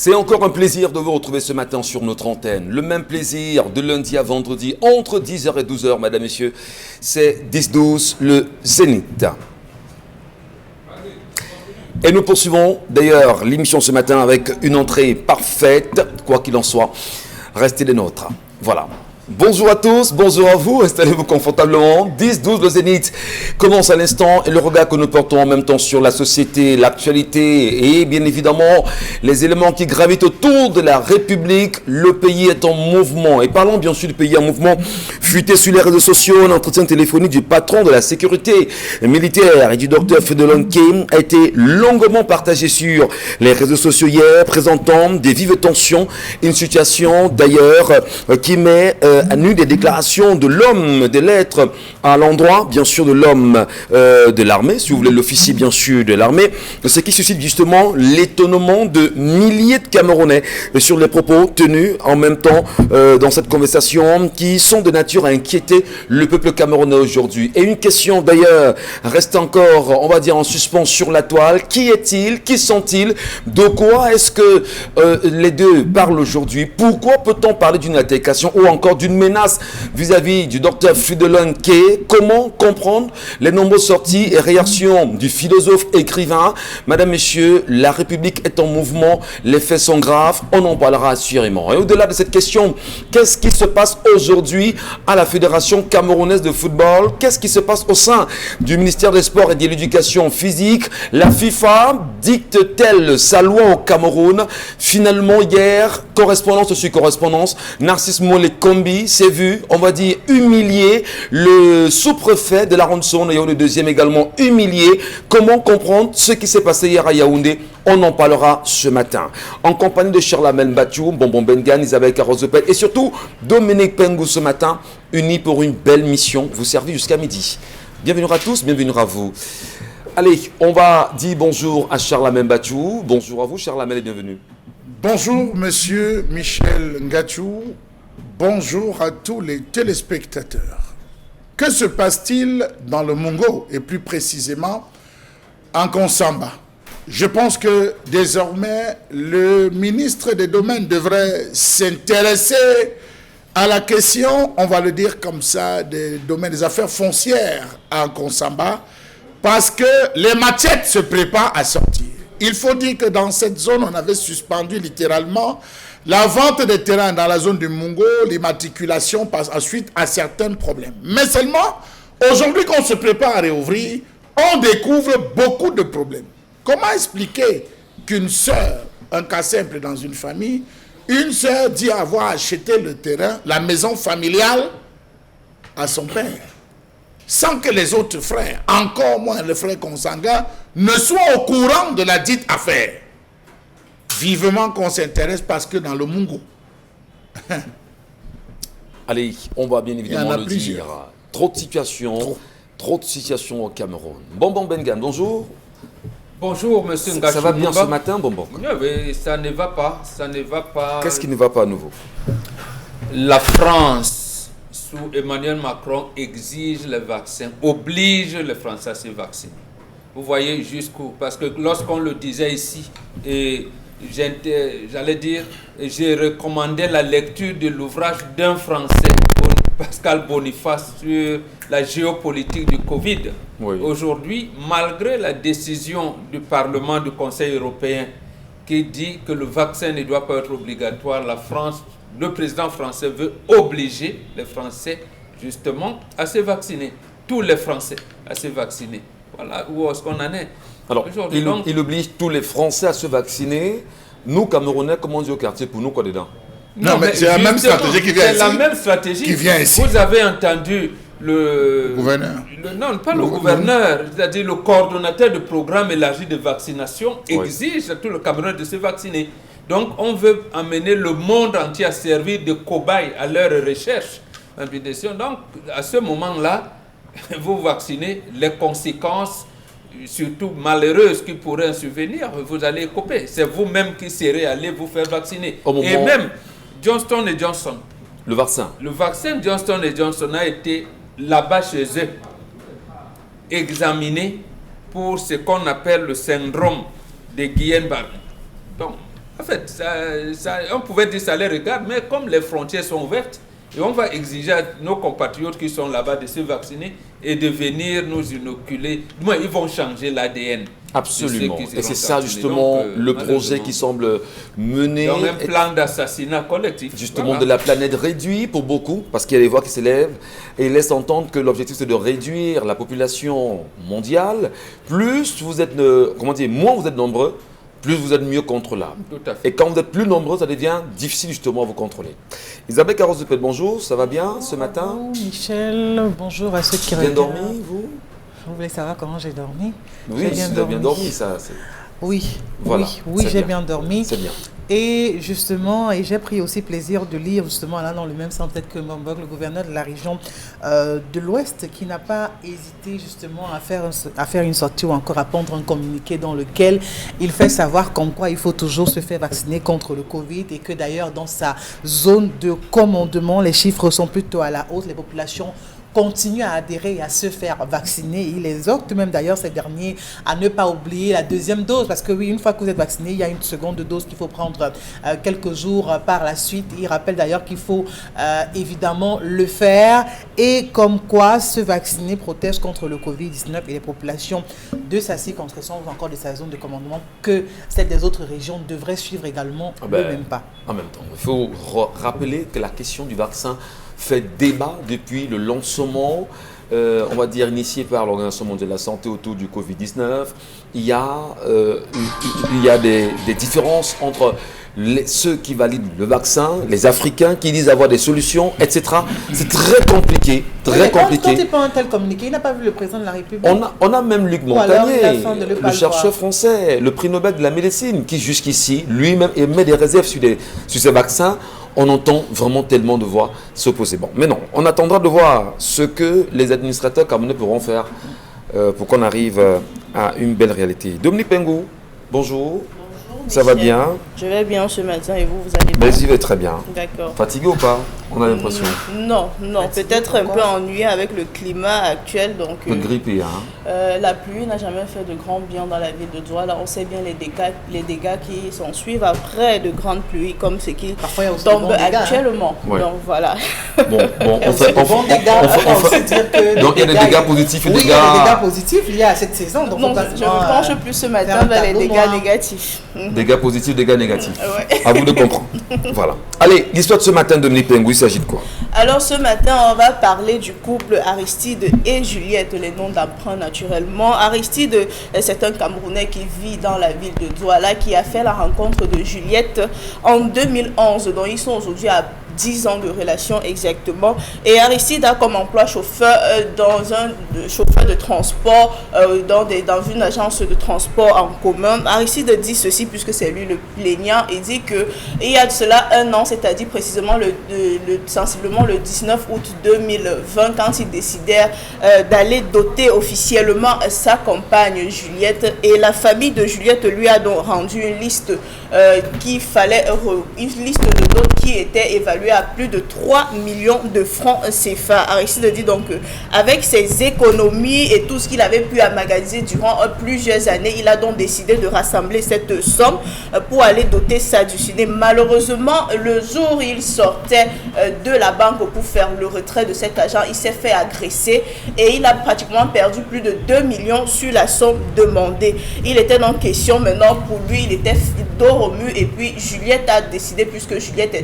C'est encore un plaisir de vous retrouver ce matin sur notre antenne. Le même plaisir de lundi à vendredi, entre 10h et 12h, mesdames, messieurs. C'est 10-12, le Zénith. Et nous poursuivons d'ailleurs l'émission ce matin avec une entrée parfaite, quoi qu'il en soit. Restez des nôtres. Voilà. Bonjour à tous, bonjour à vous, installez-vous confortablement. 10-12, le Zénith commence à l'instant et le regard que nous portons en même temps sur la société, l'actualité et bien évidemment les éléments qui gravitent autour de la République. Le pays est en mouvement et parlons bien sûr du pays en mouvement. Fuité sur les réseaux sociaux, un entretien téléphonique du patron de la sécurité militaire et du docteur Fridolin Kim a été longuement partagé sur les réseaux sociaux hier, présentant des vives tensions, une situation d'ailleurs qui met à nu des déclarations de l'homme des lettres à l'endroit, bien sûr, de l'homme de l'armée, si vous voulez, l'officier, bien sûr, de l'armée, ce qui suscite justement l'étonnement de milliers de Camerounais sur les propos tenus en même temps dans cette conversation qui sont de nature à inquiéter le peuple camerounais aujourd'hui. Et une question d'ailleurs reste encore, on va dire, en suspens sur la toile. Qui est-il? Qui sont-ils? De quoi est-ce que les deux parlent aujourd'hui? Pourquoi peut-on parler d'une altercation ou encore d'une menace vis-à-vis du docteur Fridolin Kim? Comment comprendre les nombreuses sorties et réactions du philosophe écrivain? Madame, messieurs, la République est en mouvement, les faits sont graves, on en parlera assurément. Et au-delà de cette question, qu'est-ce qui se passe aujourd'hui à la Fédération camerounaise de football? Qu'est-ce qui se passe au sein du ministère des Sports et de l'Éducation physique? La FIFA dicte-t-elle sa loi au Cameroun? Finalement, hier, correspondance sur correspondance, Narcisse Mollet Kombi s'est vu, on va dire, humilié. Le sous-préfet de la Ronde-Saône et le deuxième également humilié. Comment comprendre ce qui s'est passé hier à Yaoundé? On en parlera ce matin. En compagnie de Charlamel Bathiou, Bonbon Bengan, Isabelle Carozopel et surtout Dominique Pengou ce matin, unis pour une belle mission, vous servir jusqu'à midi. Bienvenue à tous, bienvenue à vous. Allez, on va dire bonjour à Charlamel Bathiou. Bonjour à vous, Charlamel, et bienvenue. Bonjour, monsieur Michel Ngachou. Bonjour à tous les téléspectateurs. Que se passe-t-il dans le Mungo et plus précisément en Konsamba? Je pense que désormais le ministre des Domaines devrait s'intéresser à la question, on va le dire comme ça, des domaines des affaires foncières en Konsamba, parce que les machettes se préparent à sortir. Il faut dire que dans cette zone, on avait suspendu littéralement la vente des terrains dans la zone du Mungo, l'immatriculation passe ensuite à certains problèmes. Mais seulement, aujourd'hui qu'on se prépare à réouvrir, on découvre beaucoup de problèmes. Comment expliquer qu'une sœur, un cas simple dans une famille, une sœur dit avoir acheté le terrain, la maison familiale, à son père, sans que les autres frères, encore moins le frère consanguin, ne soient au courant de la dite affaire? Vivement qu'on s'intéresse parce que dans le Mungo. Allez, on va bien évidemment le dire. Trop de situations au Cameroun. Bonbon Bengan, bonjour. Bonjour, monsieur Ngachou. Ça va bien ce matin, Bonbon? Oui, ça ne va pas, ça ne va pas. Qu'est-ce qui ne va pas à nouveau? La France, sous Emmanuel Macron, exige les vaccins, oblige les Français à se vacciner. Vous voyez jusqu'où? Parce que lorsqu'on le disait ici, et j'allais dire, j'ai recommandé la lecture de l'ouvrage d'un Français, Pascal Boniface, sur la géopolitique du Covid. Oui. Aujourd'hui, malgré la décision du Parlement, du Conseil européen, qui dit que le vaccin ne doit pas être obligatoire, la France, le président français veut obliger les Français, justement, à se vacciner. Tous les Français à se vacciner. Voilà où est-ce qu'on en est. Alors, il oblige tous les Français à se vacciner. Nous, Camerounais, comment on dit au quartier, pour nous, quoi dedans? Non, mais c'est la même stratégie qui vient ici. C'est la même stratégie qui vient ici. Vous avez entendu le gouverneur. Non, pas le gouverneur, c'est-à-dire le coordonnateur du programme élargi de vaccination exige à tout le Cameroun de se vacciner. Donc, on veut amener le monde entier à servir de cobaye à leur recherche. Donc, à ce moment-là, vous vaccinez, les conséquences, surtout malheureuses qui pourraient survenir, vous allez couper. C'est vous-même qui serez allé vous faire vacciner. Et même Johnson & Johnson. Le vaccin. Le vaccin Johnson & Johnson a été là-bas chez eux, examiné pour ce qu'on appelle le syndrome de Guillain-Barré. Donc, En fait, on pouvait dire ça les regarde, mais comme les frontières sont ouvertes, et on va exiger à nos compatriotes qui sont là-bas de se vacciner et de venir nous inoculer. Moi, ils vont changer l'ADN. Absolument. Et c'est ça justement donc, le projet qui semble mener. Donc un plan d'assassinat collectif. Justement de la planète réduit pour beaucoup, parce qu'il y a des voix qui s'élèvent et laissent entendre que l'objectif c'est de réduire la population mondiale. Plus vous êtes, moins vous êtes nombreux, plus vous êtes mieux contrôlable. Tout à fait. Et quand vous êtes plus nombreux, ça devient difficile justement à vous contrôler. Isabelle Carros-Dupet, bonjour, ça va bien ce matin? Bonjour Michel, bonjour à ceux qui Bien regardent. dormi, vous? Vous voulez savoir comment j'ai dormi? Oui, vous avez bien dormi, ça. Oui, Voilà, oui, j'ai bien. bien dormi. C'est bien. Et justement, j'ai pris aussi plaisir de lire justement là dans le même sens peut-être que Mbog, le gouverneur de la région de l'Ouest, qui n'a pas hésité justement à faire une sortie ou encore à prendre un communiqué dans lequel il fait savoir comme quoi il faut toujours se faire vacciner contre le Covid et que d'ailleurs dans sa zone de commandement, les chiffres sont plutôt à la hausse, les populations continuent à adhérer et à se faire vacciner. Il exhorte même d'ailleurs ces derniers à ne pas oublier la deuxième dose parce que oui, une fois que vous êtes vacciné, il y a une seconde dose qu'il faut prendre quelques jours par la suite. Il rappelle d'ailleurs qu'il faut évidemment le faire et comme quoi se vacciner protège contre le Covid-19 et les populations de sa circonscription ou encore de sa zone de commandement que celles des autres régions devraient suivre également le même pas. En même temps, il faut rappeler que la question du vaccin fait débat depuis le lancement, on va dire, initié par l'Organisation mondiale de la santé autour du Covid-19. Il y a des différences entre ceux qui valident le vaccin, les Africains qui disent avoir des solutions, etc. C'est très compliqué, très compliqué. Quand il prend un tel communiqué, il n'a pas vu le président de la République. On a même Luc Montagnier, le chercheur français, le prix Nobel de la médecine, qui jusqu'ici, lui-même, émet des réserves sur ces vaccins. On entend vraiment tellement de voix s'opposer. Bon, mais non, on attendra de voir ce que les administrateurs camerounais pourront faire pour qu'on arrive à une belle réalité. Dominique Pengou, bonjour. Ça va bien? Je vais bien ce matin et vous allez bien? Ben, j'y vais très bien. D'accord. Fatigué ou pas? On a l'impression. Non, peut-être un peu ennuyé avec le climat actuel. Donc, un peu grippé, hein? La pluie n'a jamais fait de grand bien dans la ville de Douala. On sait bien les dégâts qui s'en suivent après de grandes pluies comme ce qui tombe actuellement. Hein. Donc voilà. Bon, on fait donc il y a des dégâts positifs et des dégâts... Oui, il y a des dégâts positifs liés à cette saison. Donc non, je me penche plus ce matin vers les dégâts négatifs. Dégâts positifs, dégâts négatifs. Ouais. À vous de comprendre. Voilà. Allez, l'histoire de ce matin, Dominique Pengou, il s'agit de quoi? Alors ce matin, on va parler du couple Aristide et Juliette, les noms d'emprunt naturellement. Aristide, c'est un Camerounais qui vit dans la ville de Douala, qui a fait la rencontre de Juliette en 2011. Donc ils sont aujourd'hui à 10 ans de relation exactement. Et Aristide a comme emploi chauffeur chauffeur de transport dans une agence de transport en commun. Aristide dit ceci puisque c'est lui le plaignant. Il dit que il y a de cela un an, c'est-à-dire précisément sensiblement le 19 août 2020, quand ils décidèrent d'aller doter officiellement sa compagne Juliette. Et la famille de Juliette lui a donc rendu une liste une liste de dot qui était évaluée à plus de 3 millions de francs CFA. Aristide dit donc avec ses économies et tout ce qu'il avait pu emmagasiner durant plusieurs années, il a donc décidé de rassembler cette somme pour aller doter ça du ciné. Malheureusement, le jour où il sortait de la banque pour faire le retrait de cet argent, il s'est fait agresser et il a pratiquement perdu plus de 2 millions sur la somme demandée. Il était donc question maintenant pour lui, il était dos au mur et puis Juliette a décidé, puisque Juliette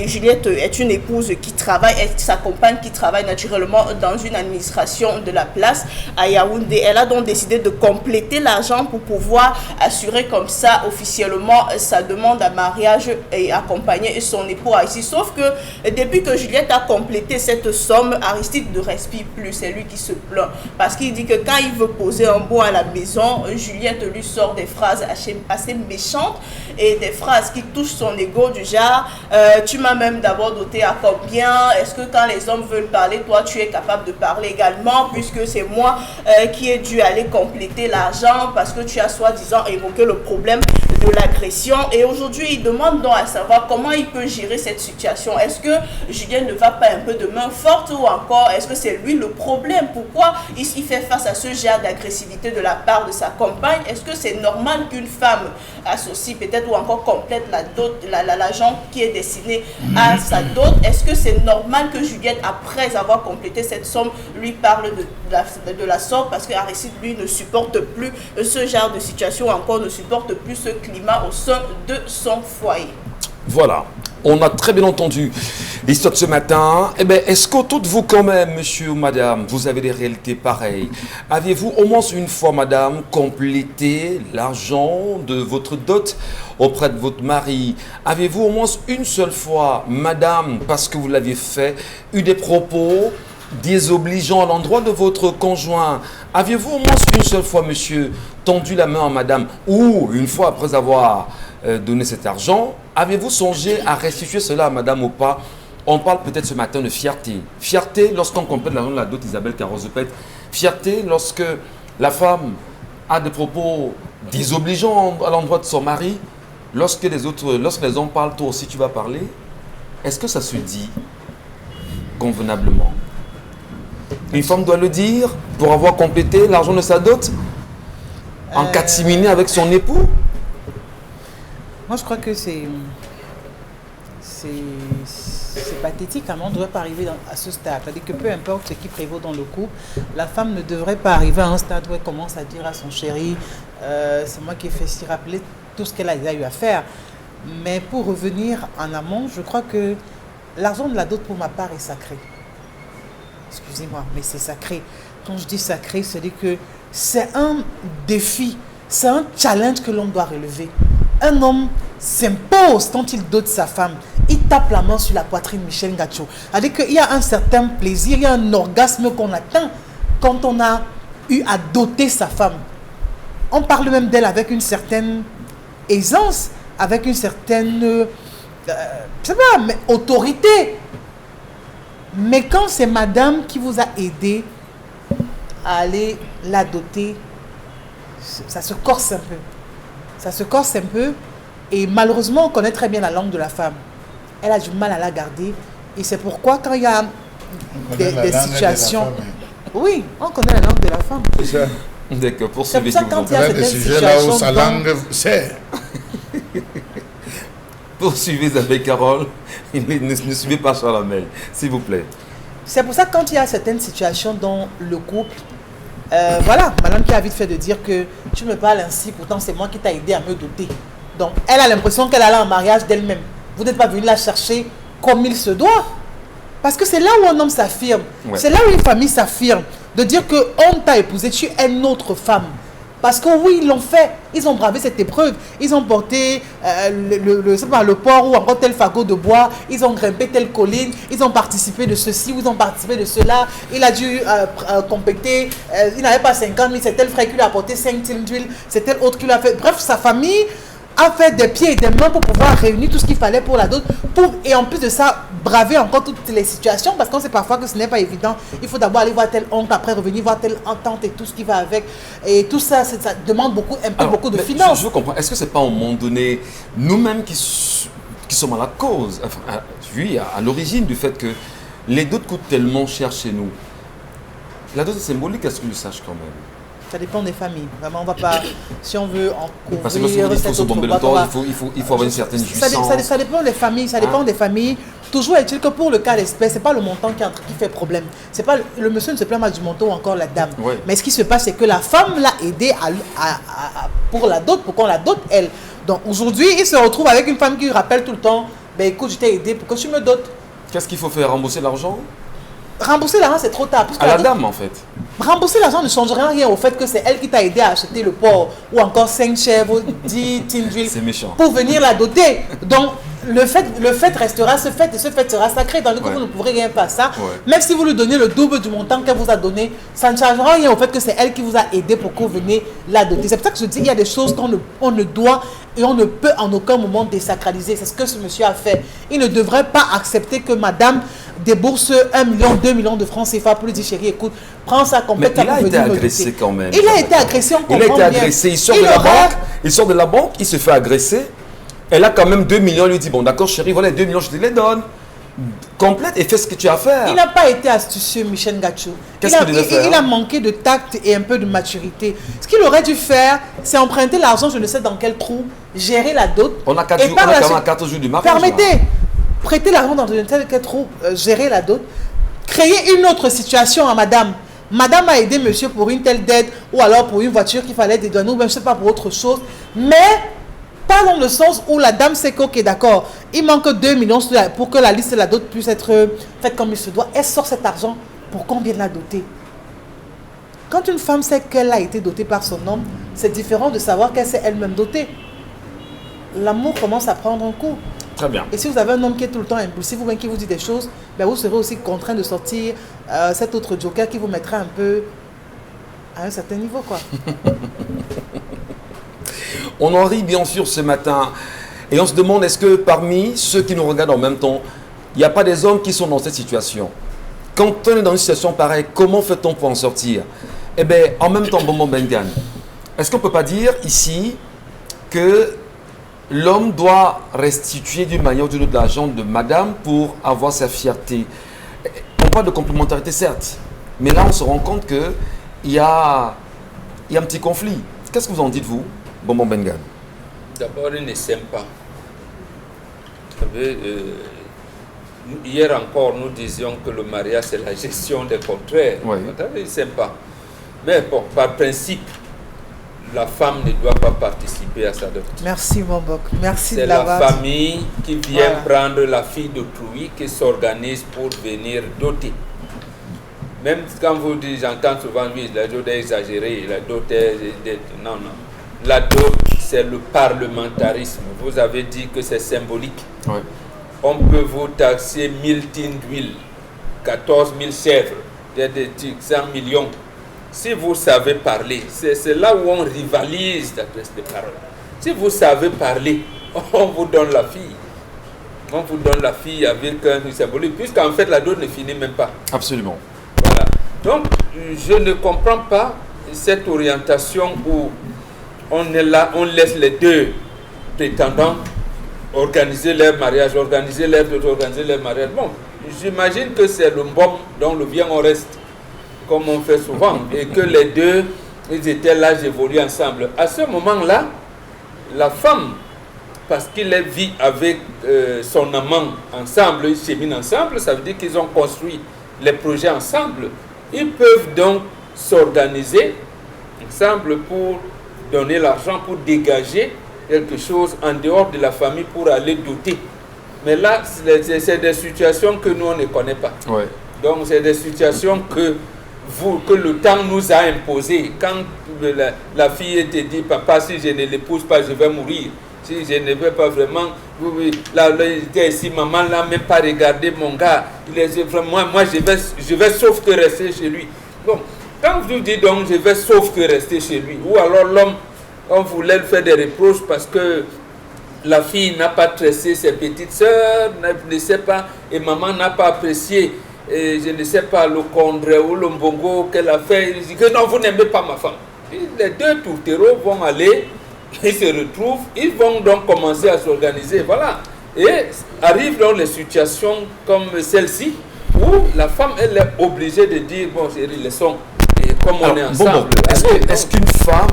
Juliette est une épouse qui travaille, et sa compagne qui travaille naturellement dans une administration de la place à Yaoundé. Elle a donc décidé de compléter l'argent pour pouvoir assurer comme ça officiellement sa demande à mariage et accompagner son époux ici. Sauf que depuis que Juliette a complété cette somme, Aristide ne respire plus. C'est lui qui se plaint parce qu'il dit que quand il veut poser un bon à la maison, Juliette lui sort des phrases assez méchantes et des phrases qui touchent son ego, du genre tu m'as même d'abord doté à combien? Est-ce que quand les hommes veulent parler, toi tu es capable de parler également, puisque c'est moi qui ai dû aller compléter l'argent parce que tu as soi-disant évoqué le problème de l'agression. Et aujourd'hui, il demande donc à savoir comment il peut gérer cette situation. Est-ce que Julien ne va pas un peu de main forte ou encore est-ce que c'est lui le problème? Pourquoi il fait face à ce genre d'agressivité de la part de sa compagne? Est-ce que c'est normal qu'une femme associe peut-être ou encore complète la dot, l'argent qui est destiné à sa dot? Est-ce que c'est normal que Juliette, après avoir complété cette somme, lui parle de la sorte parce que Aristide, lui, ne supporte plus ce genre de situation, encore ne supporte plus ce climat au sein de son foyer? Voilà, on a très bien entendu l'histoire de ce matin. Eh bien, est-ce qu'autour de vous quand même, monsieur ou madame, vous avez des réalités pareilles? Aviez-vous au moins une fois, madame, complété l'argent de votre dot auprès de votre mari? Avez-vous au moins une seule fois, madame, parce que vous l'aviez fait, eu des propos désobligeants à l'endroit de votre conjoint? Aviez-vous au moins une seule fois, monsieur, tendu la main à madame? Ou une fois après avoir donné cet argent, avez-vous songé à restituer cela à madame ou pas? On parle peut-être ce matin de fierté. Fierté lorsqu'on complète l'argent de la dot, Isabelle Carozepet. Fierté lorsque la femme a des propos désobligeants à l'endroit de son mari. Lorsque les hommes parlent, toi aussi tu vas parler. Est-ce que ça se dit convenablement? Une femme doit le dire pour avoir complété l'argent de sa dot en catimini avec son époux? Moi, je crois que c'est pathétique. On ne devrait pas arriver à ce stade. C'est-à-dire que peu importe ce qui prévaut dans le couple, la femme ne devrait pas arriver à un stade où elle commence à dire à son chéri, c'est moi qui ai fait si rappeler tout ce qu'elle a déjà eu à faire. Mais pour revenir en amont, je crois que l'argent de la dot, pour ma part, est sacré. Excusez-moi, mais c'est sacré. Quand je dis sacré, c'est-à-dire que c'est un défi, c'est un challenge que l'homme doit relever. Un homme s'impose quand il dote sa femme. Il tape la main sur la poitrine, Michel Ngacho. C'est-à-dire qu'il y a un certain plaisir, il y a un orgasme qu'on atteint quand on a eu à doter sa femme. On parle même d'elle avec une certaine aisance, avec une certaine je sais pas, mais autorité. Mais quand c'est madame qui vous a aidé à aller la doter, ça se corse un peu. Ça se corse un peu et malheureusement on connaît très bien la langue de la femme. Elle a du mal à la garder et c'est pourquoi quand il y a des situations... Oui, on connaît la langue de la femme. C'est ça. D'accord, pour C'est pour ça quand il y a des certaines sujets là où situations... sa langue sert. Poursuivez avec Carole. Ne suivez pas Charles Amel, s'il vous plaît. C'est pour ça que quand il y a certaines situations dans le couple, voilà, madame qui a vite fait de dire que tu me parles ainsi, pourtant c'est moi qui t'ai aidé à me doter. Donc elle a l'impression qu'elle allait en mariage d'elle-même. Vous n'êtes pas venu la chercher comme il se doit. Parce que c'est là où un homme s'affirme. Ouais. C'est là où une famille s'affirme. De dire qu'on t'a épousé, tu es une autre femme. Parce que oui, ils l'ont fait. Ils ont bravé cette épreuve. Ils ont porté le port ou encore tel fagot de bois. Ils ont grimpé telle colline. Ils ont participé de ceci ou ils ont participé de cela. Il a dû compléter. Il n'avait pas 50 000. C'est tel frère qui lui a apporté 5 000 d'huile. C'est tel autre qui lui a fait. Bref, sa famille a fait des pieds et des mains pour pouvoir réunir tout ce qu'il fallait pour la dot. Et en plus de ça, braver encore toutes les situations, parce qu'on sait parfois que ce n'est pas évident. Il faut d'abord aller voir tel oncle, après revenir voir telle tante et tout ce qui va avec. Et tout ça, ça demande beaucoup de finances. Je comprends. Est-ce que c'est pas à un moment donné, nous-mêmes qui sommes à la cause, enfin, à l'origine du fait que les dots coûtent tellement cher chez nous? La dot est symbolique, est-ce que je sache quand même? Ça dépend des familles. Vraiment, on va pas... Si on veut en couvrir... Parce que lorsqu'il faut se bomber le torse, il faut avoir une certaine jouissance. Ça dépend des familles. Ça dépend des familles. Toujours est-il que pour le cas d'espèce, ce n'est pas le montant qui fait problème. C'est pas le monsieur ne se plaint pas du montant ou encore la dame. Ouais. Mais ce qui se passe, c'est que la femme l'a aidé pour la dot, pour qu'on la dote, elle. Donc aujourd'hui, il se retrouve avec une femme qui lui rappelle tout le temps, ben écoute, je t'ai aidé pour que tu me dotes. Qu'est-ce qu'il faut faire? Rembourser l'argent? Rembourser l'argent, c'est trop tard. À la dame, en fait. Rembourser l'argent ne changera rien au fait que c'est elle qui t'a aidé à acheter le porc ou encore 5 chèvres, 10 tines d'huile pour venir la doter. Donc, le fait restera ce fait et ce fait sera sacré. Dans le coup, vous ne pourrez rien faire ça. Même si vous lui donnez le double du montant qu'elle vous a donné, ça ne changera rien au fait que c'est elle qui vous a aidé pour que vous veniez la doter. C'est pour ça que je dis qu'il y a des choses qu'on ne doit et on ne peut en aucun moment désacraliser. C'est ce que ce monsieur a fait. Il ne devrait pas accepter que madame débourse 1 million, 2 millions de francs CFA pour lui dire, chérie, écoute, prends ça complète. Mais il a été agressé quand même. Il a été agressé, on comprend bien. Il a été agressé, il sort de la banque, il se fait agresser. Elle a quand même 2 millions, il lui dit, bon d'accord chérie, voilà les 2 millions, je te les donne. Complète et fais ce que tu as à faire. Il n'a pas été astucieux, Michel Ngachou. Qu'est-ce qu'il devait faire? Il a manqué de tact et un peu de maturité. Ce qu'il aurait dû faire, c'est emprunter l'argent, je ne sais dans quel trou, gérer la dot. On a 4 jours, on a quand même 4 jours du mariage. Permettez, prêter l'argent dans quel trou, gérer la dot, créer une autre situation à madame. Madame a aidé monsieur pour une telle dette ou alors pour une voiture qu'il fallait dédouaner ou même je ne sais pas pour autre chose. Mais pas dans le sens où la dame sait qu'ok, d'accord, il manque 2 millions pour que la liste de la dot puisse être faite comme il se doit. Elle sort cet argent pour combien la doter? Quand une femme sait qu'elle a été dotée par son homme, c'est différent de savoir qu'elle s'est elle-même dotée. L'amour commence à prendre un coup. Très bien. Et si vous avez un homme qui est tout le temps impulsif ou bien qui vous dit des choses, ben vous serez aussi contraint de sortir cet autre joker qui vous mettra un peu à un certain niveau, quoi. On en rit bien sûr ce matin et on se demande est-ce que parmi ceux qui nous regardent en même temps, il n'y a pas des hommes qui sont dans cette situation. Quand on est dans une situation pareille, comment fait-on pour en sortir? Eh bien, en même temps, Bonbon Bengan, est-ce qu'on ne peut pas dire ici que l'homme doit restituer d'une manière ou d'une autre l'argent de madame pour avoir sa fierté? On parle de complémentarité, certes, mais là, on se rend compte qu'il y a un petit conflit. Qu'est-ce que vous en dites, vous, Bonbon Bengan? D'abord, il ne s'aime pas. Vous savez, hier encore, nous disions que le mariage, c'est la gestion des contraires. Oui. Il ne s'aime pas. Mais bon, par principe, la femme ne doit pas participer à sa dot. Merci, Bombok. Merci de C'est la l'avoir. famille qui vient prendre la fille d'autrui, qui s'organise pour venir doter. Même quand vous dites, j'entends souvent, oui, la dot est exagérée, la dot est... Non, non. La dot, c'est le parlementarisme. Vous avez dit que c'est symbolique. Oui. On peut vous taxer 1000 tines d'huile, 14 000 chèvres, des 100 millions. Si vous savez parler, c'est là où on rivalise d'adresse de parole. Si vous savez parler, on vous donne la fille. On vous donne la fille avec un symbolique, puisqu'en fait la dot ne finit même pas. Absolument. Voilà. Donc, je ne comprends pas cette orientation où on est là, on laisse les deux prétendants organiser leur mariage, organiser leur mariage. Bon, j'imagine que c'est le mbom dont le bien on reste, comme on fait souvent, et que les deux, ils étaient là, évoluent ensemble. À ce moment-là, la femme, parce qu'il vit avec son amant ensemble, ils cheminent ensemble, ça veut dire qu'ils ont construit les projets ensemble. Ils peuvent donc s'organiser ensemble pour donner l'argent, pour dégager quelque chose en dehors de la famille pour aller doter. Mais là, c'est des situations que nous, on ne connaît pas. Ouais. Donc, c'est des situations que le temps nous a imposées. Quand la fille te dit, papa, si je ne l'épouse pas, je vais mourir. Si je ne vais pas vraiment... Là, il était ici, maman n'a même pas regardé mon gars. Il est vraiment, moi, je vais sauf que rester chez lui. Bon, quand vous dites donc, je vais sauf que rester chez lui, ou alors l'homme, on voulait lui faire des reproches parce que la fille n'a pas tressé ses petites sœurs, ne sait pas, et maman n'a pas apprécié, et je ne sais pas, le condré ou le mbongo qu'elle a fait. Il dit que non, vous n'aimez pas ma femme. Et les deux tourtereaux vont aller, ils se retrouvent, ils vont donc commencer à s'organiser, voilà. Et arrivent dans les situations comme celle-ci, où la femme, elle est obligée de dire, bon chérie, laissons, et comme on est ensemble. Est-ce qu'une femme,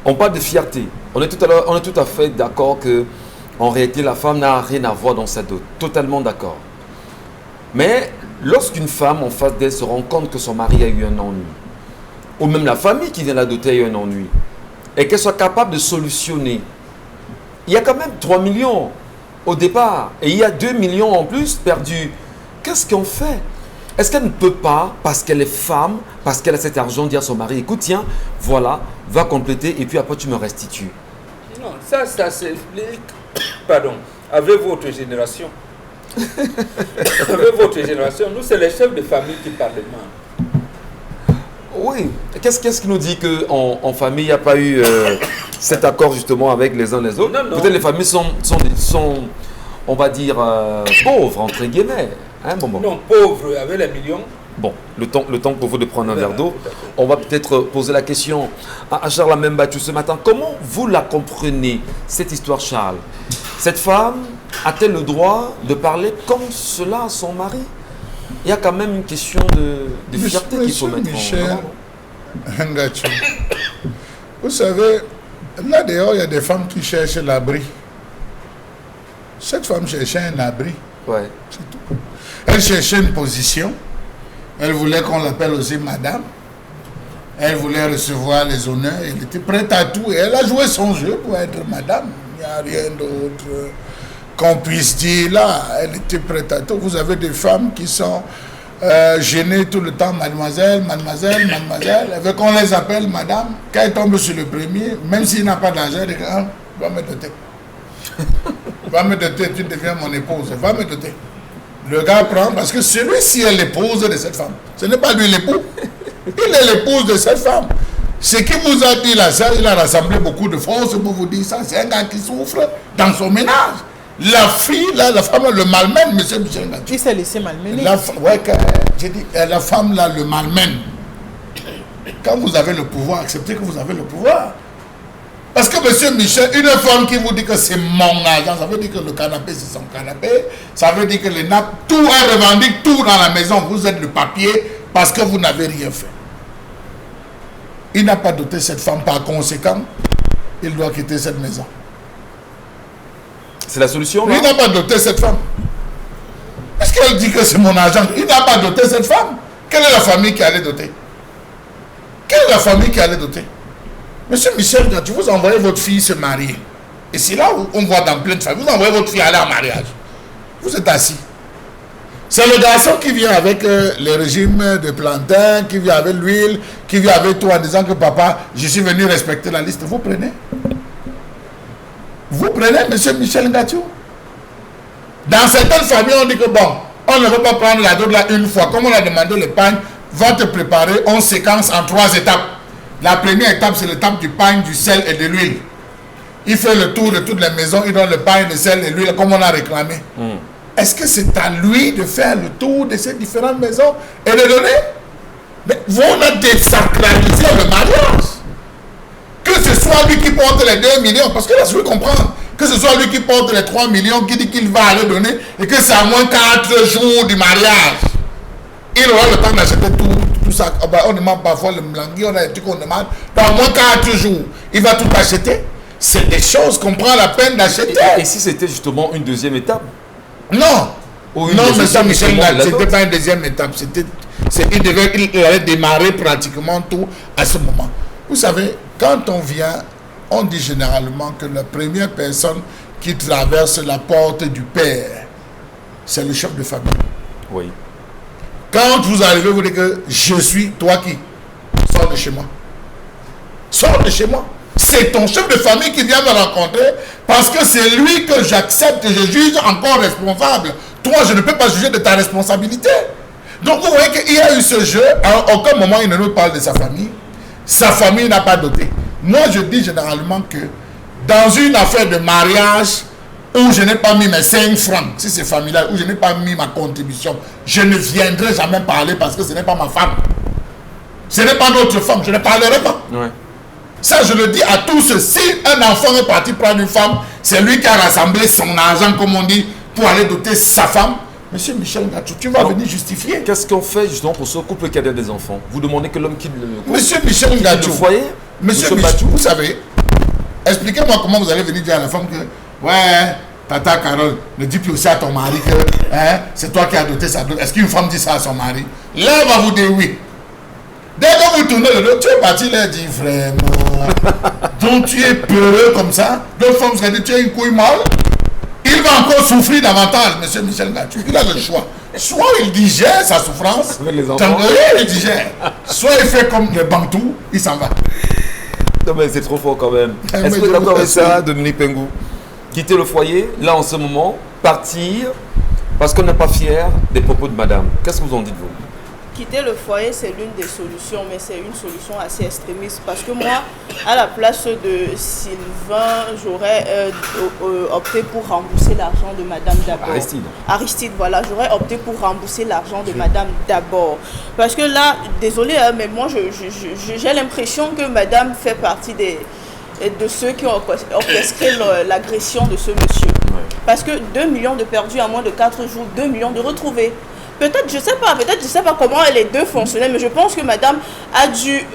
on parle de fierté, on est tout à fait d'accord que en réalité la femme n'a rien à voir dans sa dot, totalement d'accord. Mais lorsqu'une femme en face d'elle se rend compte que son mari a eu un ennui, ou même la famille qui vient la doter a eu un ennui, et qu'elle soit capable de solutionner, il y a quand même 3 millions au départ, et il y a 2 millions en plus perdus. Qu'est-ce qu'on fait? Est-ce qu'elle ne peut pas, parce qu'elle est femme, parce qu'elle a cet argent, dire à son mari, écoute, tiens, voilà, va compléter, et puis après tu me restitues? Non, ça s'explique, pardon, avec votre génération. Avec votre génération, nous, c'est les chefs de famille qui parlent mal. Oui. Qu'est-ce qui nous dit qu'en famille, il n'y a pas eu cet accord justement avec les uns les autres? Non, non. Peut-être les familles on va dire, pauvre, entre guillemets. Hein, bon. Non, pauvre, avec les millions. Bon, le temps pour vous de prendre un verre d'eau. Tout à fait. On va peut-être poser la question à Charles Membachou ce matin. Comment vous la comprenez, cette histoire, Charles? Cette femme a-t-elle le droit de parler comme cela à son mari? Il y a quand même une question de fierté qu'il faut mettre en avant. Ngachou, vous savez, là dehors, il y a des femmes qui cherchent l'abri. Cette femme cherchait un abri. Ouais. C'est tout. Elle cherchait une position. Elle voulait qu'on l'appelle aussi madame. Elle voulait recevoir les honneurs. Elle était prête à tout. Et elle a joué son jeu pour être madame. Il n'y a rien d'autre qu'on puisse dire là. Elle était prête à tout. Vous avez des femmes qui sont gênées tout le temps. Mademoiselle, mademoiselle, mademoiselle. Elle veut qu'on les appelle madame. Quand elle tombe sur le premier, même s'il n'a pas d'argent, elle dit va me doter. Va me doter, tu deviens mon épouse. Va me doter. Le gars prend, parce que celui-ci est l'épouse de cette femme. Ce n'est pas lui l'époux. Il est l'épouse de cette femme. Ce qu'il vous a dit là, ça, il a rassemblé beaucoup de forces pour vous dire ça. C'est un gars qui souffre dans son ménage. La fille, là, la femme, le malmène, monsieur Michel Ngachou. Il s'est laissé malmener. Ouais, j'ai dit, la femme, là, le malmène. Quand vous avez le pouvoir, acceptez que vous avez le pouvoir. Parce que, monsieur Michel, une femme qui vous dit que c'est mon argent, ça veut dire que le canapé, c'est son canapé. Ça veut dire que les nappes, tout, elle revendique tout dans la maison. Vous êtes le papier parce que vous n'avez rien fait. Il n'a pas doté cette femme. Par conséquent, il doit quitter cette maison. C'est la solution, là? Il n'a pas doté cette femme. Est-ce qu'elle dit que c'est mon argent? Il n'a pas doté cette femme. Quelle est la famille qui allait doter? Quelle est la famille qui allait doter? Monsieur Michel, quand vous envoyez votre fille se marier, et c'est là où on voit dans plein de familles, vous envoyez votre fille aller en mariage. Vous êtes assis. C'est le garçon qui vient avec les régimes de plantain, qui vient avec l'huile, qui vient avec tout en disant que papa, je suis venu respecter la liste. Vous prenez. Vous prenez, monsieur Michel Ngachou. Dans certaines familles, on dit que bon, on ne veut pas prendre la dot là une fois. Comme on a demandé le pain, va te préparer, on séquence en 3 étapes. La première étape, c'est l'étape du pain, du sel et de l'huile. Il fait le tour de toutes les maisons, il donne le pain, le sel et l'huile, comme on a réclamé. Est-ce que c'est à lui de faire le tour de ces différentes maisons et de donner? Mais vous a désacralisé le mariage. Que ce soit lui qui porte les 2 millions, parce que là, je veux comprendre, que ce soit lui qui porte les 3 millions, qui dit qu'il va aller donner, et que c'est à moins 4 jours du mariage. Il aura le temps d'acheter tout ça. On demande parfois le mlangui, on a des trucs qu'on demande. Dans moins 4 jours, il va tout acheter. C'est des choses qu'on prend la peine d'acheter. Et si c'était justement une deuxième étape? Non. Ou une Non, deuxième monsieur Michel, étape de la c'était dot? pas une deuxième étape. Il allait démarrer pratiquement tout à ce moment. Vous savez, quand on vient, on dit généralement que la première personne qui traverse la porte du père, c'est le chef de famille. Oui. Quand vous arrivez, vous dites que je suis toi qui? Sors de chez moi. Sors de chez moi. C'est ton chef de famille qui vient me rencontrer parce que c'est lui que j'accepte et je juge encore responsable. Toi, je ne peux pas juger de ta responsabilité. Donc vous voyez qu'il y a eu ce jeu. À aucun moment, il ne nous parle de sa famille. Sa famille n'a pas doté. Moi, je dis généralement que dans une affaire de mariage où je n'ai pas mis mes 5 francs, si c'est familial, où je n'ai pas mis ma contribution, je ne viendrai jamais parler parce que ce n'est pas ma femme. Ce n'est pas notre femme, je ne parlerai pas. Ouais. Ça, je le dis à tous. Si un enfant est parti prendre une femme, c'est lui qui a rassemblé son argent, comme on dit, pour aller doter sa femme. Monsieur Michel Ngachou, tu vas venir justifier. Qu'est-ce qu'on fait justement pour ce couple qui a des enfants? Vous demandez que l'homme quitte le Monsieur Michel Ngachou, le foyer? Monsieur Michel, vous savez, expliquez-moi comment vous allez venir dire à la femme que, ouais, tata Carole, ne dis plus aussi à ton mari que c'est toi qui as doté sa dot. Est-ce qu'une femme dit ça à son mari? Là, elle va vous dire oui. Dès que vous tournez le dos, tu es parti là, dit vraiment. Donc tu es peureux comme ça. D'autres femmes se disent, tu as une couille molle. Il va encore souffrir davantage, monsieur Michel Ngachou. Il a le choix. Soit il digère sa souffrance, avec les enfants. Il digère. Soit il fait comme les Bantous, il s'en va. Non mais c'est trop fort quand même. Mais Est-ce que je vous êtes d'accord vous avec ça, assure. Dominique Pengou? Quitter le foyer, là en ce moment, partir, parce qu'on n'est pas fier des propos de madame. Qu'est-ce que vous en dites, vous? quitter le foyer, c'est l'une des solutions, mais c'est une solution assez extrémiste. Parce que moi, à la place de Sylvain, j'aurais opté pour rembourser l'argent de Madame d'abord. Aristide, voilà. J'aurais opté pour rembourser l'argent de Madame d'abord. Parce que là, désolé, mais moi, j'ai l'impression que Madame fait partie de ceux qui ont orchestré l'agression de ce monsieur. Parce que 2 millions de perdus en moins de 4 jours, 2 millions de retrouvés. Peut-être, je sais pas comment les deux fonctionnaient, mais je pense que Madame a dû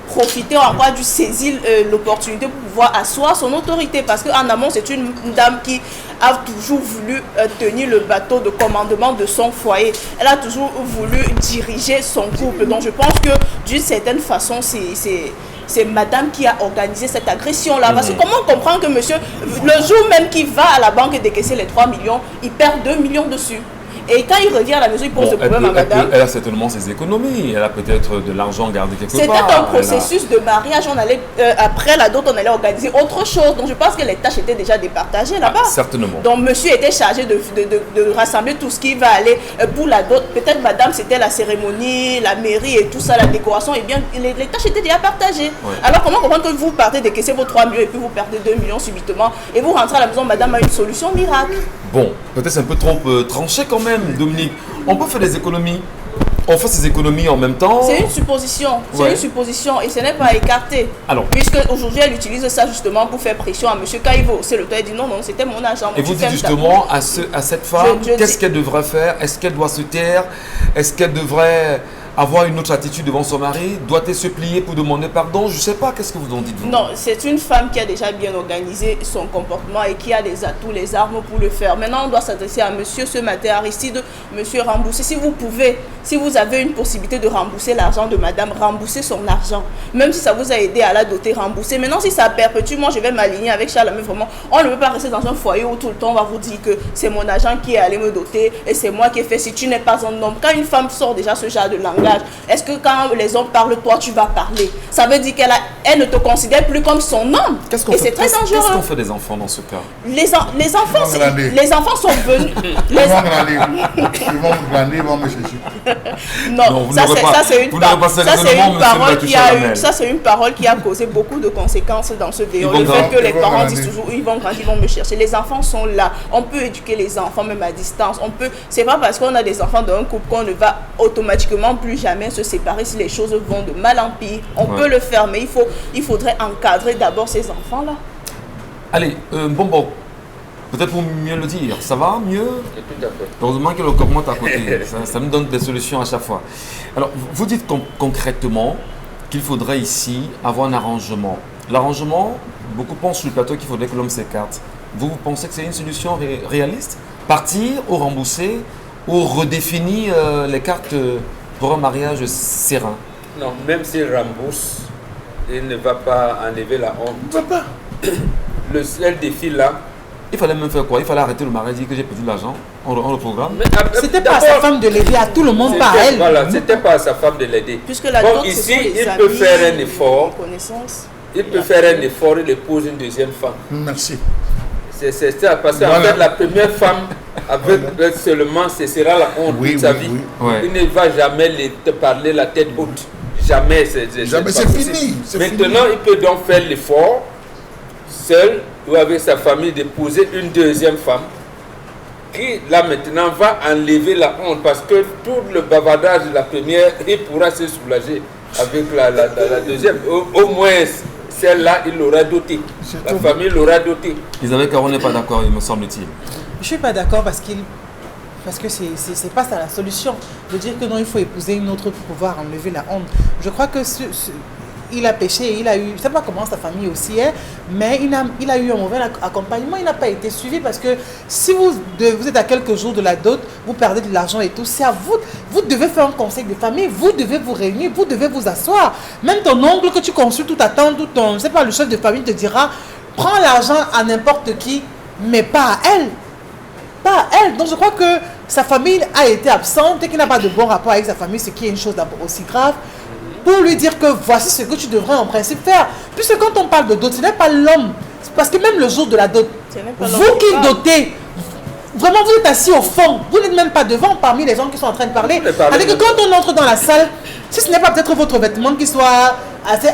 profiter, ou encore a dû saisir l'opportunité pour pouvoir asseoir son autorité. Parce qu'en amont, c'est une dame qui a toujours voulu tenir le bateau de commandement de son foyer. Elle a toujours voulu diriger son couple. Donc je pense que d'une certaine façon, c'est Madame qui a organisé cette agression-là. Parce que comment comprendre que monsieur, le jour même qu'il va à la banque décaisser les 3 millions, il perd 2 millions dessus. Et quand il revient à la maison, il pose ce problème à Madame. Elle a certainement ses économies. Elle a peut-être de l'argent gardé quelque part. C'était un processus de mariage. On allait, après la dot, on allait organiser autre chose. Donc je pense que les tâches étaient déjà départagées là-bas. Certainement. Donc monsieur était chargé de rassembler tout ce qui va aller pour la dot. Peut-être Madame, c'était la cérémonie, la mairie et tout ça, la décoration. Et bien, les tâches étaient déjà partagées. Ouais. Alors comment comprendre que vous partez décaisser vos 3 millions et puis vous perdez 2 millions subitement et vous rentrez à la maison, Madame a une solution miracle. Bon, peut-être c'est un peu trop tranché quand même. Dominique, on peut faire des économies. On fait ces économies en même temps. C'est une supposition. C'est une supposition et ce n'est pas écarté. Alors, puisque aujourd'hui elle utilise ça justement pour faire pression à monsieur Caïvo. C'est le temps, elle dit non, c'était mon argent. Et vous dites justement à cette femme, qu'est-ce qu'elle devrait faire? Est-ce qu'elle doit se taire? Est-ce qu'elle devrait avoir une autre attitude devant son mari? Doit-elle se plier pour demander pardon? Je ne sais pas, qu'est-ce que vous en dites vous? Non, c'est une femme qui a déjà bien organisé son comportement et qui a les atouts, les armes pour le faire. Maintenant, on doit s'adresser à monsieur ce matin, Aristide, monsieur rembourser. Si vous pouvez, si vous avez une possibilité de rembourser l'argent de madame, remboursez son argent. Même si ça vous a aidé à la doter, remboursez. Maintenant, si ça perpétue, moi je vais m'aligner avec Charles, mais vraiment, on ne peut pas rester dans un foyer où tout le temps on va vous dire que c'est mon agent qui est allé me doter et c'est moi qui ai fait. Si tu n'es pas un homme, quand une femme sort déjà ce genre de langage, est-ce que quand les hommes parlent, toi tu vas parler? Ça veut dire qu'elle ne te considère plus comme son homme. Et c'est très dangereux. Qu'est-ce qu'on fait des enfants dans ce cas? Les enfants sont venus. Ils vont me glaner, ils vont me chercher. Non, ça c'est une parole qui a causé beaucoup de conséquences dans ce débat. Le fait que les parents disent toujours ils vont grandir, ils vont me chercher. Les enfants sont là. On peut éduquer les enfants même à distance. C'est pas parce qu'on a des enfants dans un couple qu'on ne va automatiquement plus jamais se séparer si les choses vont de mal en pire. On peut le faire, mais il faudrait encadrer d'abord ces enfants-là. Allez, bon. Peut-être pour mieux le dire, ça va mieux? Tout à fait. Heureusement que le commente à côté, ça me donne des solutions à chaque fois. Alors, vous dites concrètement qu'il faudrait ici avoir un arrangement. L'arrangement, beaucoup pensent sur le plateau qu'il faudrait que l'homme s'écarte. Vous pensez que c'est une solution réaliste? Partir ou rembourser ou redéfinir les cartes pour un mariage serein? Non, même s'il rembourse, il ne va pas enlever la honte. Il ne va pas. Le seul défi là, il fallait même faire quoi? Il fallait arrêter le mariage, dire que j'ai perdu de l'argent, on le programme. C'était pas à sa femme de l'aider, à tout le monde, pas à elle. Voilà, c'était pas à sa femme de l'aider. Puisque la bon, ici, il peut faire un effort. Il peut faire un effort, il épouse une deuxième femme. Merci. C'est ça, parce qu'en fait, la première femme, avec seulement, ce sera la honte de sa vie. Il ne va jamais te parler la tête haute. Jamais. Jamais, c'est fini. Maintenant, il peut donc faire l'effort, seul ou avec sa famille, d'épouser une deuxième femme qui, là maintenant, va enlever la honte parce que tout le bavardage de la première, il pourra se soulager avec la deuxième. Au moins, celle-là, il l'aura dotée. La famille l'aura dotée. Isabelle Caron n'est pas d'accord, il me semble-t-il. Je ne suis pas d'accord parce que c'est pas ça la solution. De dire que non, il faut épouser une autre pour pouvoir enlever la honte. Je crois que il a péché, il a eu, je ne sais pas comment sa famille aussi est, mais il a eu un mauvais accompagnement, il n'a pas été suivi parce que si vous êtes à quelques jours de la dot, vous perdez de l'argent et tout, c'est à vous, vous devez faire un conseil de famille, vous devez vous réunir, vous devez vous asseoir. Même ton oncle que tu consultes tout à temps, je ne sais pas, le chef de famille te dira, prends l'argent à n'importe qui, mais pas à elle. Pas à elle. Donc je crois que sa famille a été absente et qu'il n'a pas de bon rapport avec sa famille, ce qui est une chose aussi grave. Pour lui dire que voici ce que tu devrais en principe faire. Puisque quand on parle de dot, ce n'est pas l'homme. Parce que même le jour de la dot, vous qui dotez, vraiment, vous êtes assis au fond. Vous n'êtes même pas devant parmi les gens qui sont en train de parler. Avec que quand on entre dans la salle, si ce n'est pas peut-être votre vêtement qui soit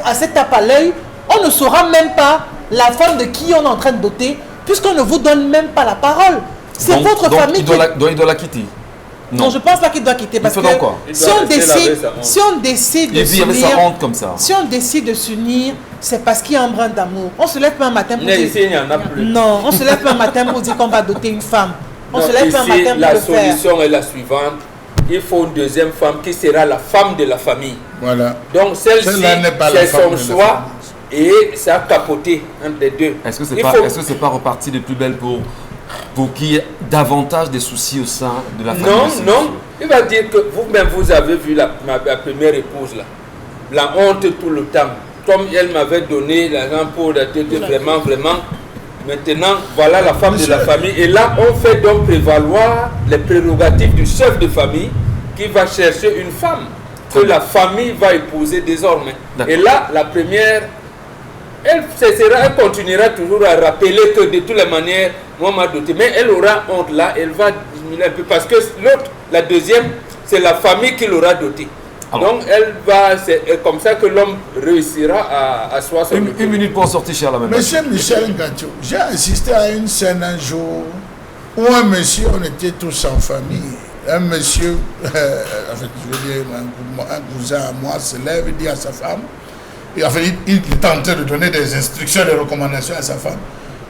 assez tape à l'œil, on ne saura même pas la femme de qui on est en train de doter, puisqu'on ne vous donne même pas la parole. C'est votre famille qui... Il doit la quitter. Non, je ne pense pas qu'il doit quitter parce que si on décide de s'unir, comme ça. Si on décide de s'unir, c'est parce qu'il y a un brin d'amour. On se lève pas un matin pour dire... Ici, il n'y en a plus. Non, on se lève pas un matin pour dire qu'on va doter une femme. On se lève pas un ici, matin pour la le faire. solution est la suivante. Il faut une deuxième femme qui sera la femme de la famille. Voilà. Donc celle-ci, c'est son choix et ça a capoté entre les deux. Est-ce que c'est pas reparti de plus belle pour qu'il y ait davantage de soucis au sein de la famille? Non. Il va dire que vous-même, vous avez vu ma première épouse là. La honte tout le temps. Comme elle m'avait donné l'argent pour la tête, vraiment. Maintenant, voilà la femme de la famille. Et là, on fait donc prévaloir les prérogatives du chef de famille qui va chercher une femme que la famille va épouser désormais. Et là, la première, elle continuera toujours à rappeler que de toutes les manières, moi m'a doté. Mais elle aura honte là, elle va diminuer un peu. Parce que l'autre, la deuxième, c'est la famille qui l'aura doté. Donc c'est comme ça que l'homme réussira à asseoir son une minute pour sortir, cher la même. Monsieur Michel Ngachou, j'ai assisté à une scène un jour où un monsieur, on était tous en famille. Un monsieur, je veux dire, un cousin à moi se lève et dit à sa femme, et en fait, il est en train de donner des instructions, des recommandations à sa femme,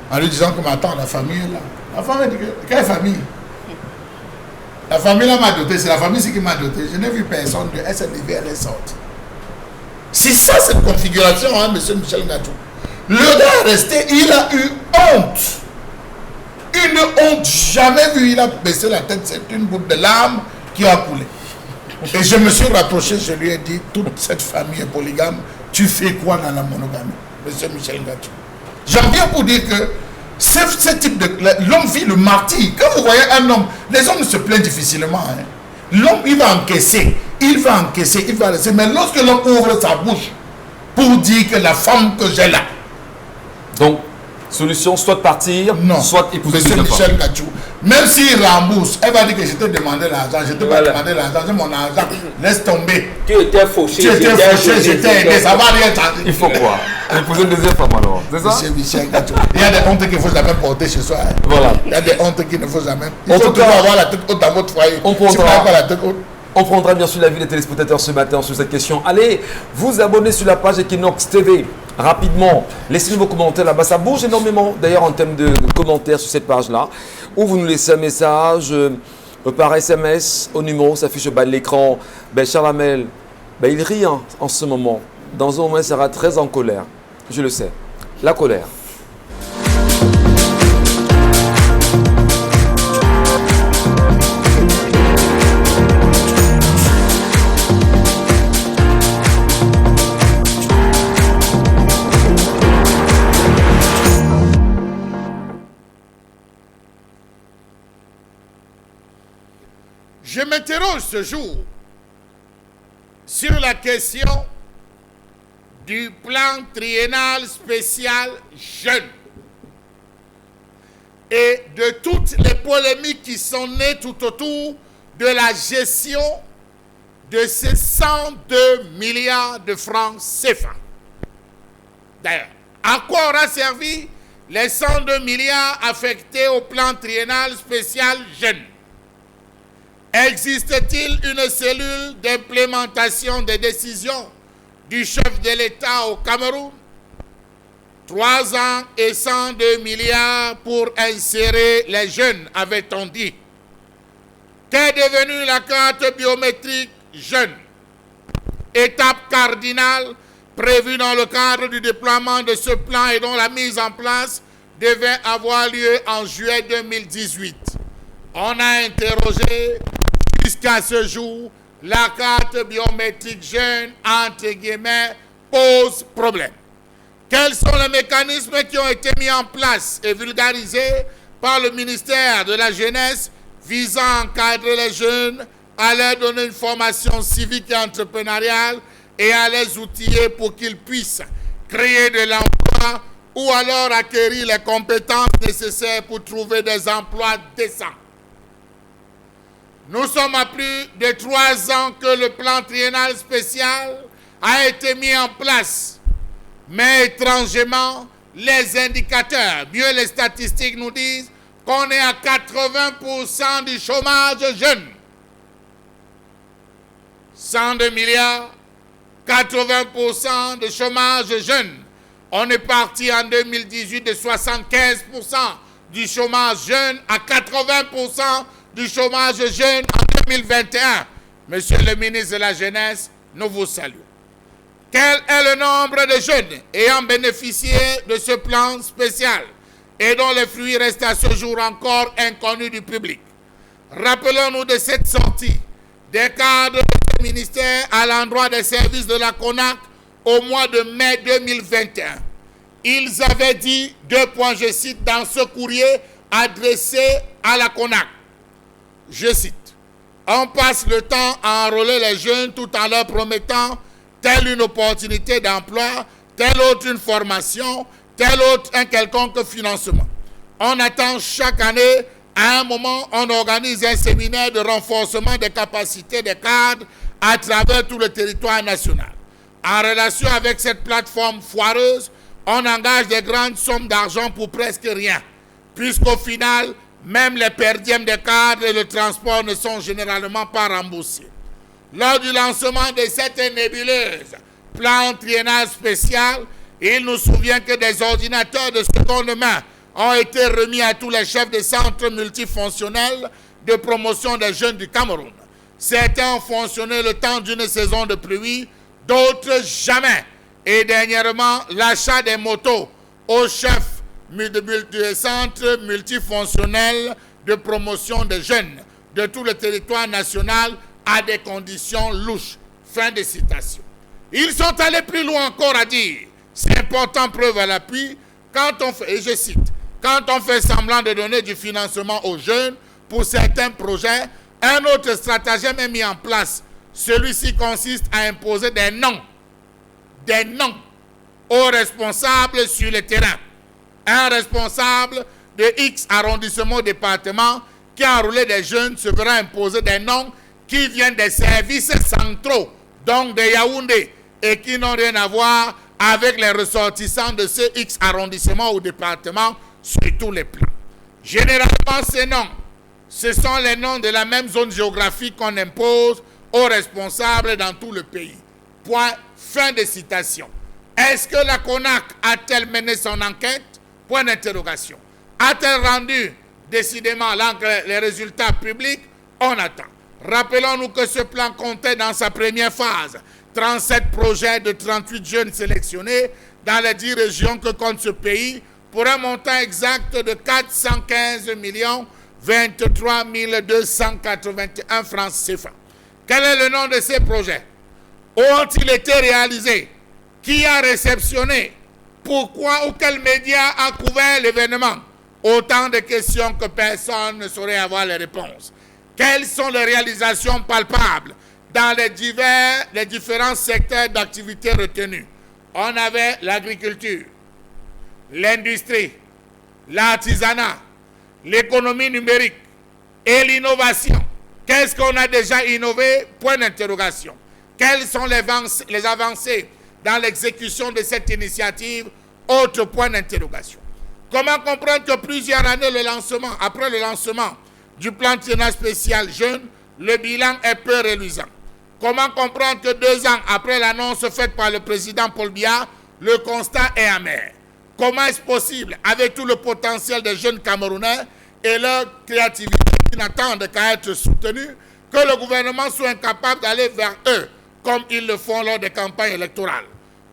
en lui disant que attends, la famille est là. La femme a dit, quelle famille? La famille là m'a doté, c'est la famille qui m'a doté. Je n'ai vu personne de elle s'est levée, elle est sortie. C'est ça cette configuration, hein, monsieur Michel Ngachou. Le gars est resté, il a eu honte. Une honte jamais vue, il a baissé la tête, c'est une goutte de larmes qui a coulé. Et je me suis rapproché, je lui ai dit, toute cette famille est polygame, tu fais quoi dans la monogamie, monsieur Michel Ngachou? J'en viens pour dire que ce type de... L'homme vit le martyre. Quand vous voyez un homme, les hommes se plaignent difficilement. Hein. L'homme, il va encaisser, il va laisser. Mais lorsque l'homme ouvre sa bouche pour dire que la femme que j'ai là... Donc, solution, soit de partir, soit épouser Monsieur Michel Ngachou, même s'il rembourse, elle va dire que je t'ai demandé l'argent, je t'ai pas demandé l'argent, j'ai mon argent, laisse tomber. Tu étais fauché, j'étais aidé, ça va rien changer. Il faut quoi? Épouser une deuxième femme alors, c'est ça? Monsieur Michel Ngachou, il y a des hontes qu'il ne faut jamais porter chez soi. Hein. Voilà. Il y a des hontes qu'il ne faut jamais. Il faut toujours avoir la tête haute dans votre foyer. On prendra bien sûr l'avis des téléspectateurs ce matin sur cette question. Allez, vous abonnez sur la page Equinox TV. Rapidement, laissez-nous vos commentaires là-bas. Ça bouge énormément d'ailleurs en termes de commentaires sur cette page-là. Ou vous nous laissez un message par SMS au numéro qui s'affiche au bas de l'écran. Charles Hamel, il rit en ce moment. Dans un moment, il sera très en colère. Je le sais. La colère. Je m'interroge ce jour sur la question du plan triennal spécial jeune et de toutes les polémiques qui sont nées tout autour de la gestion de ces 102 milliards de francs CFA. D'ailleurs, à quoi aura servi les 102 milliards affectés au plan triennal spécial jeune? Existe-t-il une cellule d'implémentation des décisions du chef de l'État au Cameroun? 3 ans et 102 milliards pour insérer les jeunes, avait-on dit. Qu'est devenue la carte biométrique jeune? Étape cardinale prévue dans le cadre du déploiement de ce plan et dont la mise en place devait avoir lieu en juillet 2018. On a interrogé jusqu'à ce jour, la carte biométrique jeune, entre guillemets, pose problème. Quels sont les mécanismes qui ont été mis en place et vulgarisés par le ministère de la Jeunesse visant à encadrer les jeunes, à leur donner une formation civique et entrepreneuriale et à les outiller pour qu'ils puissent créer de l'emploi ou alors acquérir les compétences nécessaires pour trouver des emplois décents. Nous sommes à plus de 3 ans que le plan triennal spécial a été mis en place. Mais étrangement, les indicateurs, mieux les statistiques nous disent qu'on est à 80% du chômage jeune. 102 milliards, 80% de chômage jeune. On est parti en 2018 de 75% du chômage jeune à 80% du chômage jeune en 2021. Monsieur le ministre de la Jeunesse, nous vous saluons. Quel est le nombre de jeunes ayant bénéficié de ce plan spécial et dont les fruits restent à ce jour encore inconnus du public? Rappelons-nous de cette sortie des cadres du ministère à l'endroit des services de la CONAC au mois de mai 2021. Ils avaient dit, je cite, dans ce courrier adressé à la CONAC. Je cite, « On passe le temps à enrôler les jeunes tout en leur promettant telle une opportunité d'emploi, telle autre une formation, telle autre un quelconque financement. On attend chaque année, à un moment, on organise un séminaire de renforcement des capacités des cadres à travers tout le territoire national. En relation avec cette plateforme foireuse, on engage des grandes sommes d'argent pour presque rien, puisqu'au final, même les perdièmes des cadres et le transport ne sont généralement pas remboursés. Lors du lancement de cette nébuleuse plan triennal spécial, il nous souvient que des ordinateurs de seconde main ont été remis à tous les chefs de centres multifonctionnels de promotion des jeunes du Cameroun. Certains ont fonctionné le temps d'une saison de pluie, d'autres jamais. Et dernièrement, l'achat des motos aux chefs de centres multifonctionnels de promotion des jeunes de tout le territoire national à des conditions louches. Fin de citation. Ils sont allés plus loin encore à dire, c'est important, preuve à l'appui, quand on fait, et je cite, quand on fait semblant de donner du financement aux jeunes pour certains projets, un autre stratagème est mis en place. Celui-ci consiste à imposer des noms aux responsables sur le terrain. Un responsable de X arrondissement département qui a enrôlé des jeunes se verra imposer des noms qui viennent des services centraux, donc de Yaoundé, et qui n'ont rien à voir avec les ressortissants de ce X arrondissement ou département sur tous les plans. Généralement, ces noms, ce sont les noms de la même zone géographique qu'on impose aux responsables dans tout le pays. Point, fin de citation. Est-ce que la CONAC a-t-elle mené son enquête? Point d'interrogation. A-t-elle rendu décidément les résultats publics? On attend. Rappelons-nous que ce plan comptait dans sa première phase 37 projets de 38 jeunes sélectionnés dans les 10 régions que compte ce pays pour un montant exact de 415 23 281 francs CFA. Quel est le nom de ces projets? Où ont-ils été réalisés? Qui a réceptionné? Pourquoi ou quel média a couvert l'événement? Autant de questions que personne ne saurait avoir les réponses. Quelles sont les réalisations palpables dans les différents secteurs d'activité retenus? On avait l'agriculture, l'industrie, l'artisanat, l'économie numérique et l'innovation. Qu'est-ce qu'on a déjà innové? Point d'interrogation. Quelles sont les avancées dans l'exécution de cette initiative? Autre point d'interrogation. Comment comprendre que plusieurs années après le lancement du plan triennal spécial jeune, le bilan est peu reluisant? Comment comprendre que 2 ans après l'annonce faite par le président Paul Biya, le constat est amer? Comment est-ce possible, avec tout le potentiel des jeunes Camerounais et leur créativité qui n'attendent qu'à être soutenus, que le gouvernement soit incapable d'aller vers eux comme ils le font lors des campagnes électorales?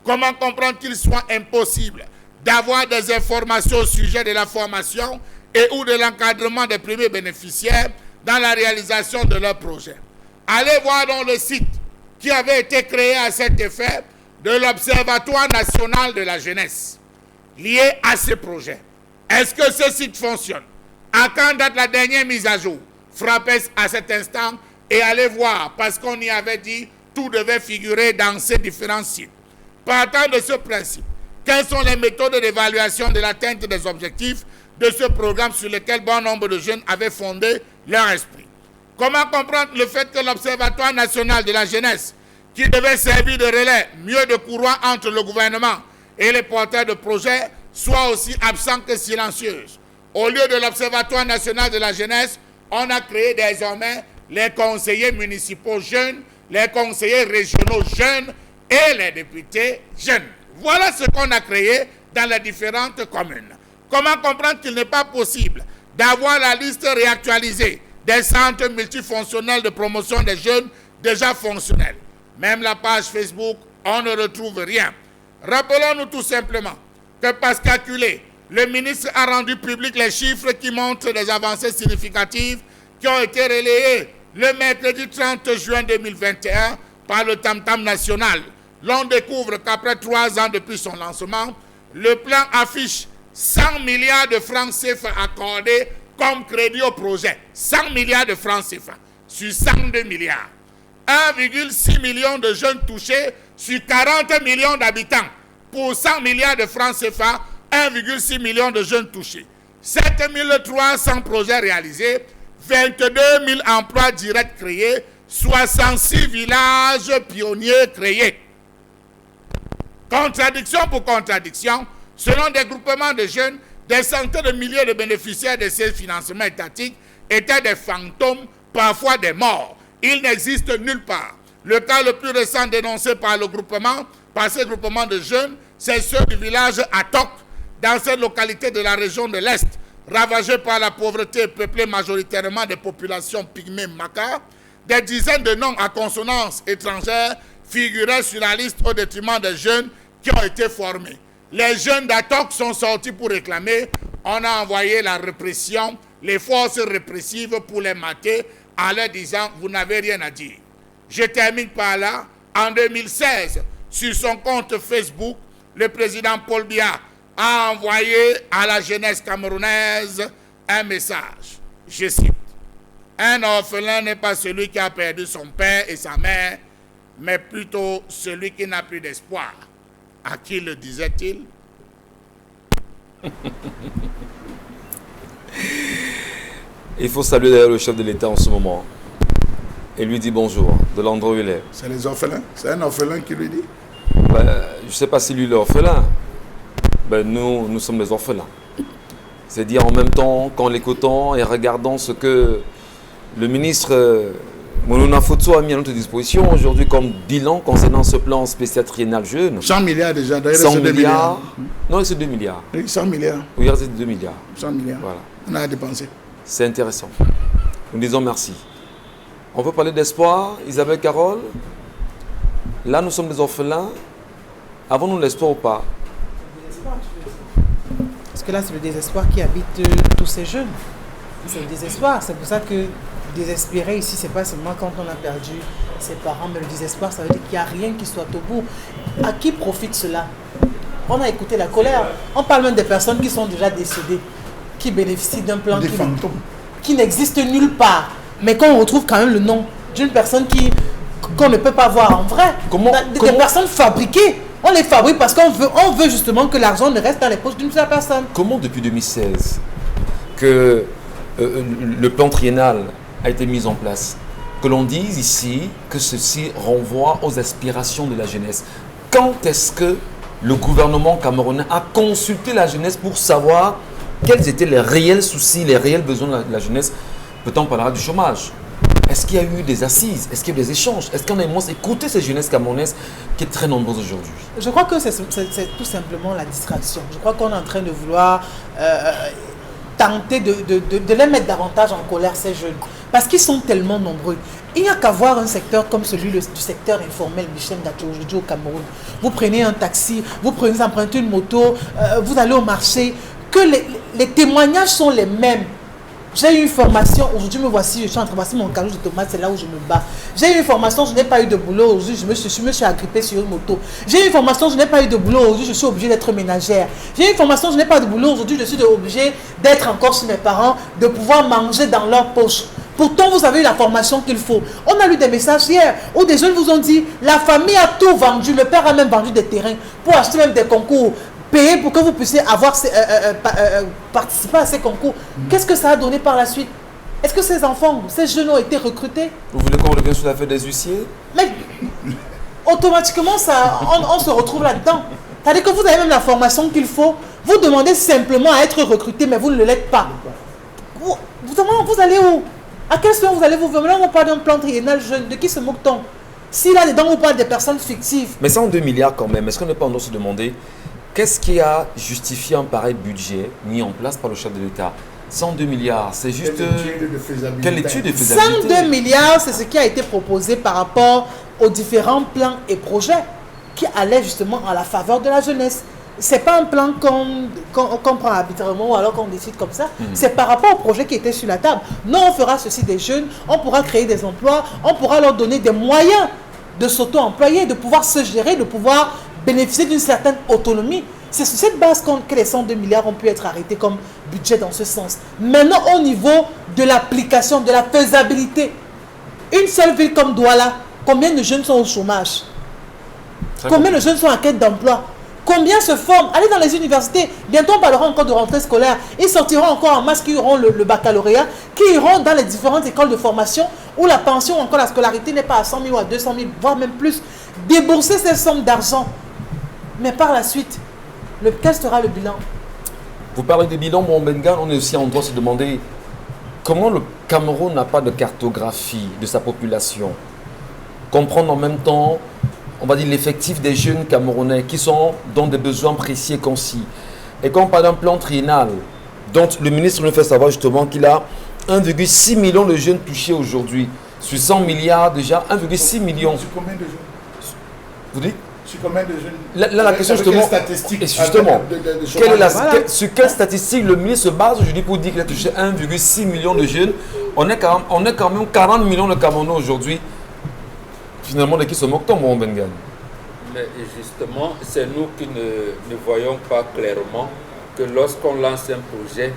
Comment comprendre qu'il soit impossible d'avoir des informations au sujet de la formation et ou de l'encadrement des premiers bénéficiaires dans la réalisation de leurs projets? Allez voir dans le site qui avait été créé à cet effet de l'Observatoire national de la jeunesse lié à ces projets. Est-ce que ce site fonctionne? À quand date la dernière mise à jour? Frappez à cet instant et allez voir, parce qu'on y avait dit tout devait figurer dans ces différents sites. Partant de ce principe, Quelles sont les méthodes d'évaluation de l'atteinte des objectifs de ce programme sur lequel bon nombre de jeunes avaient fondé leur esprit? Comment comprendre le fait que l'Observatoire national de la jeunesse, qui devait servir de relais, mieux de courroie entre le gouvernement et les porteurs de projets, soit aussi absent que silencieuse? Au lieu de l'Observatoire national de la jeunesse, on a créé désormais les conseillers municipaux jeunes, les conseillers régionaux jeunes et les députés jeunes. Voilà ce qu'on a créé dans les différentes communes. Comment comprendre qu'il n'est pas possible d'avoir la liste réactualisée des centres multifonctionnels de promotion des jeunes déjà fonctionnels? Même la page Facebook, on ne retrouve rien. Rappelons-nous tout simplement que Pascal Culé, le ministre, a rendu public les chiffres qui montrent des avancées significatives qui ont été relayées le mercredi 30 juin 2021 par le Tam-Tam national. L'on découvre qu'après 3 ans depuis son lancement, le plan affiche 100 milliards de francs CFA accordés comme crédit au projet. 100 milliards de francs CFA sur 102 milliards. 1,6 million de jeunes touchés sur 40 millions d'habitants. Pour 100 milliards de francs CFA, 1,6 million de jeunes touchés. 7300 projets réalisés, 22 000 emplois directs créés, 66 villages pionniers créés. Contradiction pour contradiction, selon des groupements de jeunes, des centaines de milliers de bénéficiaires de ces financements étatiques étaient des fantômes, parfois des morts. Ils n'existent nulle part. Le cas le plus récent dénoncé par ces groupements de jeunes, c'est ceux du village Atok, dans cette localité de la région de l'Est, ravagée par la pauvreté et peuplée majoritairement des populations pygmées Maka. Des dizaines de noms à consonance étrangère figuraient sur la liste au détriment des jeunes qui ont été formés. Les jeunes d'Atok sont sortis pour réclamer. On a envoyé la répression, les forces répressives pour les mater en leur disant « vous n'avez rien à dire ». Je termine par là. En 2016, sur son compte Facebook, le président Paul Biya a envoyé à la jeunesse camerounaise un message. Je cite: « Un orphelin n'est pas celui qui a perdu son père et sa mère, mais plutôt celui qui n'a plus d'espoir. » À qui le disait-il? Il faut saluer d'ailleurs le chef de l'État en ce moment et lui dire bonjour de l'endroit où il est. C'est les orphelins? C'est un orphelin qui lui dit? Je ne sais pas si lui est orphelin. Nous sommes des orphelins. C'est-à-dire en même temps qu'en l'écoutant et regardant ce que le ministre Moulouna Foutsou a mis à notre disposition aujourd'hui comme bilan concernant ce plan spécial triennal jeune. 100 milliards déjà, d'ailleurs 100 milliards. Non, c'est 2 milliards. Oui, 100 milliards. Oui, c'est 2 milliards. 100 milliards. Voilà. On a dépensé. C'est intéressant. Nous disons merci. On peut parler d'espoir, Isabelle Carole. Là, nous sommes des orphelins. Avons-nous l'espoir ou pas? Parce que là, c'est le désespoir qui habite tous ces jeunes. C'est le désespoir. C'est pour ça que désespérer ici, c'est pas seulement quand on a perdu ses parents, mais le désespoir, ça veut dire qu'il n'y a rien qui soit au bout. À qui profite cela? On a écouté la colère. On parle même des personnes qui sont déjà décédées, qui bénéficient d'un plan qui n'existe nulle part, mais qu'on retrouve quand même le nom d'une personne qu'on ne peut pas voir en vrai. Des personnes fabriquées. On les fabrique parce qu'on veut justement que l'argent ne reste dans les poches d'une seule personne. Comment depuis 2016 que le plan triennal a été mis en place, que l'on dise ici que ceci renvoie aux aspirations de la jeunesse? Quand est-ce que le gouvernement camerounais a consulté la jeunesse pour savoir quels étaient les réels soucis, les réels besoins de la jeunesse? Peut-être on parlera du chômage. Est-ce qu'il y a eu des assises? Est-ce qu'il y a eu des échanges? Est-ce qu'on a moins écouté cette jeunesse camerounaise qui est très nombreuse aujourd'hui? Je crois que c'est tout simplement la distraction. Je crois qu'on est en train de vouloir tenter de les mettre davantage en colère, ces jeunes. Parce qu'ils sont tellement nombreux. Il n'y a qu'à voir un secteur comme celui du secteur informel, Michel Ngacho, aujourd'hui au Cameroun. Vous prenez un taxi, vous empruntez une moto, vous allez au marché, que les témoignages sont les mêmes. J'ai eu une formation, aujourd'hui me voici, je suis en train de passer mon carreau de tomates, c'est là où je me bats. J'ai eu une formation, je n'ai pas eu de boulot, aujourd'hui je me suis agrippée sur une moto. J'ai eu une formation, je n'ai pas eu de boulot, aujourd'hui je suis obligée d'être ménagère. J'ai eu une formation, je n'ai pas de boulot, aujourd'hui je suis obligée d'être encore chez mes parents, de pouvoir manger dans leur poche. Pourtant, vous avez eu la formation qu'il faut. On a lu des messages hier où des jeunes vous ont dit, la famille a tout vendu, le père a même vendu des terrains pour acheter même des concours payer pour que vous puissiez participer à ces concours. Qu'est-ce que ça a donné par la suite? Est-ce que ces enfants, ces jeunes ont été recrutés? Vous voulez qu'on revienne sur l'affaire des huissiers? Mais automatiquement, on se retrouve là-dedans. C'est-à-dire que vous avez même la formation qu'il faut. Vous demandez simplement à être recruté, mais vous ne l'êtes pas. Vous allez où? À quel moment vous allez vous venir? On parle d'un plan triennal jeune. De qui se moque-t-on? Si là-dedans, on parle des personnes fictives. Mais 102 milliards quand même. Est-ce qu'on n'est pas en train de se demander qu'est-ce qui a justifié un pareil budget mis en place par le chef de l'État? 102 milliards, c'est juste... Quelle étude de faisabilité? 102 milliards, c'est ce qui a été proposé par rapport aux différents plans et projets qui allaient justement à la faveur de la jeunesse. Ce n'est pas un plan qu'on prend arbitrairement ou alors qu'on décide comme ça. C'est par rapport au projet qui était sur la table. Non, on fera ceci des jeunes, on pourra créer des emplois, on pourra leur donner des moyens de s'auto-employer, de pouvoir se gérer, de pouvoir bénéficier d'une certaine autonomie. C'est sur cette base que les 102 milliards ont pu être arrêtés comme budget dans ce sens. Maintenant, au niveau de l'application, de la faisabilité, une seule ville comme Douala, combien de jeunes sont au chômage? Combien de jeunes sont en quête d'emploi? Combien se forment? Allez dans les universités. Bientôt, on parlera encore de rentrée scolaire. Ils sortiront encore en masse qui auront le baccalauréat, qui iront dans les différentes écoles de formation où la pension, encore la scolarité n'est pas à 100 000 ou à 200 000, voire même plus. Débourser ces sommes d'argent. Mais par la suite, quel sera le bilan? Vous parlez des bilans, mon Bengan, on est aussi en droit de se demander comment le Cameroun n'a pas de cartographie de sa population. Comprendre en même temps, on va dire, l'effectif des jeunes Camerounais qui sont dans des besoins précis et concis. Et quand on parle d'un plan triennal, dont le ministre nous fait savoir justement qu'il a 1,6 million de jeunes touchés aujourd'hui. Sur 100 milliards déjà, 1,6 million. Sur combien de jeunes? Vous dites? Sur combien de jeunes? La question justement, sur quelle statistique le ministre se base aujourd'hui pour dire qu'il a touché 1,6 million de jeunes? On est quand même 40 millions de Camerounais aujourd'hui. Finalement, de qui se moque-t-on, mon Bengan? Mais justement, c'est nous qui ne voyons pas clairement que lorsqu'on lance un projet,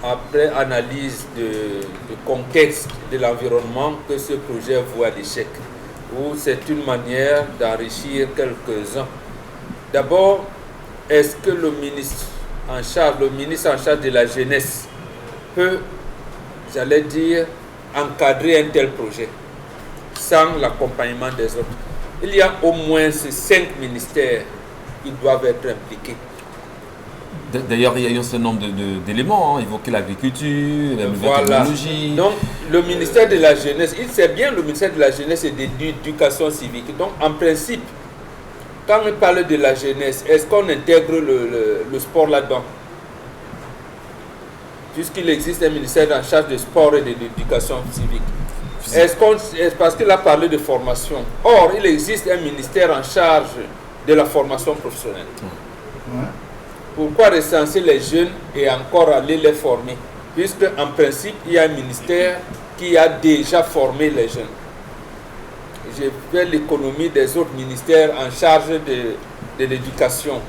après analyse de contexte de l'environnement, que ce projet voit l'échec. Ou c'est une manière d'enrichir quelques-uns. D'abord, est-ce que le ministre en charge de la jeunesse peut, j'allais dire, encadrer un tel projet sans l'accompagnement des autres? Il y a au moins ces 5 ministères qui doivent être impliqués. D'ailleurs, il y a eu un certain nombre d'éléments, évoquer l'agriculture, la nouvelle technologie. Donc, le ministère de la Jeunesse, il sait bien le ministère de la Jeunesse et de l'Éducation civique. Donc, en principe, quand on parle de la jeunesse, est-ce qu'on intègre le sport là-dedans? Puisqu'il existe un ministère en charge du sport et de l'éducation civique. Parce qu'il a parlé de formation. Or, il existe un ministère en charge de la formation professionnelle. Pourquoi recenser les jeunes et encore aller les former? Puisque en principe, il y a un ministère qui a déjà formé les jeunes. J'ai fait l'économie des autres ministères en charge de l'éducation.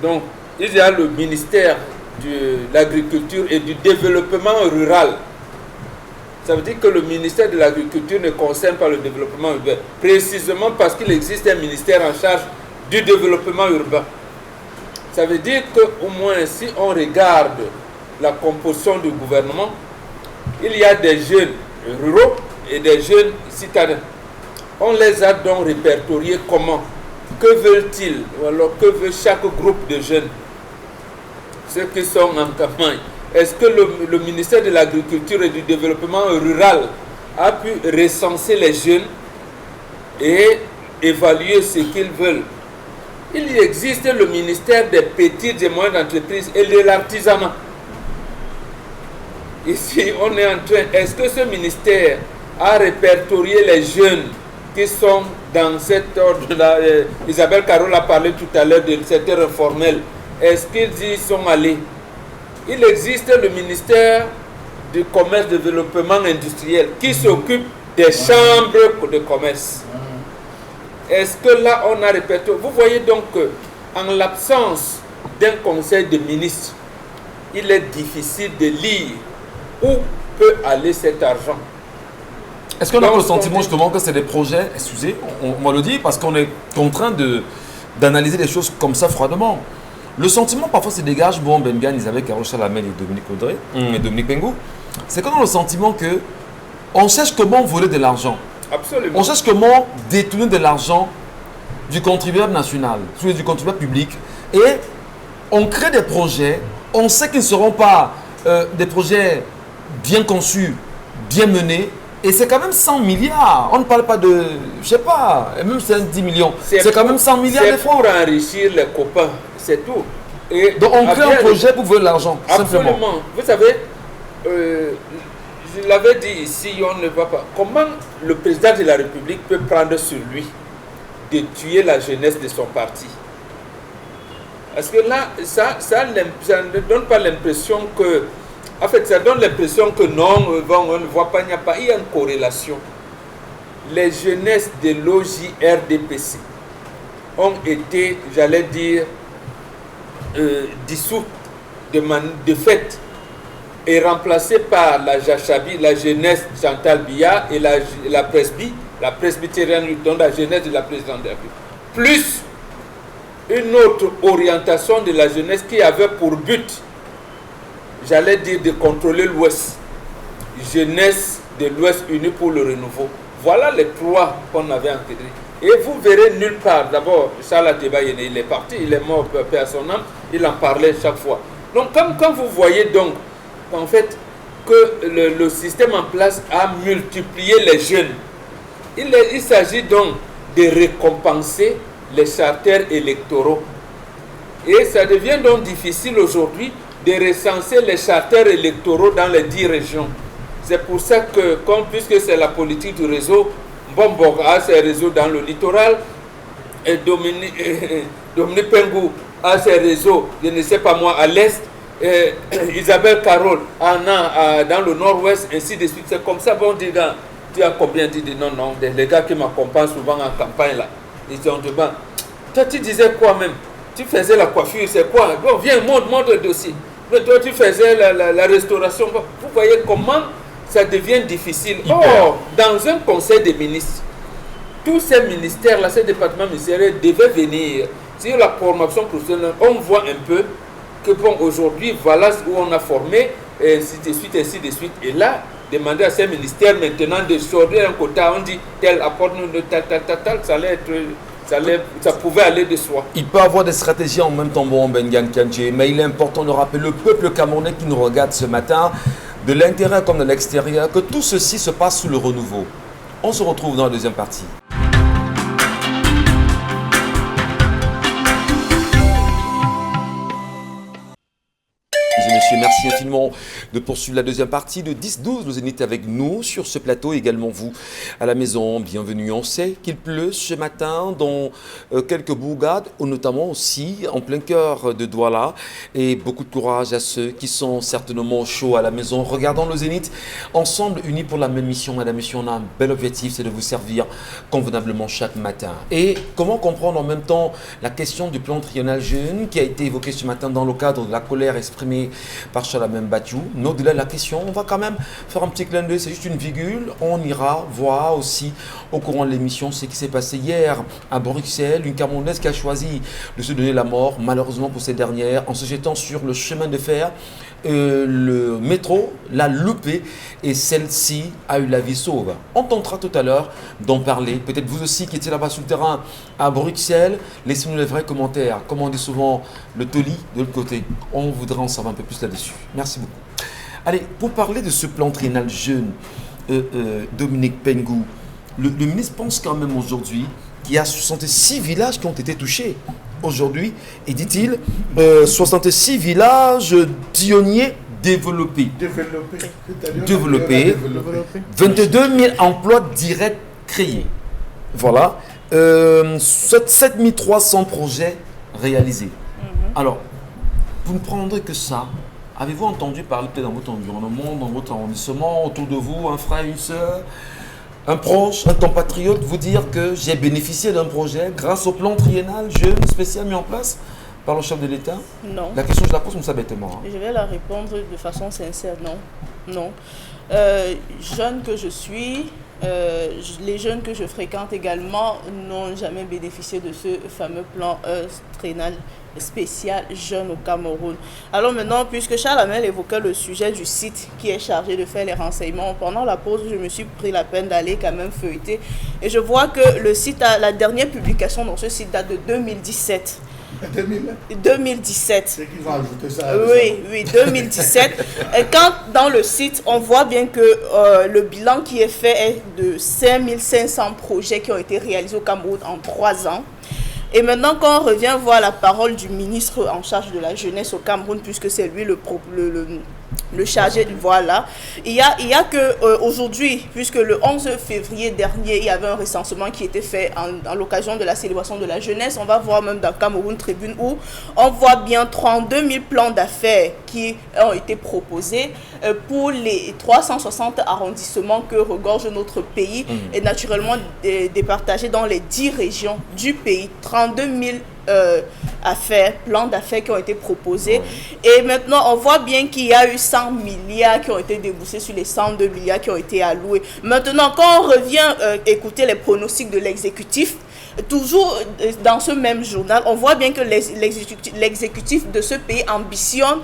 Donc, il y a le ministère de l'agriculture et du développement rural. Ça veut dire que le ministère de l'agriculture ne concerne pas le développement urbain, précisément parce qu'il existe un ministère en charge du développement urbain. Ça veut dire qu'au moins, si on regarde la composition du gouvernement, il y a des jeunes ruraux et des jeunes citadins. On les a donc répertoriés comment? Que veulent-ils? Ou alors que veut chaque groupe de jeunes? Ceux qui sont en campagne. Est-ce que le ministère de l'Agriculture et du Développement rural a pu recenser les jeunes et évaluer ce qu'ils veulent? Il existe le ministère des petites et moyennes entreprises et de l'artisanat. Ici, on est en train... Est-ce que ce ministère a répertorié les jeunes qui sont dans cet ordre-là? Isabelle Carole a parlé tout à l'heure de secteur informel. Est-ce qu'ils y sont allés? Il existe le ministère du commerce et développement industriel qui s'occupe des chambres de commerce. Est-ce que là, on a répété? Vous voyez donc qu'en l'absence d'un conseil de ministres, il est difficile de lire où peut aller cet argent. Est-ce qu'on a le sentiment justement que c'est des projets, excusez, on le dit parce qu'on est contraint de d'analyser les choses comme ça froidement. Le sentiment parfois se dégage, bon, Bengan, Isabelle Carole Chalamel et Dominique Audrey, et Dominique Pengou, c'est qu'on a le sentiment que on cherche comment voler de l'argent. Absolument. On cherche comment détourner de l'argent du contribuable national, du contribuable public, et on crée des projets, on sait qu'ils ne seront pas des projets bien conçus, bien menés, et c'est quand même 100 milliards. On ne parle pas de, je sais pas, même si c'est 10 millions, c'est quand même 100 milliards. C'est pour enrichir les copains, c'est tout. Et donc on crée un projet pour voler l'argent, simplement. Absolument. Vous savez, je l'avais dit ici, on ne va pas. Comment le président de la République peut prendre sur lui de tuer la jeunesse de son parti? Parce que là, ça ne donne pas l'impression que... En fait, ça donne l'impression que non, on ne voit pas, il n'y a pas, il y a une corrélation. Les jeunesses de l'OJRDPC ont été, j'allais dire, dissoutes de fait et remplacées par la Jachabi, la jeunesse Chantal Biya et la Presby, la presbytérienne, donc la jeunesse de la présidente de la République. Plus une autre orientation de la jeunesse qui avait pour but, j'allais dire, de contrôler l'Ouest. Jeunesse de l'Ouest unie pour le renouveau. Voilà les trois qu'on avait encadrés. Et vous verrez nulle part. D'abord, Charles Ateba, il est parti, il est mort, paix à son âme, il en parlait chaque fois. Donc, quand vous voyez donc, en fait, que le système en place a multiplié les jeunes, il s'agit donc de récompenser les charters électoraux. Et ça devient donc difficile aujourd'hui de recenser les charters électoraux dans les 10 régions. C'est pour ça que, puisque c'est la politique du réseau, Bombo a ses réseaux dans le littoral, et Dominique Pengou a ses réseaux, je ne sais pas moi, à l'est, Isabelle Carole dans le nord-ouest, ainsi de suite. C'est comme ça, bon, tu as combien dit non, les gars qui m'accompagnent souvent en campagne là, ils ont demandé, toi tu disais quoi même? Tu faisais la coiffure, c'est quoi? Bon, viens, montre le dossier. Mais toi tu faisais la restauration. Vous voyez comment ça devient difficile. Or, dans un conseil des ministres, tous ces ministères-là, ces départements ministériels devaient venir sur la formation professionnelle. On voit un peu que bon, aujourd'hui, voilà où on a formé, et ainsi de suite, ainsi de suite. Et là, demander à ces ministères maintenant de sortir un quota, on dit tel apporte-nous de tel, ça allait être. Ça pouvait aller de soi. Il peut avoir des stratégies en même temps, bon, Bengan Kandji, mais il est important de rappeler le peuple camerounais qui nous regarde ce matin, de l'intérieur comme de l'extérieur, que tout ceci se passe sous le renouveau. On se retrouve dans la deuxième partie. Messieurs, merci infiniment de poursuivre la deuxième partie de 10-12. Vous êtes avec nous sur ce plateau, également vous à la maison. Bienvenue. On sait qu'il pleut ce matin dans quelques bourgades, notamment aussi en plein cœur de Douala. Et beaucoup de courage à ceux qui sont certainement chauds à la maison. Regardons le Zénith ensemble, unis pour la même mission. Madame, monsieur, on a un bel objectif, c'est de vous servir convenablement chaque matin. Et comment comprendre en même temps la question du plan triennal jeune qui a été évoqué ce matin dans le cadre de la colère exprimée par Chalamel Bachou. Mais au-delà de la question, on va quand même faire un petit clin d'œil, c'est juste une virgule. On ira voir aussi au courant de l'émission ce qui s'est passé hier à Bruxelles. Une Camerounaise qui a choisi de se donner la mort, malheureusement pour ces dernières, en se jetant sur le chemin de fer. Le métro l'a loupé et celle-ci a eu la vie sauve. On tentera tout à l'heure d'en parler. Peut-être vous aussi qui étiez là-bas sur le terrain à Bruxelles. Laissez-nous les vrais commentaires. Comme on dit souvent, le toli de l'autre côté. On voudrait en savoir un peu plus là-dessus. Merci beaucoup. Allez, pour parler de ce plan triennal jeune, Dominique Pengou, le ministre pense quand même aujourd'hui qu'il y a 66 villages qui ont été touchés. Aujourd'hui, et dit-il, 66 villages pionniers développés. Développés. 22 000 emplois directs créés. Voilà. 7 300 projets réalisés. Alors, vous ne prendrez que ça. Avez-vous entendu parler peut-être dans votre environnement, dans votre arrondissement, autour de vous, un frère, une soeur, un proche, un compatriote, vous dire que j'ai bénéficié d'un projet grâce au plan triennal jeune spécial mis en place par le chef de l'État? Non. La question, je la pose comme ça bêtement. Je vais la répondre de façon sincère, non. Non. Jeune que je suis, les jeunes que je fréquente également n'ont jamais bénéficié de ce fameux plan triennal spécial jeunes au Cameroun. Alors maintenant, puisque Charles Hamel évoquait le sujet du site qui est chargé de faire les renseignements, pendant la pause, je me suis pris la peine d'aller quand même feuilleter et je vois que le site, la dernière publication dans ce site date de 2017. 2017. C'est qu'ils vont ajouter ça. Oui, 2017. Et quand dans le site, on voit bien que le bilan qui est fait est de 5500 projets qui ont été réalisés au Cameroun en 3 ans. Et maintenant, quand on revient voir la parole du ministre en charge de la jeunesse au Cameroun, puisque c'est lui le chargé du voilà, il y a que aujourd'hui, puisque le 11 février dernier, il y avait un recensement qui était fait à l'occasion de la célébration de la jeunesse. On va voir même dans Cameroun Tribune où on voit bien 32 000 plans d'affaires qui ont été proposés pour les 360 arrondissements que regorge notre pays et naturellement départagés dans les 10 régions du pays. 32 000 plans d'affaires qui ont été proposés. Et maintenant, on voit bien qu'il y a eu 100 milliards qui ont été déboursés sur les 102 milliards qui ont été alloués. Maintenant, quand on revient écouter les pronostics de l'exécutif, toujours dans ce même journal, on voit bien que l'exécutif de ce pays ambitionne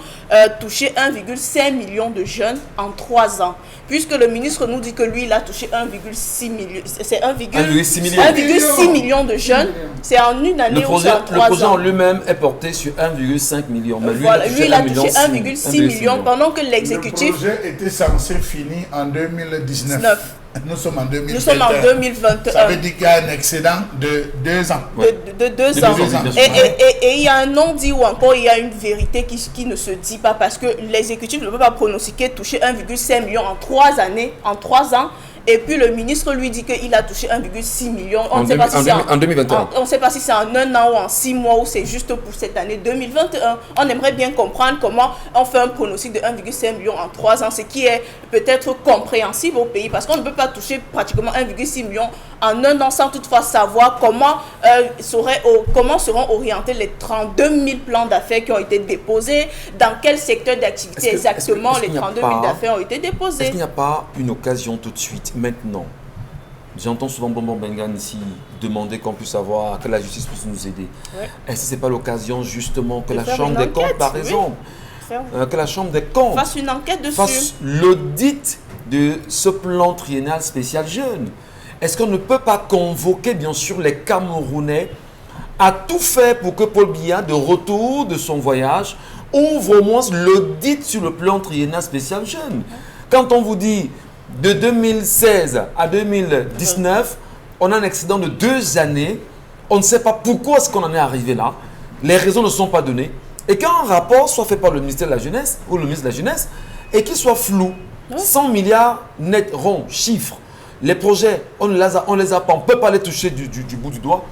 toucher 1,5 million de jeunes en 3 ans. Puisque le ministre nous dit que lui, il a touché 1,6 million. C'est 1,6 million de jeunes. C'est en une année ou c'est en 3 ans. Le projet en lui-même est porté sur 1,5 million. Mais lui, il a touché 1,6 million pendant que l'exécutif... Le projet était censé finir en 2019. Nous sommes en 2021. Ça veut dire qu'il y a un excédent de 2 ans. De 2 ans. Et il y a un non-dit ou encore il y a une vérité qui ne se dit pas parce que l'exécutif ne peut pas pronostiquer toucher 1,5 million en 3 années, en 3 ans. Et puis le ministre lui dit qu'il a touché 1,6 million. On ne sait pas si c'est en 2021. On ne sait pas si c'est en 1 an ou en 6 mois ou c'est juste pour cette année 2021. On aimerait bien comprendre comment on fait un pronostic de 1,5 million en 3 ans, ce qui est peut-être compréhensible au pays parce qu'on ne peut pas toucher pratiquement 1,6 million en 1 an sans toutefois savoir comment seront orientés les 32 000 plans d'affaires qui ont été déposés, dans quel secteur d'activité exactement les 32 000 d'affaires ont été déposés. Est-ce qu'il n'y a pas une occasion tout de suite maintenant? J'entends souvent Bonbon Bengan ici demander qu'on puisse avoir, que la justice puisse nous aider. Ouais. Est-ce que ce n'est pas l'occasion justement que la Chambre des comptes, par exemple, que la Chambre des comptes fasse une enquête dessus, fasse l'audit de ce plan triennal spécial jeune? Est-ce qu'on ne peut pas convoquer bien sûr les Camerounais à tout faire pour que Paul Biya, de retour de son voyage, ouvre au moins l'audit sur le plan triennal spécial jeune? Quand on vous dit de 2016 à 2019, on a un excédent de 2 années. On ne sait pas pourquoi est-ce qu'on en est arrivé là. Les raisons ne sont pas données. Et quand un rapport soit fait par le ministère de la Jeunesse ou le ministre de la Jeunesse et qu'il soit flou, 100 milliards net rond, chiffres, les projets, on ne les a pas, on ne peut pas les toucher du bout du doigt.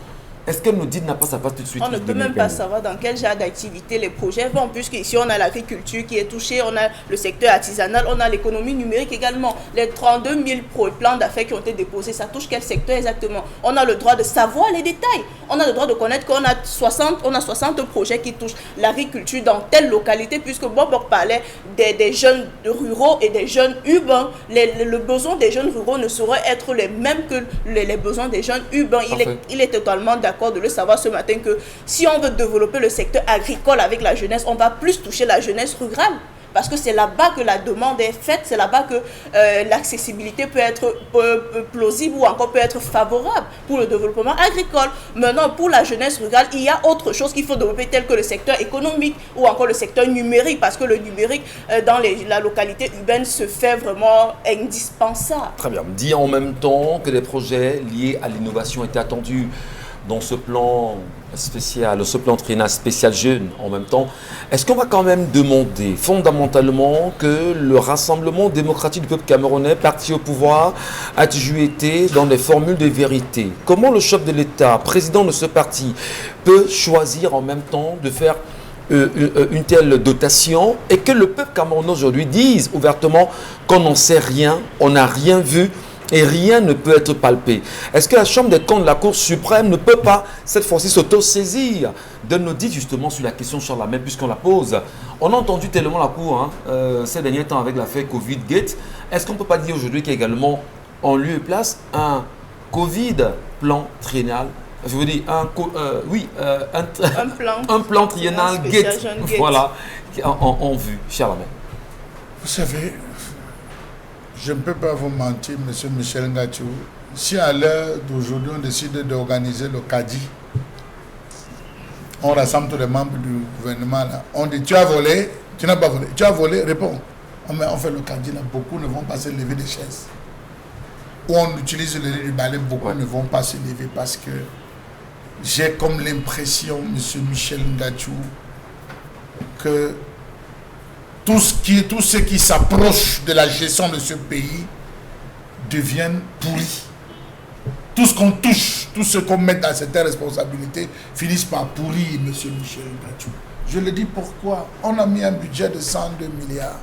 Est-ce que l'audit n'a pas sa place tout de suite? On ne peut même pas savoir dans quel genre d'activité les projets vont, puisqu'ici on a l'agriculture qui est touchée, on a le secteur artisanal, on a l'économie numérique également. Les 32 000 plans d'affaires qui ont été déposés, ça touche quel secteur exactement? On a le droit de savoir les détails. On a le droit de connaître qu'on a 60 projets qui touchent l'agriculture dans telle localité, puisque Bob parlait des jeunes ruraux et des jeunes urbains. Le besoin des jeunes ruraux ne saurait être les mêmes que les besoins des jeunes urbains. Il est totalement d'accord de le savoir ce matin que si on veut développer le secteur agricole avec la jeunesse, on va plus toucher la jeunesse rurale. Parce que c'est là-bas que la demande est faite, c'est là-bas que l'accessibilité peut être plausible ou encore peut être favorable pour le développement agricole. Maintenant, pour la jeunesse rurale, il y a autre chose qu'il faut développer, tel que le secteur économique ou encore le secteur numérique, parce que le numérique dans la localité urbaine se fait vraiment indispensable. Très bien. Dit en même temps que des projets liés à l'innovation étaient attendus dans ce plan spécial, ce plan triennal spécial jeune en même temps, est-ce qu'on va quand même demander fondamentalement que le Rassemblement démocratique du peuple camerounais, parti au pouvoir, a toujours été dans des formules de vérité? Comment le chef de l'État, président de ce parti, peut choisir en même temps de faire une telle dotation et que le peuple camerounais aujourd'hui dise ouvertement qu'on n'en sait rien, on n'a rien vu et rien ne peut être palpé? Est-ce que la Chambre des comptes de la Cour suprême ne peut pas, cette fois-ci, s'auto-saisir d'un audit justement sur la question Charles Hamel, puisqu'on la pose? On a entendu tellement la Cour ces derniers temps avec l'affaire Covid-Gate. Est-ce qu'on ne peut pas dire aujourd'hui qu'il y a également en lieu et place un Covid plan triennal. Je veux dire, un plan triennal Gates, voilà, en vue, cher ami. Vous savez, je ne peux pas vous mentir, monsieur Michel Ngatou. Si à l'heure d'aujourd'hui, on décide d'organiser le CADI, on rassemble tous les membres du gouvernement, là. On dit, tu as volé, tu n'as pas volé. Tu as volé, réponds. On fait le CADI, là. Beaucoup ne vont pas se lever des chaises. Ou on utilise le lit du balai, beaucoup ne vont pas se lever parce que j'ai comme l'impression, monsieur Michel Ngatou, que tout ce qui s'approche de la gestion de ce pays devient pourri. Tout ce qu'on touche, tout ce qu'on met dans cette responsabilité finissent par pourrir, monsieur Michel Ngatou. Je le dis pourquoi. On a mis un budget de 102 milliards.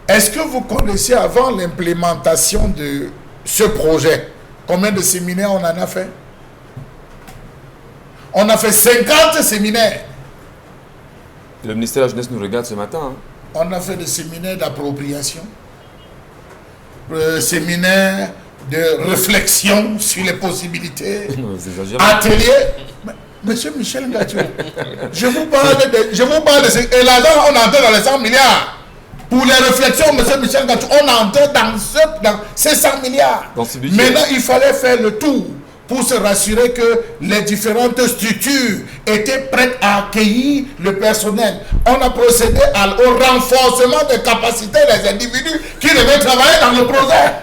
Est-ce que vous connaissez avant l'implémentation de ce projet, combien de séminaires on en a fait? On a fait 50 séminaires. Le ministère de la Jeunesse nous regarde ce matin. Hein. On a fait des séminaires d'appropriation, séminaires de réflexion sur les possibilités, ateliers. Monsieur Michel Ngatou, je vous parle de ce... Et l'argent, on entre dans les 100 milliards. Pour les réflexions, monsieur Michel Ngatou, on entre dans ces 100 milliards. Maintenant, il fallait faire le tour pour se rassurer que les différentes structures étaient prêtes à accueillir le personnel. On a procédé au renforcement des capacités des individus qui devaient travailler dans le projet,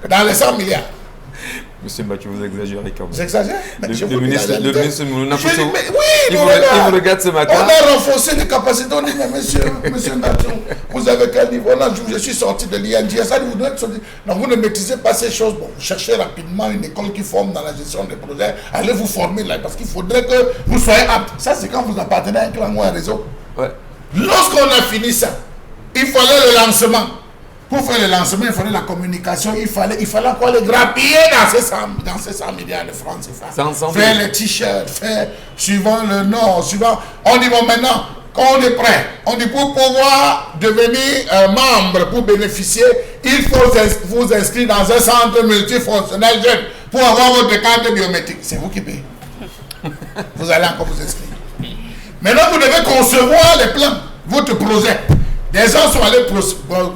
dans les 100 milliards. Monsieur Mathieu, vous exagérez quand même. J'exagère. Le ministre Moulouna Pousso, il vous regarde ce matin. On a renforcé les capacités. On dit, mais monsieur Ngatou, vous avez quel niveau? Là, je suis sorti de l'INJ. Ça, vous devez sortir. Non, vous ne maîtrisez pas ces choses. Bon, vous cherchez rapidement une école qui forme dans la gestion des projets. Allez vous former là, parce qu'il faudrait que vous soyez apte. Ça, c'est quand vous appartenez à un clan ou à un réseau. Ouais. Lorsqu'on a fini ça, il fallait le lancement. Pour faire le lancement, il fallait la communication, il fallait encore les grappiller dans ces 100 milliards de francs CFA. Faire les t-shirts, faire suivant le nom, suivant. On dit bon maintenant, quand on est prêt, on dit pour pouvoir devenir membre, pour bénéficier, il faut vous inscrire dans un centre multifonctionnel jeune pour avoir votre carte biométrique. C'est vous qui payez. Vous allez encore vous inscrire. Maintenant, vous devez concevoir les plans, votre projet. Des gens sont allés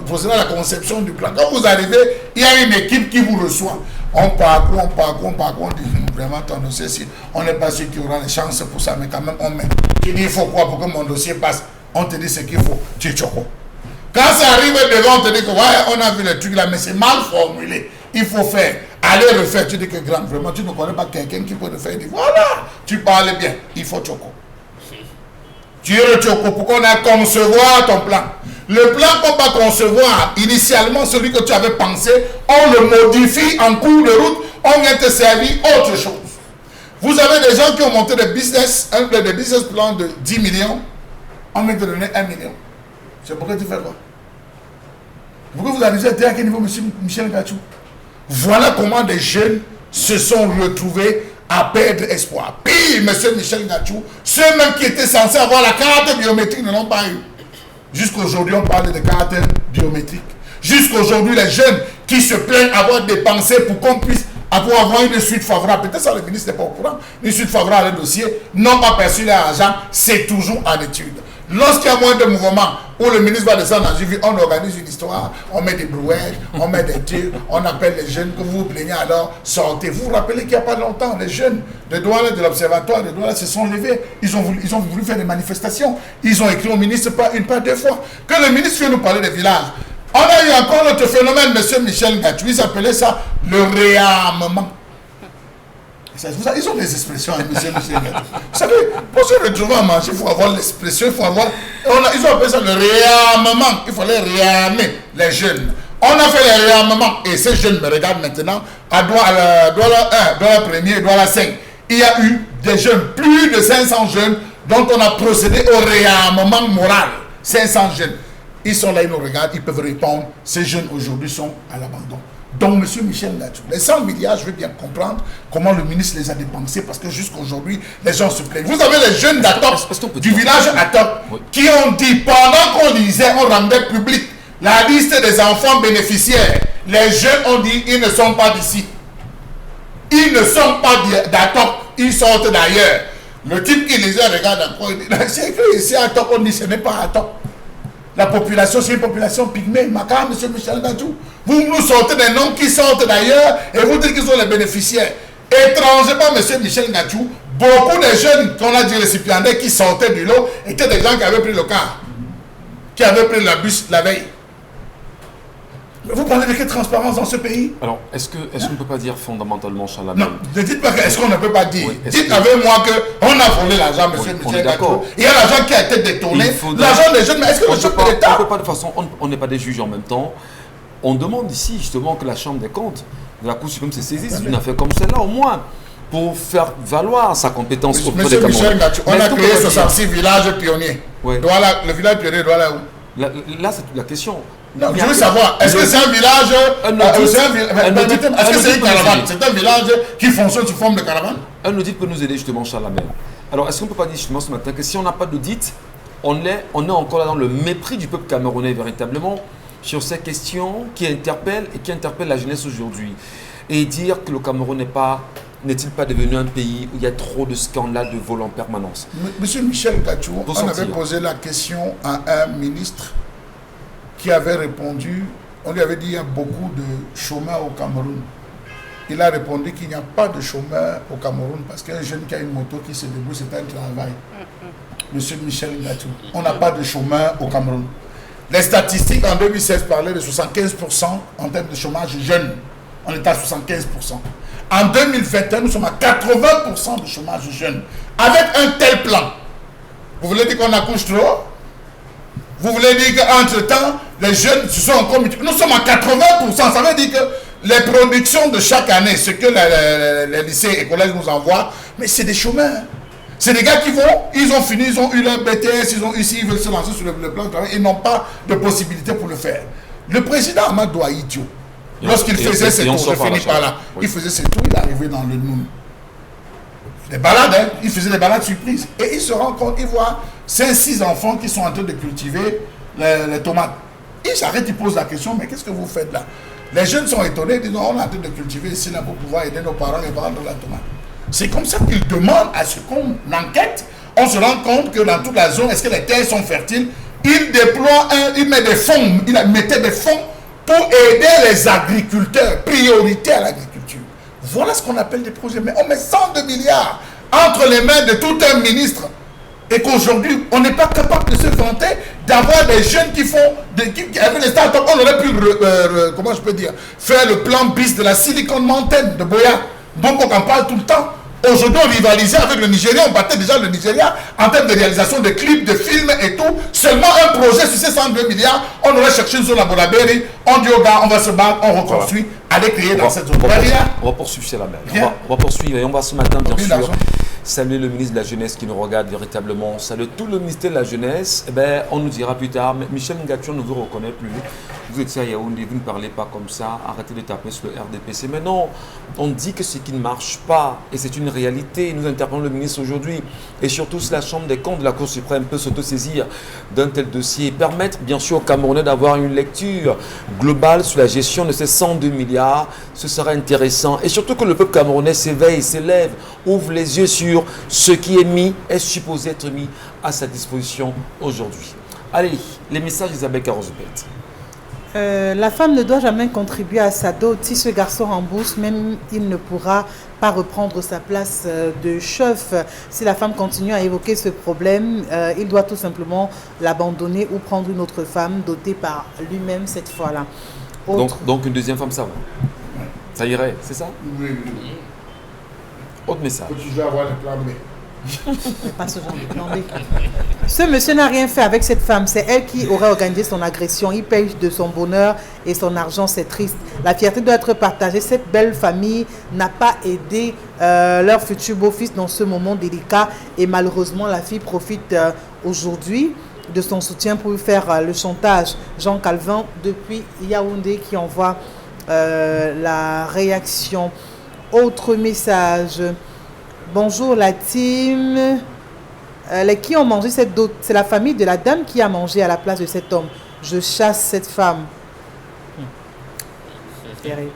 procéder à la conception du plan. Quand vous arrivez, il y a une équipe qui vous reçoit. On parcourt, on dit vraiment ton dossier, si on n'est pas sûr qu'il y aura les chances pour ça, mais quand même on met. Tu dis il faut quoi pour que mon dossier passe? On te dit ce qu'il faut, tu es choco. Quand ça arrive devant, on te dit que ouais, on a vu le truc là, mais c'est mal formulé. Il faut faire. Allez refaire. Tu dis que grand, vraiment, tu ne connais pas quelqu'un qui peut le faire. Il dit voilà, tu parles bien, il faut choco. Tu es le choco pour qu'on ait concevoir ton plan. Le plan qu'on va concevoir, initialement, celui que tu avais pensé, on le modifie en cours de route, on vient te servir autre chose. Vous avez des gens qui ont monté des business plans de 10 millions, on vient te donner 1 million. C'est pourquoi tu fais quoi? Pourquoi vous arrivez à quel niveau, monsieur Michel Ngatou? Voilà comment des jeunes se sont retrouvés à perdre espoir. Pire, monsieur Michel Ngatou, ceux-mêmes qui étaient censés avoir la carte biométrique ne l'ont pas eu. Jusqu'aujourd'hui, on parle de carte biométrique. Jusqu'aujourd'hui, les jeunes qui se plaignent avoir dépensé pour qu'on puisse avoir une suite favorable. Peut-être ça, le ministre n'est pas au courant. Une suite favorable à un dossier, n'ont pas perçu l'argent, c'est toujours en étude. Lorsqu'il y a moins de mouvements, où le ministre va descendre dans une ville, on organise une histoire, on met des brouettes, on met des tirs, on appelle les jeunes, que vous vous plaignez alors, sortez. Vous vous rappelez qu'il n'y a pas longtemps, les jeunes de Douala, de l'Observatoire de Douala se sont levés, ils ont voulu faire des manifestations, ils ont écrit au ministre pas une, pas deux fois. Que le ministre vient nous parler des villages. On a eu encore notre phénomène, monsieur Michel Ngatou, ils appelaient ça le réarmement. Ils ont des expressions, hein, monsieur Michel Ngatou. Vous savez, pour se retrouver à manger, il faut avoir l'expression, il faut avoir... Ils ont appelé ça le réarmement. Il fallait réarmer les jeunes. On a fait le réarmement. Et ces jeunes me regardent maintenant, à Douala 1, Douala 1er, Douala 5. Il y a eu des jeunes, plus de 500 jeunes, dont on a procédé au réarmement moral. 500 jeunes. Ils sont là, ils nous regardent, ils peuvent répondre. Ces jeunes aujourd'hui sont à l'abandon. Donc, monsieur Michel Ngatou, les 100 milliards, je veux bien comprendre comment le ministre les a dépensés, parce que jusqu'aujourd'hui, les gens se plaignent. Vous avez les jeunes d'Atop, du village Atop, qui ont dit, pendant qu'on lisait, on rendait public la liste des enfants bénéficiaires, Les jeunes ont dit, ils ne sont pas d'ici. Ils ne sont pas d'Atop, ils sortent d'ailleurs. Le type qui les a regardé encore, il dit, c'est écrit ici à Atop, on dit, ce n'est pas Atop. La population, c'est une population pygmée. Makar, M. Michel Gadjou. Vous nous sortez des noms qui sortent d'ailleurs et vous dites qu'ils sont les bénéficiaires. Étrangement, M. Michel Gadjou, beaucoup de jeunes qu'on a dit récipiendaires qui sortaient du lot étaient des gens qui avaient pris le car, qui avaient pris le bus la veille. Vous parlez de quelle transparence dans ce pays? Alors, est-ce qu'on ne peut pas dire fondamentalement, Charles? Non, ne dites pas est-ce qu'on ne peut pas dire. Oui, dites avec moi qu'on a volé l'argent, M. Michel Gadjou. Il y a l'argent qui a été détourné, l'argent des jeunes, mais est-ce que le chef de l'État... On ne peut pas de façon, on n'est pas des juges en même temps. On demande ici justement que la Chambre des comptes de la Cour suprême se saisisse d'une affaire comme celle-là, au moins, pour faire valoir sa compétence auprès des Camerounais. M. Michel Gadjou, on a créé 66 villages pionniers. Ouais. Le village pionnier doit là où? Là, c'est toute la question. Non, je veux savoir, est-ce que c'est un village... Est-ce que c'est une caravane? C'est un village qui fonctionne sous forme de caravane? Un audit peut nous aider justement, Charles Lamel. Alors, est-ce qu'on ne peut pas dire justement ce matin que si on n'a pas d'audit, on est encore là dans le mépris du peuple camerounais véritablement sur ces questions qui interpellent la jeunesse aujourd'hui. Et dire que le Cameroun n'est-il pas devenu un pays où il y a trop de scandales de vol en permanence? Monsieur Michel Gadjou, on avait posé la question à un ministre qui avait répondu, on lui avait dit qu'il y a beaucoup de chômeurs au Cameroun. Il a répondu qu'il n'y a pas de chômeurs au Cameroun parce qu'un jeune qui a une moto qui se débrouille, c'est un travail. Monsieur Michel Gadjou, on n'a pas de chômeurs au Cameroun. Les statistiques en 2016 parlaient de 75% en termes de chômage jeune. On est à 75%. En 2021, nous sommes à 80% de chômage jeune. Avec un tel plan, vous voulez dire qu'on accouche trop? Vous voulez dire qu'entre-temps, les jeunes se sont encore multipliés. Nous sommes à 80%. Ça veut dire que les productions de chaque année, ce que les lycées et collèges nous envoient, mais c'est des chômeurs. C'est des gars qui ils ont fini, ils ont eu leur BTS, ils veulent se lancer sur le plan de travail, ils n'ont pas de possibilité pour le faire. Le président Amadou Ahidjo, lorsqu'il faisait ses tours, je finis par là, il faisait ses tours, il arrivait dans le Noun. Des balades, hein, il faisait des balades surprises. Et il se rend compte, il voit 5-6 enfants qui sont en train de cultiver les tomates. Il s'arrête, il pose la question, mais qu'est-ce que vous faites là? Les jeunes sont étonnés, ils disent, non, on est en train de cultiver ici là pour pouvoir aider nos parents et vendre la tomate. C'est comme ça qu'ils demandent à ce qu'on enquête. On se rend compte que dans toute la zone, est-ce que les terres sont fertiles? Il déploie il met des fonds, il mettait des fonds pour aider les agriculteurs, priorité à l'agriculture. Voilà ce qu'on appelle des projets. Mais on met 102 milliards entre les mains de tout un ministre. Et qu'aujourd'hui, on n'est pas capable de se vanter d'avoir des jeunes qui font, avec les startups, on aurait pu, comment je peux dire, faire le plan bis de la Silicon Mountain de Boya. Donc on en parle tout le temps. Aujourd'hui, on rivalisait avec le Nigeria, on battait déjà le Nigeria en termes de réalisation de clips, de films et tout. Seulement un projet sur ces 102 milliards, on aurait cherché une zone à Bonabéry, on dit aux gars, on va se battre, on reconstruit, allez créer dans cette zone. On va poursuivre, c'est la même. On va poursuivre et on va ce matin, bien sûr, saluer le ministre de la Jeunesse qui nous regarde véritablement, saluer tout le ministère de la Jeunesse. Eh bien, on nous dira plus tard, mais Michel Gadjou ne vous reconnaît plus. Vous étiez à Yaoundé, vous ne parlez pas comme ça, arrêtez de taper sur le RDPC. Mais non, on dit que ce qui ne marche pas, et c'est une réalité, nous interpellons le ministre aujourd'hui, et surtout si la Chambre des comptes de la Cour suprême peut s'autosaisir d'un tel dossier, et permettre bien sûr aux Camerounais d'avoir une lecture globale sur la gestion de ces 102 milliards, ce sera intéressant. Et surtout que le peuple camerounais s'éveille, s'élève, ouvre les yeux sur ce qui est supposé être mis à sa disposition aujourd'hui. Allez, les messages d'Isabelle Carozubet. La femme ne doit jamais contribuer à sa dot. Si ce garçon rembourse, même il ne pourra pas reprendre sa place de chef. Si la femme continue à évoquer ce problème, il doit tout simplement l'abandonner ou prendre une autre femme dotée par lui-même cette fois-là. Donc une deuxième femme, ça va. Ça irait, c'est ça? Oui. Autre message. Tu dois avoir le plan B. Pas ce genre de plan B. Ce monsieur n'a rien fait avec cette femme. C'est elle qui aurait organisé son agression. Il paye de son bonheur et son argent. C'est triste. La fierté doit être partagée. Cette belle famille n'a pas aidé leur futur beau-fils dans ce moment délicat. Et malheureusement, la fille profite aujourd'hui de son soutien pour lui faire le chantage. Jean Calvin, depuis Yaoundé, qui envoie la réaction. Autre message. Bonjour la team. Qui ont mangé cette dot? C'est la famille de la dame qui a mangé à la place de cet homme. Je chasse cette femme. préférée.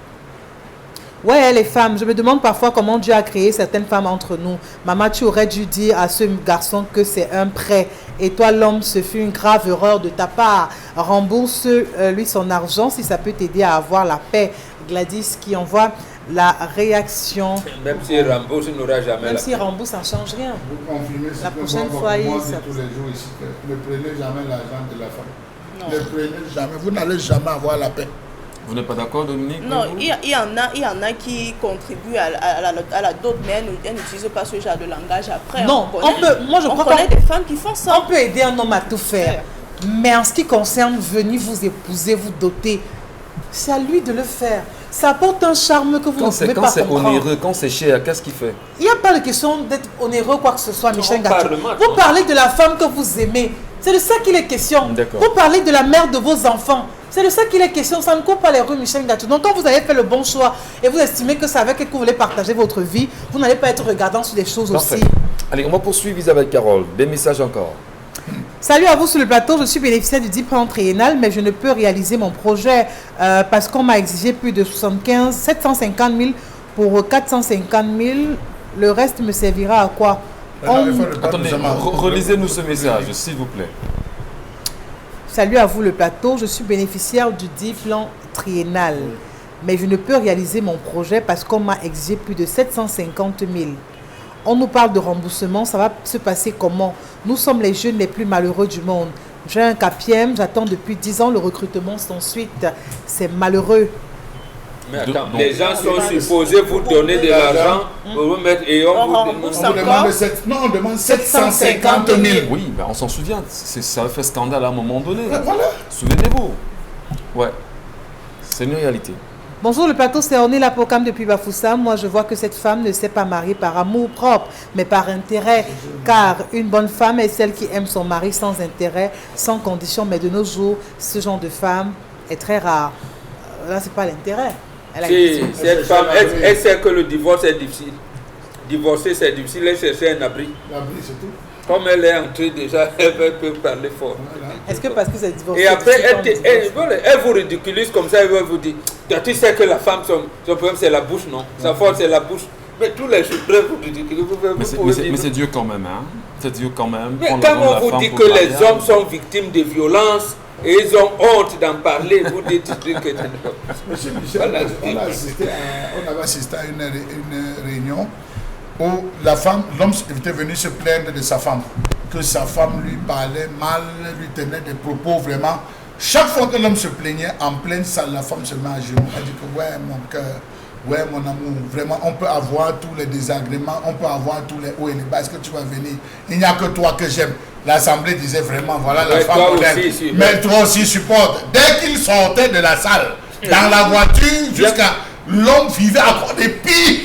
Ouais, les femmes, je me demande parfois comment Dieu a créé certaines femmes entre nous. Maman, tu aurais dû dire à ce garçon que c'est un prêt. Et toi, l'homme, ce fut une grave erreur de ta part. Rembourse-lui son argent si ça peut t'aider à avoir la paix. Gladys qui envoie la réaction. Même s'il rembourse, il n'aura jamais Même la s'il rembourse, ça ne change rien. Vous confirmez ce La que prochaine moi, fois, moi, ça- tous les jours ici, que ne prenez jamais l'argent de la femme. Non. Ne prenez jamais, vous n'allez jamais avoir la paix. Vous n'êtes pas d'accord, Dominique? Non, il y en a qui contribuent à la dot, mais elles n'utilisent pas ce genre de langage après. Non, on connaît, moi je on crois connaît des femmes qui font ça. On peut aider un homme à tout faire. Mais en ce qui concerne venir vous épouser, vous doter, c'est à lui de le faire. Ça apporte un charme que vous ne pouvez Quand pas c'est comprendre. onéreux, quand c'est cher, qu'est-ce qu'il fait? Il n'y a pas de question d'être onéreux quoi que ce soit, Michel on Gâteau. parle mal, Vous hein. parlez de la femme que vous aimez. C'est de ça qu'il est question. D'accord. Vous parlez de la mère de vos enfants. C'est de ça qu'il est question. Ça ne court pas les rues, Michel Gâteau. Donc quand vous avez fait le bon choix et vous estimez que c'est avec elle que vous voulez partager votre vie, vous n'allez pas être regardant sur des choses Parfait. aussi. Allez, on va poursuivre Isabelle Carole. Des messages encore. Salut à vous sur le plateau, je suis bénéficiaire du diplôme triennal, mais je ne peux réaliser mon projet parce qu'on m'a exigé plus de 750 000 pour 450 000. Le reste me servira à quoi? Attendez, relisez-nous ce message, s'il vous plaît. Salut à vous le plateau, je suis bénéficiaire du diplôme triennal, mais je ne peux réaliser mon projet parce qu'on m'a exigé plus de 750 000. On nous parle de remboursement, ça va se passer comment? Nous sommes les jeunes les plus malheureux du monde. J'ai un quatrième, j'attends depuis 10 ans le recrutement sans suite. C'est malheureux. Mais attends, Donc- les gens sont supposés vous donner de l'argent pour vous mettre et on vous rembourse demande. On demande non, on demande 750 000. Oui, ben on s'en souvient. Ça a fait scandale à un moment donné. Voilà. Souvenez-vous. Ouais. C'est une réalité. Bonjour le plateau, c'est Orné Lapocam depuis Bafoussa. Moi je vois que cette femme ne s'est pas mariée par amour propre, mais par intérêt. Car une bonne femme est celle qui aime son mari sans intérêt, sans condition. Mais de nos jours, ce genre de femme est très rare. Là, c'est pas l'intérêt. Elle a Si une- cette femme, elle sait que le divorce est difficile. Divorcer, c'est difficile. Elle cherche un abri. L'abri, c'est tout. Comme elle est entrée déjà, elle peut parler fort. Voilà. Est-ce que parce que c'est divorcé? Et après, c'est elle vous ridiculise comme ça, elle va vous dire, tu sais que la femme, son problème c'est la bouche, non? Sa force c'est la bouche. Mais tous les jours, vous ridiculisez. Mais c'est dur quand même, hein. C'est dur quand même. Mais Prendre quand le nom de la on vous femme dit pour que le les mariage. hommes sont victimes de violences et ils ont honte d'en parler, vous dites que... Monsieur Michel, Voilà. on avait assisté à une réunion où l'homme était venu se plaindre de sa femme, que sa femme lui parlait mal, lui tenait des propos vraiment. Chaque fois que l'homme se plaignait en pleine salle, la femme se met à genoux. Elle dit que ouais, mon cœur, ouais, mon amour, vraiment, on peut avoir tous les désagréments, on peut avoir tous les hauts et les bas. Est-ce que tu vas venir? Il n'y a que toi que j'aime. L'Assemblée disait vraiment, voilà la Ouais, femme toi moderne. aussi, supporte. Mais toi aussi supporte. Dès qu'il sortait de la salle, dans la voiture, jusqu'à l'homme vivait à quoi des pires.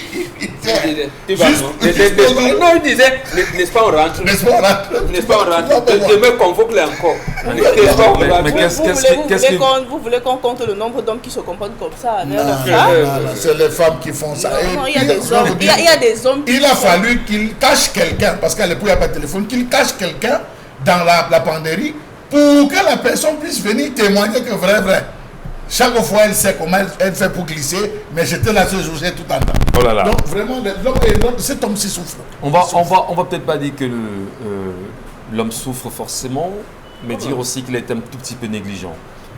Tu vas, non? Non, il disait, n'est-ce pas on rentre? N'est-ce pas, là? N'est-ce pas on rentre? Non, mais Je me convoque là encore. N'est-ce pas on rentre? Mais qu'est-ce que... Vous voulez qu'on compte le nombre d'hommes qui se comportent comme ça avec Non, leur non, femme? non, c'est les femmes qui font ça. Et Non, il y a puis, des je vais hommes. vous Il dire, y a des hommes qui il a sont- fallu qu'il cache quelqu'un, parce qu'à l'époque, il n'y a pas de téléphone, qu'il cache quelqu'un dans la penderie pour que la personne puisse venir témoigner que vrai. Chaque fois, elle sait comment elle fait pour glisser, mais j'étais là ce jour, j'ai tout entendu. Oh là là. Donc, vraiment, cet homme s'y souffre. On va peut-être pas dire que l'homme souffre forcément, mais dire aussi qu'il est un tout petit peu négligent.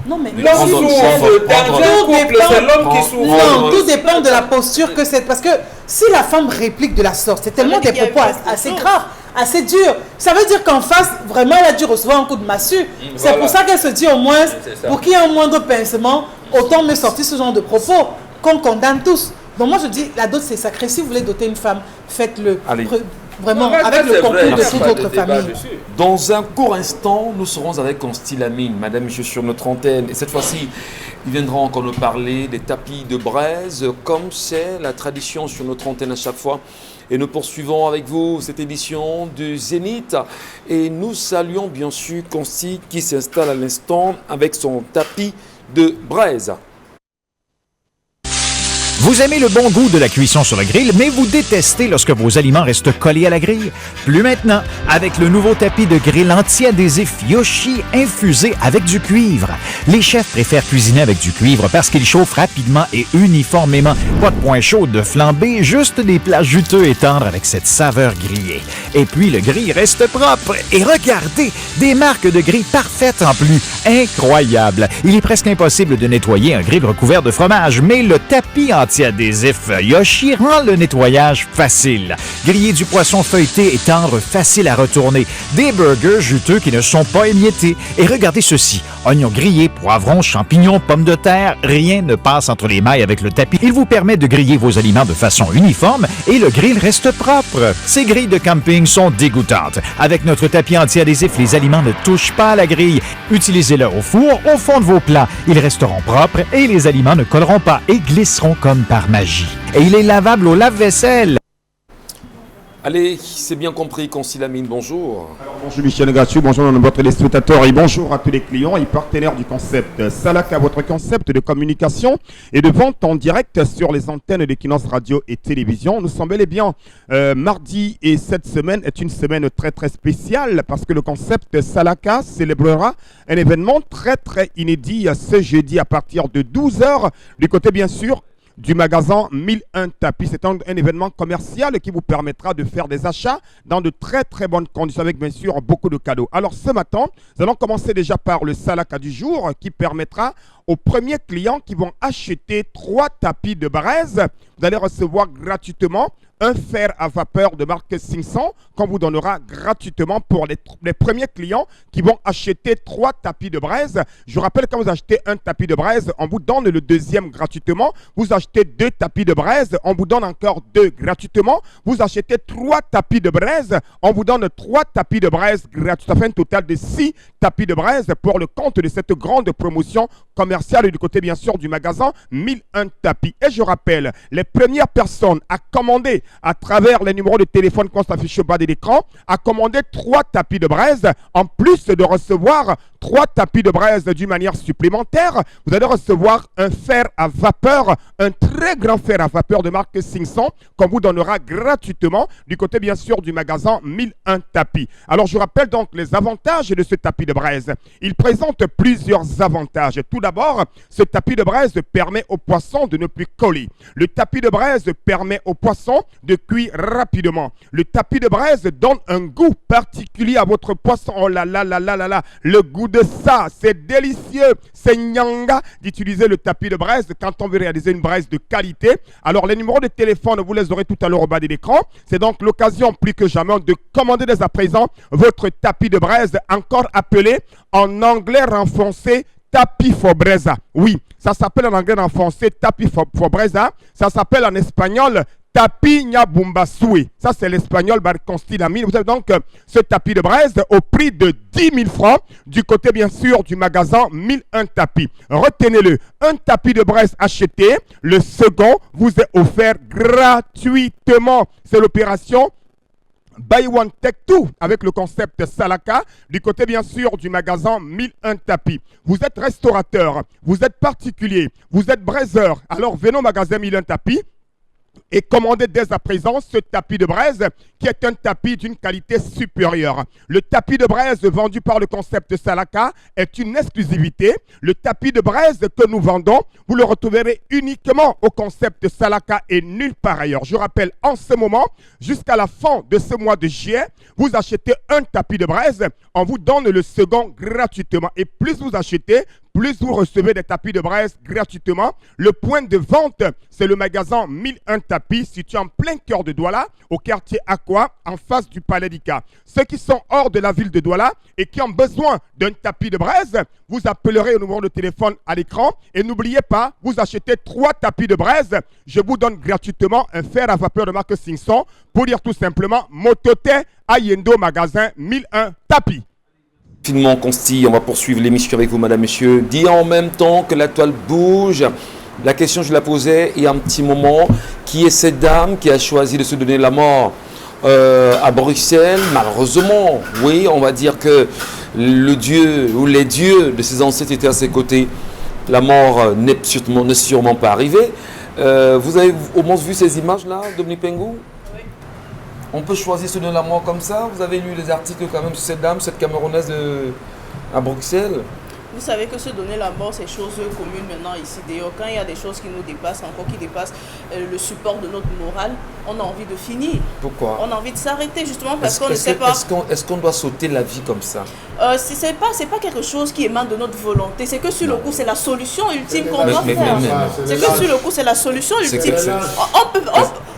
Non, mais L'homme Prendre- souffre. Dans un Tout couple, dépend- c'est l'homme qui Prendre- souffre. Non, tout dépend de la posture que c'est. Parce que si la femme réplique de la sorte, c'est tellement des qu'il y a propos eu quelque assez chose. graves, assez durs. Ça veut dire qu'en face, vraiment, elle a dû recevoir un coup de massue. C'est voilà. pour ça qu'elle se dit au moins, C'est ça. pour qu'il y ait un moindre pincement, autant me sortir ce genre de propos qu'on condamne tous. Donc moi, je dis, la dot, c'est sacré. Si vous voulez doter une femme, faites-le. Allez. Vraiment, Ouais, avec c'est le vrai, concours il y a de pas toute de votre débat famille. dessus. Dans un court instant, nous serons avec Constille Amine, Madame Monsieur sur notre antenne. Et cette fois-ci, il viendra encore nous parler des tapis de braise, comme c'est la tradition sur notre antenne à chaque fois. Et nous poursuivons avec vous cette édition du Zénith. Et nous saluons bien sûr Constille qui s'installe à l'instant avec son tapis de braise. Vous Vous aimez le bon goût de la cuisson sur le grill, mais vous détestez lorsque vos aliments restent collés à la grille? Plus maintenant, avec le nouveau tapis de grill anti-adhésif Yoshi infusé avec du cuivre. Les chefs préfèrent cuisiner avec du cuivre parce qu'il chauffe rapidement et uniformément. Pas de point chaud de flambée, juste des plats juteux et tendres avec cette saveur grillée. Et puis le grill reste propre. Et regardez, des marques de grill parfaites en plus. Incroyable! Il est presque impossible de nettoyer un grill recouvert de fromage, mais le tapis anti-adhésif Yoshi rend le nettoyage facile. Griller du poisson feuilleté et tendre, facile à retourner. Des burgers juteux qui ne sont pas émiettés. Et regardez ceci, oignons grillés, poivrons, champignons, pommes de terre, rien ne passe entre les mailles avec le tapis. Il vous permet de griller vos aliments de façon uniforme et le grill reste propre. Ces grilles de camping sont dégoûtantes. Avec notre tapis anti-adhésif, les aliments ne touchent pas à la grille. Utilisez-le au four, au fond de vos plats. Ils resteront propres et les aliments ne colleront pas et glisseront comme par magie. Et il est lavable au lave-vaisselle. Allez, c'est bien compris, Concilamine, bonjour. Alors, bonjour Michel Grattu, bonjour notre téléspectateur et bonjour à tous les clients et partenaires du concept Salaka, votre concept de communication et de vente en direct sur les antennes d'Equinox Radio et Télévision. Nous sommes bel et bien mardi et cette semaine est une semaine très très spéciale parce que le concept Salaka célébrera un événement très très inédit ce jeudi à partir de 12h du côté bien sûr du magasin 1001 tapis. C'est un événement commercial qui vous permettra de faire des achats dans de très très bonnes conditions avec bien sûr beaucoup de cadeaux. Alors ce matin, nous allons commencer déjà par le Salaka du jour qui permettra aux premiers clients qui vont acheter 3 tapis de braise, vous allez recevoir gratuitement un fer à vapeur de marque 500 qu'on vous donnera gratuitement pour les premiers clients qui vont acheter 3 tapis de braise. Je rappelle, quand vous achetez un tapis de braise, on vous donne le deuxième gratuitement. Vous achetez 2 tapis de braise, on vous donne encore 2 gratuitement. Vous achetez 3 tapis de braise, on vous donne 3 tapis de braise gratuitement. Ça fait un total de 6 tapis de braise pour le compte de cette grande promotion commerciale du côté bien sûr du magasin 1001 tapis. Et je rappelle, les premières personnes à commander à travers les numéros de téléphone qu'on s'affiche au bas de l'écran, à commander 3 tapis de braise, en plus de recevoir 3 tapis de braise d'une manière supplémentaire, vous allez recevoir un fer à vapeur, un très grand fer à vapeur de marque 500 qu'on vous donnera gratuitement du côté bien sûr du magasin 1001 tapis. Alors je rappelle donc les avantages de ce tapis de braise. Il présente plusieurs avantages. Tout d'abord, ce tapis de braise permet aux poissons de ne plus coller. Le tapis de braise permet aux poissons de cuire rapidement. Le tapis de braise donne un goût particulier à votre poisson. Oh là là là là là là, le goût de ça, c'est délicieux. C'est nyanga d'utiliser le tapis de braise quand on veut réaliser une braise de qualité. Alors les numéros de téléphone, vous les aurez tout à l'heure au bas de l'écran. C'est donc l'occasion plus que jamais de commander dès à présent votre tapis de braise, encore appelé en anglais renfoncé tapis Fobreza. Oui, ça s'appelle en anglais renfoncé tapis Fobreza. Ça s'appelle en espagnol tapis Nyabumbasui. Ça, c'est l'espagnol Barconstilamine. Vous avez donc ce tapis de braise au prix de 10 000 francs du côté, bien sûr, du magasin 1001 tapis. Retenez-le. Un tapis de braise acheté, le second vous est offert gratuitement. C'est l'opération Buy One Take Two avec le concept Salaka du côté bien sûr du magasin 1001 tapis. Vous êtes restaurateur, vous êtes particulier, vous êtes braiseur. Alors venez au magasin 1001 tapis et commandez dès à présent ce tapis de braise qui est un tapis d'une qualité supérieure. Le tapis de braise vendu par le concept Salaka est une exclusivité. Le tapis de braise que nous vendons, vous le retrouverez uniquement au concept Salaka et nulle part ailleurs. Je rappelle, en ce moment, jusqu'à la fin de ce mois de juillet, vous achetez un tapis de braise, on vous donne le second gratuitement. Et plus vous achetez, plus vous recevez des tapis de braise gratuitement. Le point de vente, c'est le magasin 1001 tapis situé en plein cœur de Douala, au quartier Aqua, en face du Palais d'Ika. Ceux qui sont hors de la ville de Douala et qui ont besoin d'un tapis de braise, vous appellerez au numéro de téléphone à l'écran. Et n'oubliez pas, vous achetez 3 tapis de braise. Je vous donne gratuitement un fer à vapeur de marque 500 pour dire tout simplement Motote Ayendo magasin 1001 tapis. Finement Consti, on va poursuivre l'émission avec vous, madame, monsieur. Dit en même temps que la toile bouge, la question je la posais il y a un petit moment, qui est cette dame qui a choisi de se donner la mort à Bruxelles? Malheureusement, oui, on va dire que le dieu ou les dieux de ses ancêtres étaient à ses côtés. La mort n'est sûrement pas arrivée, Vous avez au moins vu ces images-là, Dominique Pengou? Oui. On peut choisir se donner la mort comme ça? Vous avez lu les articles quand même sur cette dame, cette Camerounaise à Bruxelles? Vous savez que se donner la mort, c'est chose commune maintenant ici. D'ailleurs, quand il y a des choses qui nous dépassent, encore qui dépassent le support de notre morale, on a envie de finir. Pourquoi? On a envie de s'arrêter justement parce qu'on ne sait pas. Est-ce qu'on doit sauter la vie comme ça? C'est pas quelque chose qui émane de notre volonté. C'est que sur le coup, c'est la solution ultime qu'on doit faire. C'est que sur le coup, c'est la solution ultime.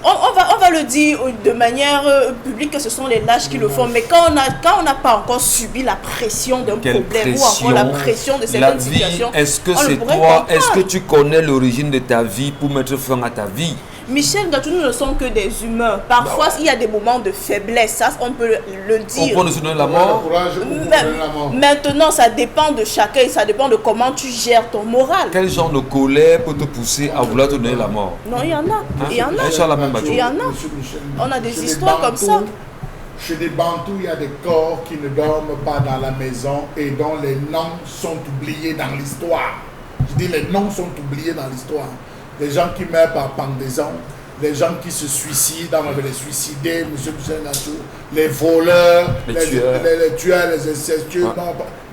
On va le dire de manière publique que ce sont les lâches qui le font. Mais quand on n'a pas encore subi la pression d'un problème ou encore la pression de certaines situations, est-ce que c'est toi? Est-ce que tu connais l'origine de ta vie pour mettre fin à ta vie? Michel Ngatou, nous ne sommes que des humains. Parfois, il y a des moments de faiblesse. Ça, on peut le dire. On peut nous donner la mort. Maintenant, ça dépend de chacun. Ça dépend de comment tu gères ton moral. Quel genre de colère peut te pousser à vouloir te donner la mort? Non, il y en a. Il y en a. Il y en a. On a des histoires comme ça. Chez des Bantous, il y a des corps qui ne dorment pas dans la maison et dont les noms sont oubliés dans l'histoire. Je dis les noms sont oubliés dans l'histoire. Les gens qui meurent par pendaison, les gens qui se suicident, on va les suicider, M. Michel Ngatou, les voleurs, les tueurs, les incestueux. Ouais.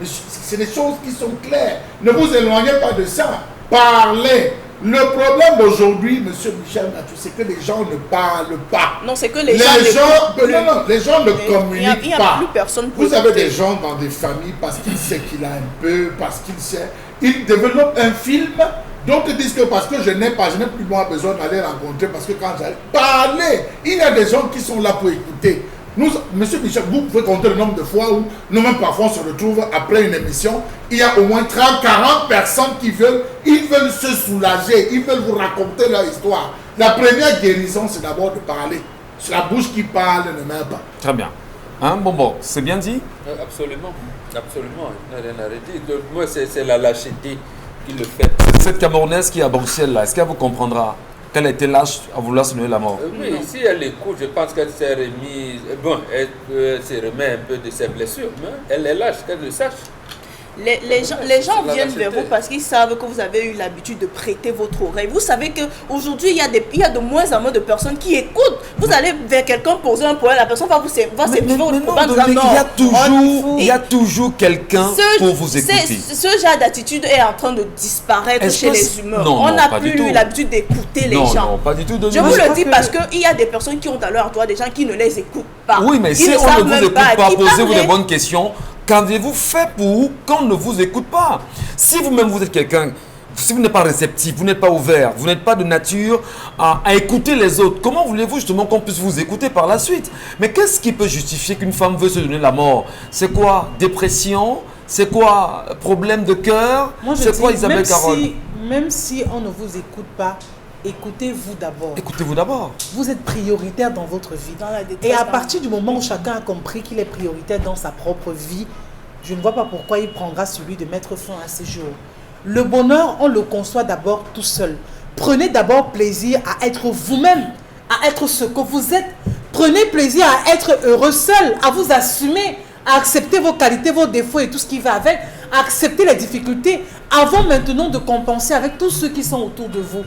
C'est des choses qui sont claires. Ne vous éloignez pas de ça. Parlez. Le problème d'aujourd'hui, M. Michel Ngatou, c'est que les gens ne parlent pas. Non, c'est que les gens les gens ne communiquent pas. Plus personne vous avez des gens dans des familles parce qu'ils savent qu'il a un peu, parce qu'il sait. Ils développent un film. Donc ils disent que parce que je n'ai plus moi besoin d'aller rencontrer, parce que quand j'allais parler, il y a des gens qui sont là pour écouter. Nous, Monsieur Michel, vous pouvez compter le nombre de fois où nous-mêmes parfois on se retrouve après une émission, il y a au moins 30-40 personnes qui veulent se soulager, ils veulent vous raconter leur histoire. La première guérison, c'est d'abord de parler. C'est la bouche qui parle, ne meurt pas. Très bien. Hein, bon, c'est bien dit? Absolument, absolument. Il n'y a rien à redire. Moi, c'est la lâcheté qui le fait. Cette Camerounaise qui est à Bruxelles, là, est-ce qu'elle vous comprendra qu'elle a été lâche à vouloir se donner la mort? Oui, si elle écoute, je pense qu'elle s'est remise. Bon, elle se remet un peu de ses blessures, mais elle est lâche, qu'elle le sache. Les gens viennent vers vous parce qu'ils savent que vous avez eu l'habitude de prêter votre oreille. Vous savez qu'aujourd'hui, il y a de moins en moins de personnes qui écoutent. Vous allez vers quelqu'un poser un problème, la personne va s'écrire votre problème. Il y a toujours quelqu'un pour vous écouter. Ce genre d'attitude est en train de disparaître chez les humains. On n'a plus eu l'habitude d'écouter les gens. Non, pas du tout. Je vous le dis parce qu'il y a des personnes qui ont à leur droit, des gens qui ne les écoutent pas. Oui, mais si on ne vous écoute pas, posez-vous des bonnes questions. Qu'avez-vous fait pour qu'on ne vous écoute pas? Si vous-même vous êtes quelqu'un, si vous n'êtes pas réceptif, vous n'êtes pas ouvert, vous n'êtes pas de nature à écouter les autres, comment voulez-vous justement qu'on puisse vous écouter par la suite? Mais qu'est-ce qui peut justifier qu'une femme veut se donner la mort? C'est quoi? Dépression? C'est quoi? Problème de cœur? C'est quoi, Isabelle Carole? Même si on ne vous écoute pas, écoutez-vous d'abord. Écoutez-vous d'abord. Vous êtes prioritaire dans votre vie. Et à partir du moment où chacun a compris qu'il est prioritaire dans sa propre vie, je ne vois pas pourquoi il prendra celui de mettre fin à ses jours. Le bonheur, on le conçoit d'abord tout seul. Prenez d'abord plaisir à être vous-même, à être ce que vous êtes. Prenez plaisir à être heureux seul, à vous assumer, à accepter vos qualités, vos défauts et tout ce qui va avec, à accepter les difficultés, avant maintenant de compenser avec tous ceux qui sont autour de vous.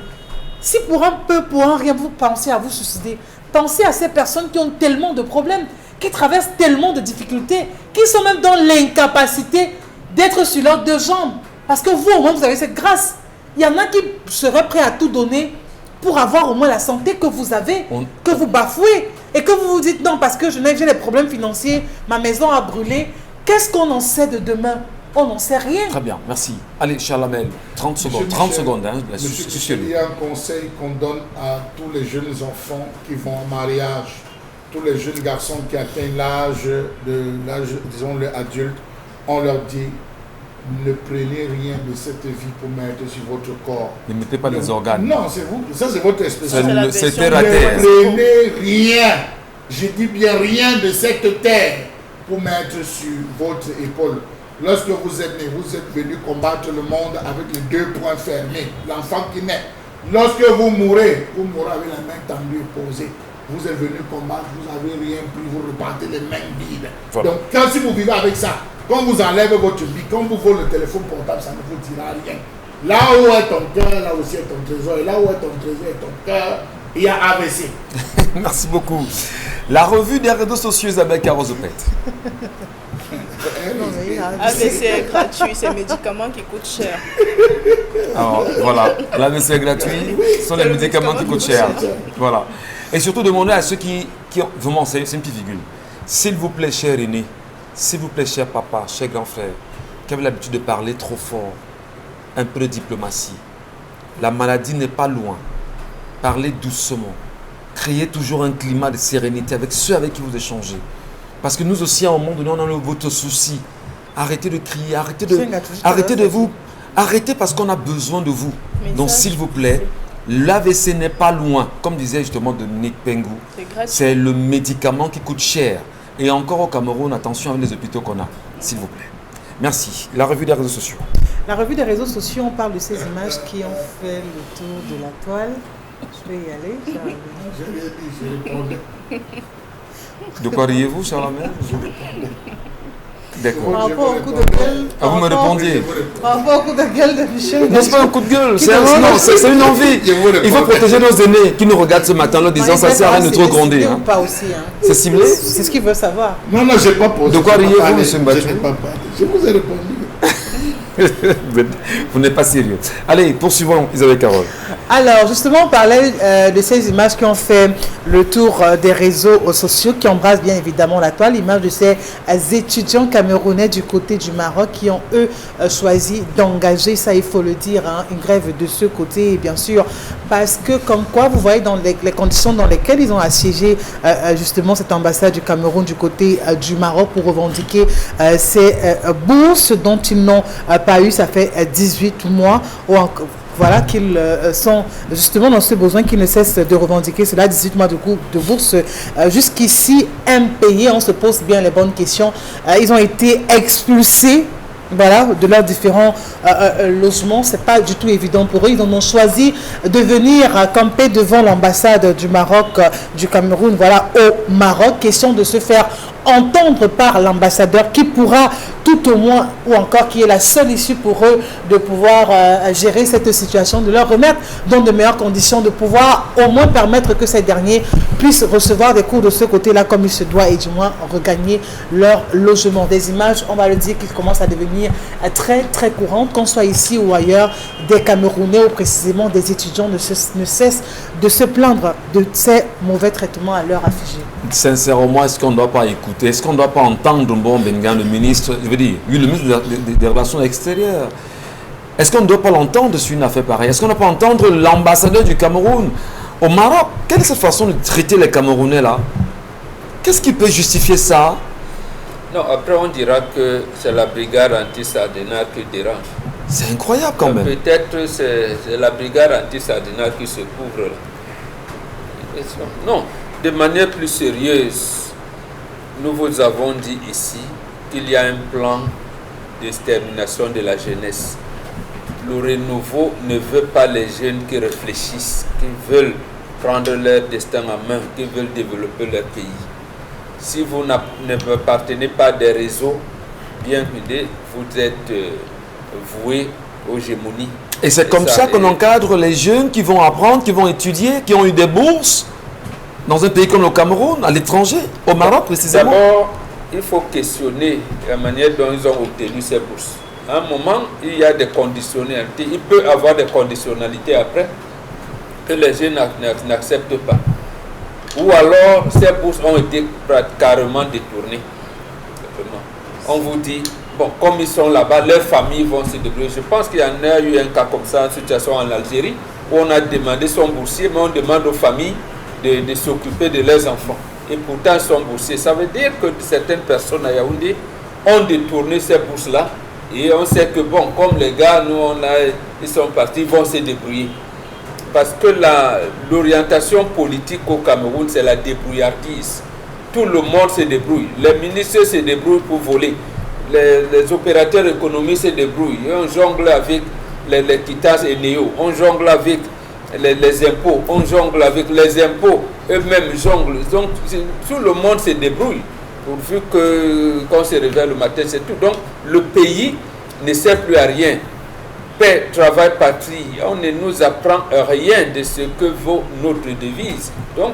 Si pour un peu, pour un rien, vous pensez à vous suicider, pensez à ces personnes qui ont tellement de problèmes, qui traversent tellement de difficultés, qui sont même dans l'incapacité d'être sur leurs deux jambes. Parce que vous, au moins, vous avez cette grâce. Il y en a qui seraient prêts à tout donner pour avoir au moins la santé que vous avez, que vous bafouez, et que vous vous dites non, parce que j'ai des problèmes financiers, ma maison a brûlé. Qu'est-ce qu'on en sait de demain? On n'en sait rien. Très bien, merci. Allez, Charlamel, 30 secondes. 30 secondes. Hein, il y a un conseil qu'on donne à tous les jeunes enfants qui vont en mariage, tous les jeunes garçons qui atteignent l'âge, disons, l'adulte. On leur dit, ne prenez rien de cette vie pour mettre sur votre corps. Ne mettez pas les organes. Non, c'est vous. Ça, c'est votre expression. C'est terre à terre. Ne prenez rien. Je dis bien rien de cette terre pour mettre sur votre épaule. Lorsque vous êtes né, vous êtes venu combattre le monde avec les deux poings fermés. L'enfant qui naît. Lorsque vous mourrez avec la main tendue et posée. Vous êtes venu combattre, vous n'avez rien pris, vous repartez les mains vides. Voilà. Donc, si vous vivez avec ça, quand vous enlève votre vie, quand vous volez le téléphone portable, ça ne vous dira rien. Là où est ton cœur, là aussi est ton trésor. Et là où est ton trésor et ton cœur, il y a AVC. Merci beaucoup. La revue des réseaux sociaux, Isabelle Carozopette. AVC est gratuit, c'est médicaments qui coûtent cher. Alors voilà, l'AVC est gratuit, ce sont les médicaments qui coûtent cher. Voilà. Et surtout demander à ceux qui ont... Vraiment, c'est une petite virgule. S'il vous plaît, cher aîné, s'il vous plaît, cher papa, cher grand frère, qui avez l'habitude de parler trop fort, un peu de diplomatie. La maladie n'est pas loin. Parlez doucement. Créez toujours un climat de sérénité avec ceux avec qui vous échangez. Parce que nous aussi, à un moment donné, on a votre souci. Arrêtez de crier, arrêtez parce qu'on a besoin de vous. Donc s'il vous plaît, l'AVC n'est pas loin. Comme disait justement Dominique Pengou, c'est le médicament qui coûte cher. Et encore au Cameroun, attention avec les hôpitaux qu'on a, s'il vous plaît. Merci. La revue des réseaux sociaux. La revue des réseaux sociaux, on parle de ces images qui ont fait le tour de la toile. Je vais y aller. Je répondais. De quoi riez-vous, Charlemagne? D'accord. Par rapport au coup de gueule. Ah, vous me répondiez. Par rapport au coup de gueule de Michel. Non, c'est pas un coup de gueule, c'est une envie. Il faut protéger nos aînés qui nous regardent ce matin en disant ça sert à rien de trop gronder. Ou pas aussi, hein. C'est ciblé? C'est ce qu'il veut savoir. Non, je n'ai pas posé. De quoi riez-vous, M. Mbachou? Je n'ai pas parlé. Je vous ai répondu. Vous n'êtes pas sérieux. Allez, poursuivons, Isabelle Carole. Alors, justement, on parlait de ces images qui ont fait le tour des réseaux sociaux, qui embrassent bien évidemment la toile. L'image de ces étudiants camerounais du côté du Maroc qui ont, eux, choisi d'engager, ça il faut le dire, hein, une grève de ce côté, et bien sûr, parce que comme quoi, vous voyez dans les conditions dans lesquelles ils ont assiégé justement cette ambassade du Cameroun du côté du Maroc pour revendiquer ces bourses dont ils n'ont pas eu, ça fait 18 mois, ou encore, voilà, qu'ils sont justement dans ce besoin qu'ils ne cessent de revendiquer. Cela 18 mois de bourse jusqu'ici impayés. On se pose bien les bonnes questions. Ils ont été expulsés, voilà, de leurs différents logements. C'est pas du tout évident pour eux. Ils ont choisi de venir camper devant l'ambassade du Maroc, du Cameroun, voilà, au Maroc. Question de se faire entendre par l'ambassadeur qui pourra tout au moins, ou encore qui est la seule issue pour eux de pouvoir gérer cette situation, de leur remettre dans de meilleures conditions, de pouvoir au moins permettre que ces derniers puissent recevoir des cours de ce côté-là comme il se doit et du moins regagner leur logement. Des images, on va le dire, qui commencent à devenir très très courantes, qu'on soit ici ou ailleurs, des Camerounais ou précisément des étudiants ne cessent de se plaindre de ces mauvais traitements à leur affligés. Sincèrement, est-ce qu'on ne doit pas écouter, est-ce qu'on ne doit pas entendre Bon Bengan, le ministre, je veux dire, lui, le ministre des Relations extérieures, est-ce qu'on ne doit pas l'entendre sur une affaire pareille? Est-ce qu'on ne doit pas entendre l'ambassadeur du Cameroun au Maroc? Quelle est cette façon de traiter les Camerounais là? Qu'est-ce qui peut justifier ça? Non, après on dira que c'est la brigade anti-Sardina qui dérange. C'est incroyable quand même. Peut-être c'est la brigade anti-Sardina qui se couvre là. Non, de manière plus sérieuse, nous vous avons dit ici qu'il y a un plan d'extermination de la jeunesse. Le renouveau ne veut pas les jeunes qui réfléchissent, qui veulent prendre leur destin en main, qui veulent développer leur pays. Si vous n'appartenez pas à des réseaux bien guidés, vous êtes voués aux gémonies. Et c'est comme ça qu'on encadre les jeunes qui vont apprendre, qui vont étudier, qui ont eu des bourses dans un pays comme le Cameroun, à l'étranger, au Maroc précisément. D'abord, il faut questionner la manière dont ils ont obtenu ces bourses. À un moment, il y a des conditionnalités. Il peut y avoir des conditionnalités après que les jeunes n'acceptent pas. Ou alors, ces bourses ont été carrément détournées. On vous dit, bon, comme ils sont là-bas, leurs familles vont se débrouiller. Je pense qu'il y en a eu un cas comme ça, une situation en Algérie, où on a demandé son boursier, mais on demande aux familles de s'occuper de leurs enfants. Et pourtant, ils sont boursiers. Ça veut dire que certaines personnes à Yaoundé ont détourné ces bourses-là. Et on sait que, bon, comme les gars, nous, ils sont partis, ils vont se débrouiller. Parce que l'orientation politique au Cameroun, c'est la débrouillardise. Tout le monde se débrouille. Les ministres se débrouillent pour voler. Les opérateurs économiques se débrouillent. On jongle avec les Titas et Néo. On jongle avec les impôts. On jongle avec les impôts. Eux-mêmes jonglent. Donc, tout le monde se débrouille. Pourvu qu'on se réveille le matin, c'est tout. Donc, le pays ne sert plus à rien. paix, travail, patrie, on ne nous apprend rien de ce que vaut notre devise. Donc,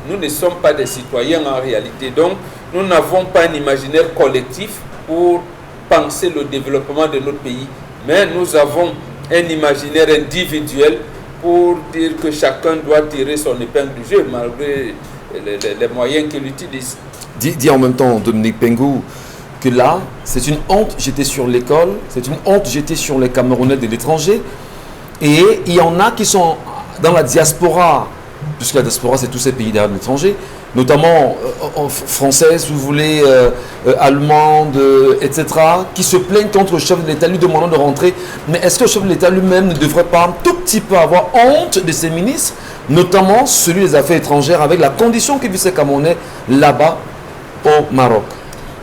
nous ne sommes pas des citoyens en réalité. Donc, nous n'avons pas un imaginaire collectif pour penser le développement de notre pays. Mais nous avons un imaginaire individuel pour dire que chacun doit tirer son épingle du jeu, malgré les moyens qu'il utilise. Dis en même temps, Dominique Pengou, que là, c'est une honte jeter sur l'école, c'est une honte jetée sur les Camerounais de l'étranger. Et il y en a qui sont dans la diaspora, puisque la diaspora, c'est tous ces pays derrière l'étranger, notamment françaises, si vous voulez, allemandes, etc., qui se plaignent contre le chef de l'État lui demandant de rentrer. Mais est-ce que le chef de l'État lui-même ne devrait pas un tout petit peu avoir honte de ses ministres, notamment celui des Affaires étrangères, avec la condition que vivent ces Camerounais là-bas au Maroc?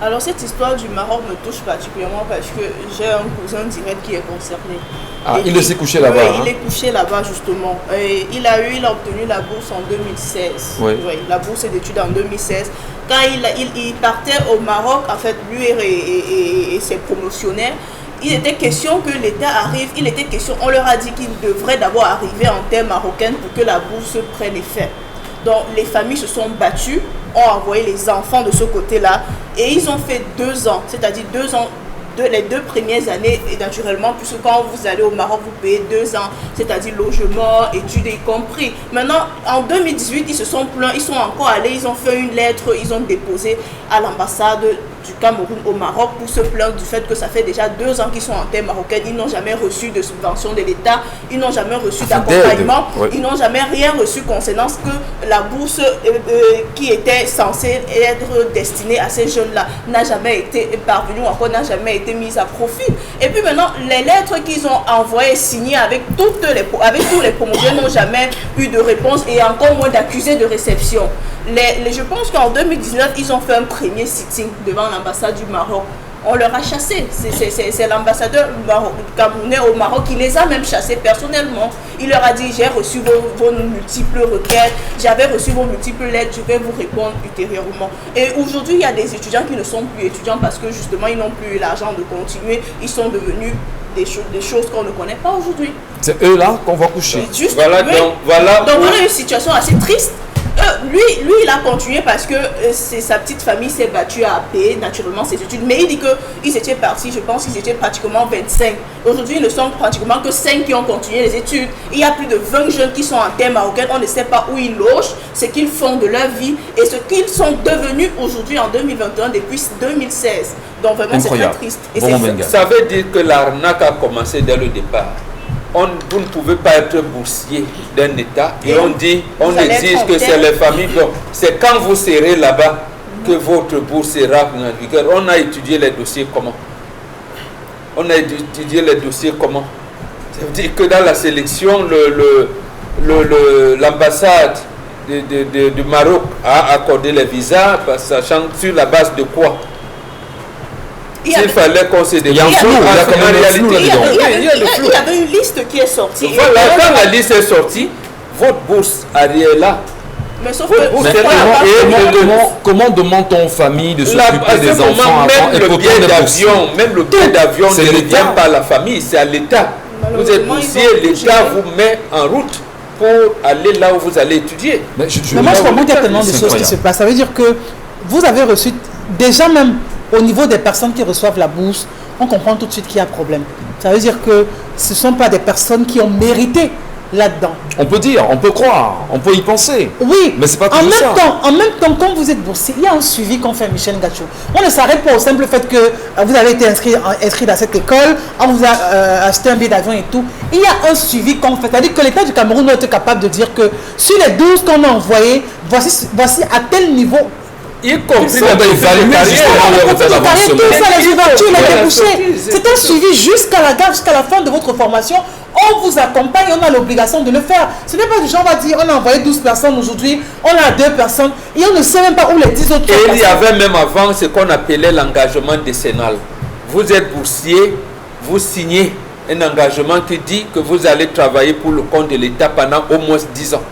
Alors cette histoire du Maroc me touche particulièrement parce que j'ai un cousin direct qui est concerné. Ah, il s'est couché là-bas. Oui, il est couché là-bas justement. Et il a obtenu la bourse en 2016. Oui. Oui, la bourse d'études en 2016. Quand il partait au Maroc, en fait, lui et ses promotionnaires, il était question que l'État arrive, on leur a dit qu'il devrait d'abord arriver en terre marocaine pour que la bourse prenne effet. Donc les familles se sont battues, ont envoyé les enfants de ce côté-là et ils ont fait 2 ans, c'est-à-dire 2 ans, les 2 premières années, et naturellement, puisque quand vous allez au Maroc, vous payez 2 ans, c'est-à-dire logement, études y compris. Maintenant, en 2018, ils se sont plaints, ils sont encore allés, ils ont fait une lettre, ils ont déposé à l'ambassade du Cameroun au Maroc pour se plaindre du fait que ça fait déjà 2 ans qu'ils sont en terre marocaine, ils n'ont jamais reçu de subvention de l'État, ils n'ont jamais reçu d'accompagnement, ils n'ont jamais rien reçu concernant ce que la bourse qui était censée être destinée à ces jeunes-là n'a jamais été parvenue, ou encore n'a jamais été mise à profit. Et puis maintenant, les lettres qu'ils ont envoyées, signées avec tous les promoteurs n'ont jamais eu de réponse et encore moins d'accusés de réception. Je pense qu'en 2019, ils ont fait un premier sitting devant l'ambassade du Maroc. On leur a chassé. C'est l'ambassadeur camerounais au Maroc qui les a même chassés personnellement. Il leur a dit, j'ai reçu vos multiples requêtes, j'avais reçu vos multiples lettres, je vais vous répondre ultérieurement. Et aujourd'hui, il y a des étudiants qui ne sont plus étudiants parce que justement, ils n'ont plus eu l'argent de continuer. Ils sont devenus des choses qu'on ne connaît pas aujourd'hui. C'est eux là qu'on va coucher. Juste, voilà, oui. Donc voilà une situation assez triste. Lui, il a continué parce que sa petite famille s'est battue à payer naturellement ses études. Mais il dit qu'ils étaient partis, je pense qu'ils étaient pratiquement 25. Aujourd'hui, ils ne sont pratiquement que 5 qui ont continué les études. Il y a plus de 20 jeunes qui sont en terre marocaine. On ne sait pas où ils logent, ce qu'ils font de leur vie et ce qu'ils sont devenus aujourd'hui en 2021 depuis 2016. Donc vraiment, c'est très triste. Et ça veut dire que l'arnaque a commencé dès le départ. Vous ne pouvez pas être boursier d'un État et on exige que c'est les familles. Donc, c'est quand vous serez là-bas que votre bourse sera en vigueur. On a étudié les dossiers comment? Ça veut dire que dans la sélection, l'ambassade du Maroc a accordé les visas, sachant sur la base de quoi? S'il fallait qu'on se débrouille, il y avait une liste qui est sortie. Voilà, quand la liste est sortie, votre bourse est là. Mais sauf que comment demande-t-on aux familles de s'occuper des enfants avant même le billet d'avion ne revient pas à la famille, c'est à l'État. Vous êtes boursier, l'État vous met en route pour aller là où vous allez étudier. Mais moi, je comprends qu'il y a tellement de choses qui se passent. Ça veut dire que vous avez reçu déjà même au niveau des personnes qui reçoivent la bourse, on comprend tout de suite qu'il y a problème. Ça veut dire que ce ne sont pas des personnes qui ont mérité là-dedans. On peut dire, on peut croire, on peut y penser. Oui, mais c'est pas toujours ça. En même temps, quand vous êtes boursier, il y a un suivi qu'on fait, Michel Ngachou. On ne s'arrête pas au simple fait que vous avez été inscrit dans cette école, on vous a acheté un billet d'avion et tout. Il y a un suivi qu'on fait. C'est-à-dire que l'État du Cameroun doit être capable de dire que sur les 12 qu'on a envoyés, voici à tel niveau. Y compris la c'est un suivi jusqu'à la fin de votre formation. On vous accompagne, on a l'obligation de le faire. Ce n'est pas du genre, on va dire, on a envoyé 12 personnes aujourd'hui, on a 2 personnes, et on ne sait même pas où les 10 autres sont. Et il y avait même avant ce qu'on appelait l'engagement décennal. Vous êtes boursier, vous signez un engagement qui dit que vous allez travailler pour le compte de l'État pendant au moins 10 ans.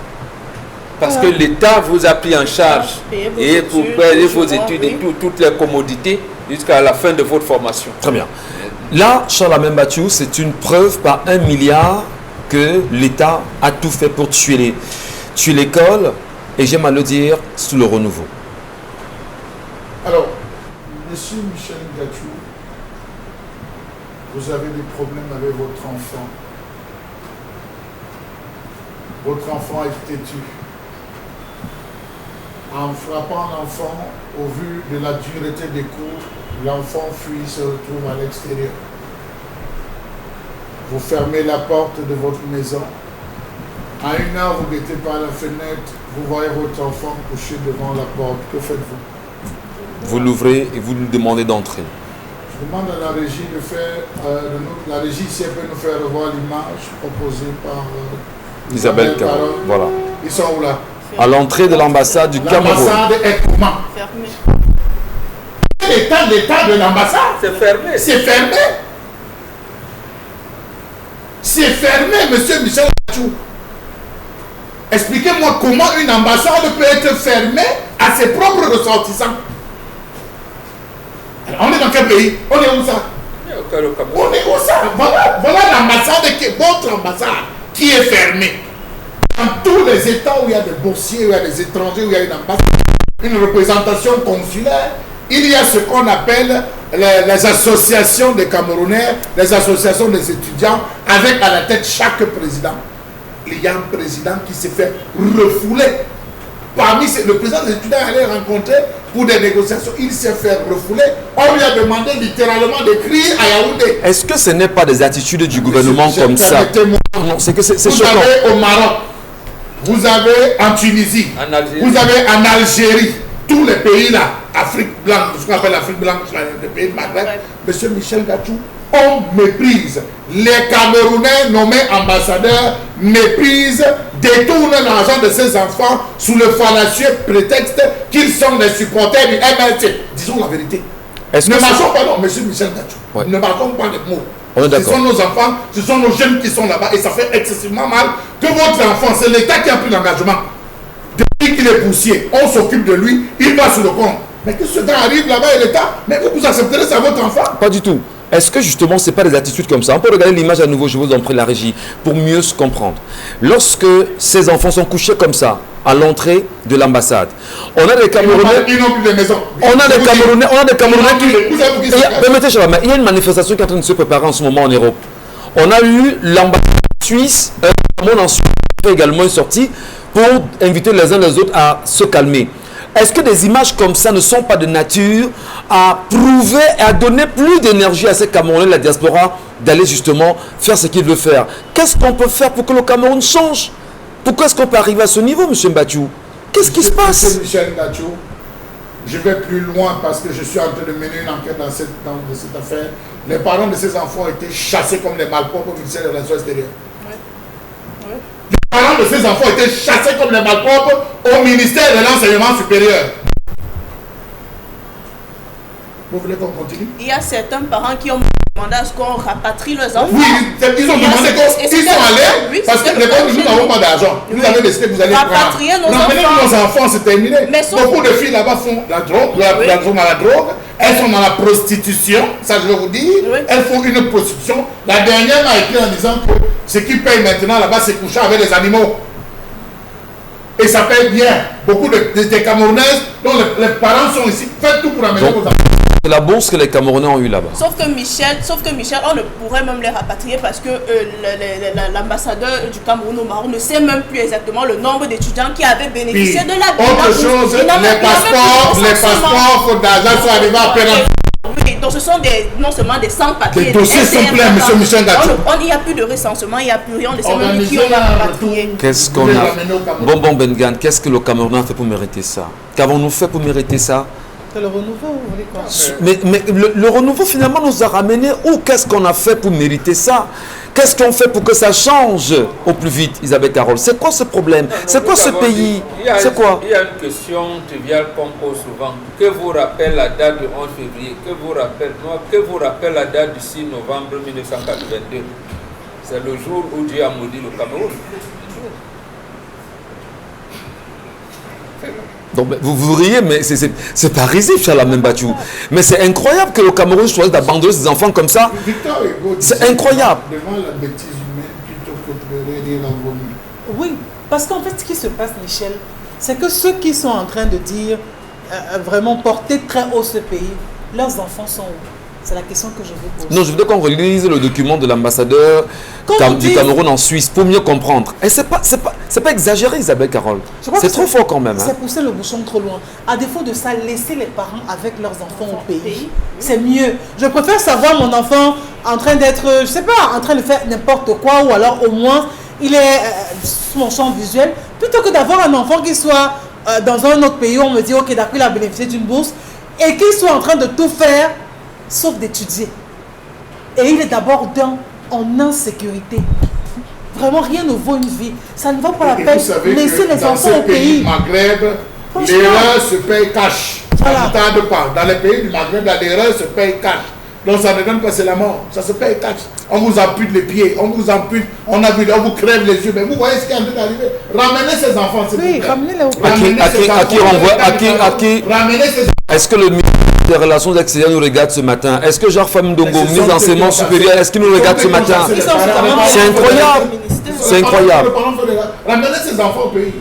Parce que l'État vous a pris en charge et pour payer vos études et toutes les commodités jusqu'à la fin de votre formation. Très bien. Là, Charles Membachou, c'est une preuve par 1 milliard que l'État a tout fait pour tuer l'école, et j'aime à le dire, sous le renouveau. Alors, monsieur Michel Ngachou, vous avez des problèmes avec votre enfant. Votre enfant est têtu. En frappant l'enfant, au vu de la dureté des coups, l'enfant fuit, se retrouve à l'extérieur. Vous fermez la porte de votre maison. À 1h, vous guettez par la fenêtre, vous voyez votre enfant couché devant la porte. Que faites-vous? Vous l'ouvrez et vous lui demandez d'entrer. Je demande à la régie de faire, la régie si elle peut nous faire revoir l'image proposée par Isabelle Caron. Voilà. Ils sont où là? À l'entrée de l'ambassade du Cameroun. L'ambassade est comment? Fermé. L'état de l'ambassade? C'est fermé. C'est fermé. C'est fermé, monsieur Michel Ngachou. Expliquez-moi comment une ambassade peut être fermée à ses propres ressortissants. Alors, on est dans quel pays? On est où ça? On est où ça? Voilà l'ambassade, votre ambassade, qui est fermée. Dans tous les États où il y a des boursiers, où il y a des étrangers, où il y a une ambassade, une représentation consulaire, il y a ce qu'on appelle les associations des Camerounais, les associations des étudiants, avec à la tête chaque président. Il y a un président qui s'est fait refouler. Parmi le président des étudiants allait rencontrer pour des négociations, il s'est fait refouler. On lui a demandé littéralement d'écrire à Yaoundé. Est-ce que ce n'est pas des attitudes du gouvernement comme ça? Non, c'est que c'est Vous choquant. avez au Maroc, vous avez en Tunisie, vous avez en Algérie, tous les pays là, Afrique blanche, ce qu'on appelle l'Afrique blanche, les pays de Maghreb, monsieur Michel Ngachou, on méprise. Les Camerounais nommés ambassadeurs méprisent, détournent l'argent de ces enfants sous le fallacieux prétexte qu'ils sont des supporters du MLC. Disons la vérité. Est-ce Ne que marchons pas, non, monsieur Michel Ngachou. Ouais. Ne marchons pas des mots. On est Ce d'accord. sont nos enfants, ce sont nos jeunes qui sont là-bas et ça fait excessivement mal que votre enfant, c'est l'État qui a pris l'engagement. Depuis qu'il est poussier, on s'occupe de lui, il va sous le compte. Mais que ce gars arrive là-bas et l'État, mais vous accepterez ça à votre enfant? Pas du tout. Est-ce que justement, ce n'est pas des attitudes comme ça? On peut regarder l'image à nouveau, je vous en prie, la régie, pour mieux se comprendre. Lorsque ces enfants sont couchés comme ça, à l'entrée de l'ambassade, on a des Camerounais... Ils n'ont plus de maison. On a des Camerounais qui... Vous savez pour qui c'est ça? Permettez, Chabama, il y a une manifestation qui est en train de se préparer en ce moment en Europe. On a eu l'ambassade suisse, Cameroun ensuite fait également une sortie pour inviter les uns les autres à se calmer. Est-ce que des images comme ça ne sont pas de nature à prouver et à donner plus d'énergie à ces Camerounais de la diaspora d'aller justement faire ce qu'ils veulent faire? Qu'est-ce qu'on peut faire pour que le Cameroun change? Pourquoi est-ce qu'on peut arriver à ce niveau, M. Mbachou? Qu'est-ce qui se passe? Monsieur Michel Ngachou, je vais plus loin parce que je suis en train de mener une enquête dans cette affaire. Les parents de ces enfants ont été chassés comme des malpropres au ministère des Relations extérieures. Les parents de ces enfants ont été chassés comme des malpropres au ministère de l'Enseignement supérieur. Vous voulez qu'on continue? Il y a certains parents qui ont demandé à ce qu'on rapatrie leurs enfants. Oui, ils ont demandé qu'ils sont allés oui, parce que nous n'avons pas d'argent. Vous avez décidé que vous allez prendre. Rapatrier nos Non, maintenant enfants. nos enfants, c'est terminé. Mais sauf- Beaucoup de filles là-bas font la drogue, elles sont dans la drogue, elles sont dans la prostitution, ça je vais vous dire. Oui. Elles font une prostitution. La dernière m'a écrit en disant que ce qui paye maintenant là-bas, c'est coucher avec les animaux. Et ça paye bien. Beaucoup de Camerounaises dont les parents sont ici. Faites tout pour amener vos enfants. C'est la bourse que les Camerounais ont eu là-bas. Sauf que Michel, on ne pourrait même les rapatrier parce que l'ambassadeur du Cameroun au Maroc ne sait même plus exactement le nombre d'étudiants qui avaient bénéficié de la Autre chose, les passeports, faute d'argent, sont arrivés à peine. Oui, donc ce sont non seulement des sans-papiers. Les dossiers sont pleins, monsieur Michel Ngachou. Il n'y a plus de recensement, il n'y a plus rien, on ne sait même plus Organisez qui on va un rapatrier. Qu'est-ce Vous qu'on voulez a... l'amener au Cameroun. Bon, Bengan, qu'est-ce que le Cameroun a fait pour mériter ça? Qu'avons-nous fait pour mériter ça? C'est le renouveau, vous voulez quoi? Mais le renouveau finalement nous a ramené où? Qu'est-ce qu'on a fait pour mériter ça? Qu'est-ce qu'on fait pour que ça change au plus vite, Isabelle Carole? C'est quoi ce problème? C'est quoi ce pays? C'est quoi? Il y a une question triviale qu'on pose souvent. Que vous rappelle la date du 11 février? Que vous rappelle la date du 6 novembre 1982? C'est le jour où Dieu a maudit le Cameroun. Donc, vous riez, mais c'est pas risible, Chalamène Bachou. Mais c'est incroyable que le Cameroun choisisse d'abandonner ses enfants comme ça. Victor Hugo C'est disait incroyable. devant la bêtise humaine plutôt que de rire en vomi. Oui, parce qu'en fait, ce qui se passe, Michel, c'est que ceux qui sont en train de dire vraiment porter très haut ce pays, leurs enfants sont où? C'est la question que je vous pose. Non, je voudrais qu'on relise le document de l'ambassadeur du Cameroun en Suisse pour mieux comprendre. Et c'est pas exagéré, Isabelle Carole. C'est trop fort quand même. Hein. C'est pousser le bouchon trop loin. À défaut de ça, laisser les parents avec leurs enfants au pays. C'est mieux. Je préfère savoir mon enfant en train d'être, je sais pas, en train de faire n'importe quoi, ou alors au moins il est sous mon champ visuel, plutôt que d'avoir un enfant qui soit dans un autre pays où on me dit ok, d'accord, il a bénéficié d'une bourse et qu'il soit en train de tout faire sauf d'étudier. Et il est d'abord en insécurité. Vraiment, rien ne vaut une vie. Ça ne vaut pas la peine de laisser les enfants au pays. Maghreb, l'erreur se paye cash. Voilà. Ça ne tarde pas. Dans les pays du Maghreb, l'erreur se paye cash. Donc ça ne donne pas, c'est la mort. Ça se paye cash. On vous ampute les pieds, on vous ampute, on vous crève les yeux. Mais vous voyez ce qui est en train d'arriver. Ramenez ces enfants, s'il vous plaît. Ramenez-les au pays. À qui renvoie, à qui Ramenez ces Est-ce que le ministre des Relations extérieures nous regarde ce matin? Est-ce que Jacques Ndongo, ministre d'enseignement supérieur, est-ce qu'il nous regarde ce matin? C'est incroyable. C'est incroyable. Ramenez ces enfants au pays.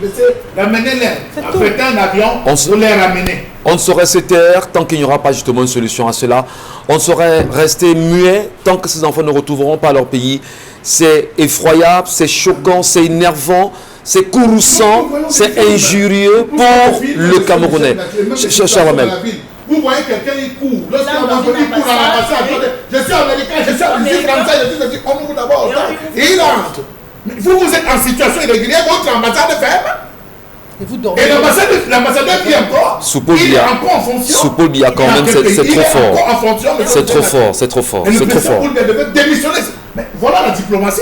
Ramenez-les. Affrétez un avion pour les ramener. On ne saurait se taire tant qu'il n'y aura pas justement une solution à cela. On saurait rester muet tant que ces enfants ne retrouveront pas leur pays. C'est effroyable, c'est choquant, c'est énervant, c'est courroucant, c'est injurieux pour le Camerounais. Chalamel. Vous voyez quelqu'un, il court. Lorsqu'il court à l'ambassade, je suis américain, je suis français, je suis on ouvre d'abord. Et il entre. Mais vous êtes en situation irrégulière, votre ambassade ferme. Et l'ambassadeur qui est encore, il est encore en fonction. Soupol Biya quand même, c'est trop fort. C'est trop fort, c'est trop fort, c'est trop fort. Vous devez démissionner. Mais voilà la diplomatie.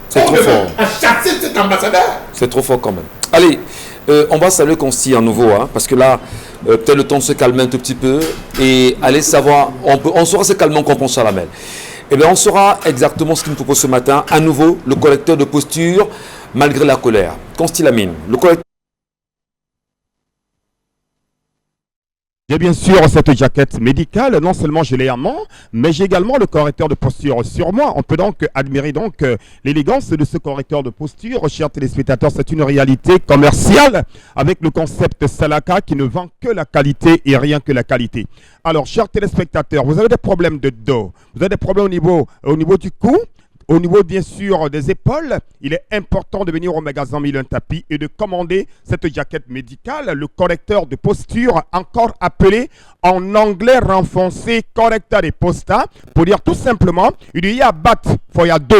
C'est trop fort. À chasser cet ambassadeur. C'est trop fort quand même. Allez, on va saluer Consti à nouveau, hein, parce que là, peut-être le temps de se calmer un tout petit peu et aller savoir, on saura se calmer en comprenant Chalamel. Eh bien, on saura exactement ce qu'il nous propose ce matin. À nouveau, le correcteur de posture, malgré la colère. Consti Lamine, le correcteur. J'ai bien sûr cette jaquette médicale, non seulement je l'ai à main, mais j'ai également le correcteur de posture sur moi. On peut donc admirer l'élégance de ce correcteur de posture. Chers téléspectateurs, c'est une réalité commerciale avec le concept Salaka qui ne vend que la qualité et rien que la qualité. Alors, chers téléspectateurs, vous avez des problèmes de dos, vous avez des problèmes au niveau du cou, au niveau bien sûr des épaules, il est important de venir au magasin Milan Tapis et de commander cette jaquette médicale, le correcteur de posture, encore appelé en anglais renfoncé correcteur de posture, pour dire tout simplement, il y a bat for your dos.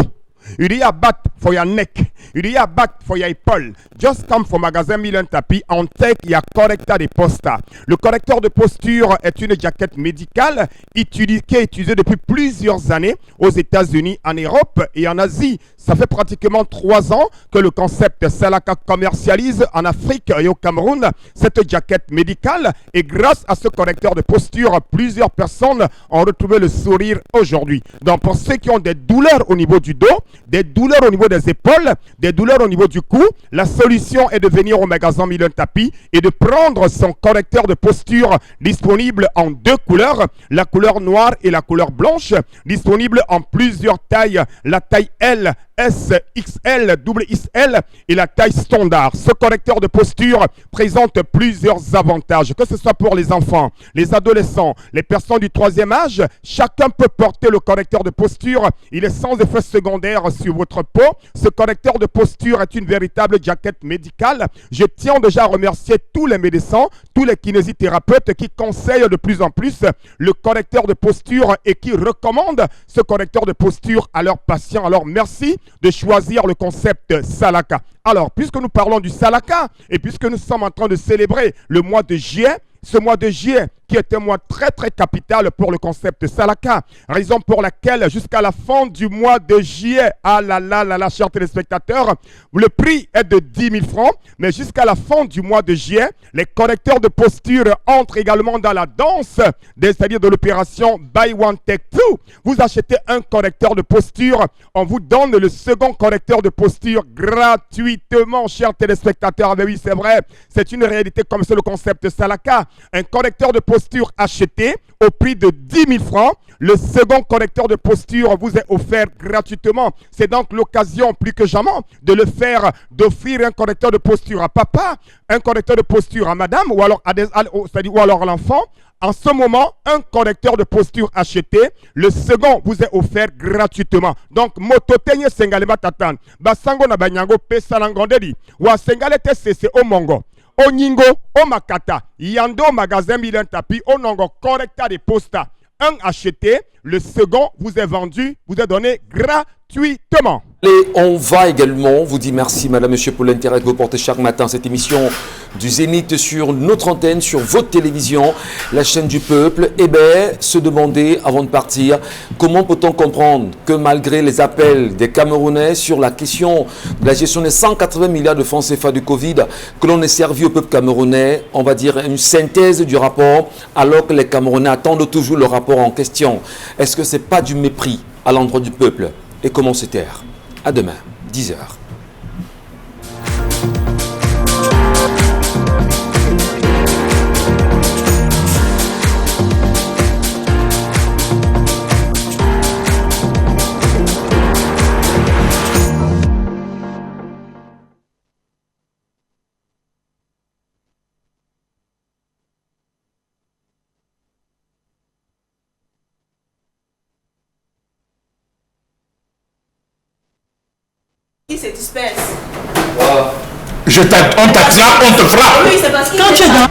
Il y a bat for your neck. Il y a bat for your épaule. Just come for magasin Milan Tapis and take your correcteur de posture. Le correcteur de posture est une jaquette médicale qui est utilisée depuis plusieurs années aux États-Unis, en Europe et en Asie. Ça fait pratiquement 3 ans que le concept Salaka commercialise en Afrique et au Cameroun cette jaquette médicale. Et grâce à ce correcteur de posture, plusieurs personnes ont retrouvé le sourire aujourd'hui. Donc pour ceux qui ont des douleurs au niveau du dos, des douleurs au niveau des épaules, des douleurs au niveau du cou, la solution est de venir au magasin Milan Tapis et de prendre son correcteur de posture disponible en 2 couleurs, la couleur noire et la couleur blanche, disponible en plusieurs tailles, la taille L, S, XL, XL et la taille standard. Ce correcteur de posture présente plusieurs avantages, que ce soit pour les enfants, les adolescents, les personnes du 3e âge, chacun peut porter le correcteur de posture. Il est sans effet secondaire sur votre peau. Ce correcteur de posture est une véritable jaquette médicale. Je tiens déjà à remercier tous les médecins, tous les kinésithérapeutes qui conseillent de plus en plus le correcteur de posture et qui recommandent ce correcteur de posture à leurs patients. Alors merci de choisir le concept Salaka. Alors, puisque nous parlons du Salaka et puisque nous sommes en train de célébrer le mois de juillet, ce mois de juillet qui est un mois très très capital pour le concept Salaka. Raison pour laquelle jusqu'à la fin du mois de juillet, ah là là là là, chers téléspectateurs, le prix est de 10 000 francs, mais jusqu'à la fin du mois de juillet, les correcteurs de posture entrent également dans la danse, c'est-à-dire de l'opération Buy One Take Two. Vous achetez un correcteur de posture, on vous donne le second correcteur de posture gratuitement, chers téléspectateurs. Ah ben oui, c'est vrai, c'est une réalité comme c'est le concept Salaka. Un correcteur de posture acheté au prix de 10 000 francs. Le second correcteur de posture vous est offert gratuitement. C'est donc l'occasion plus que jamais de le faire, d'offrir un correcteur de posture à papa, un correcteur de posture à madame ou alors ou alors à l'enfant. En ce moment, un correcteur de posture acheté, le second vous est offert gratuitement. Donc, mototenye sengale batatan, basango na banyango pesa langondedi, wa sengale te sese o mongo. O nyingo, o makata, yando magasin milen tapi, o nongo correcteur de posta. Un acheté, le second vous est vendu, vous est donné gratuitement. Et on va également vous dire merci, madame, monsieur, pour l'intérêt que vous portez chaque matin. Cette émission du Zénith sur notre antenne, sur votre télévision, la chaîne du peuple. Eh bien, se demander avant de partir, comment peut-on comprendre que malgré les appels des Camerounais sur la question de la gestion des 180 milliards de francs CFA du Covid, que l'on ait servi au peuple camerounais, on va dire une synthèse du rapport, alors que les Camerounais attendent toujours le rapport en question. Est-ce que ce n'est pas du mépris à l'endroit du peuple? Et comment se taire? À demain, 10h. Qui se disperse. On t'attrape, on te frappe. Oui, c'est parce qu'il Quand tu es dans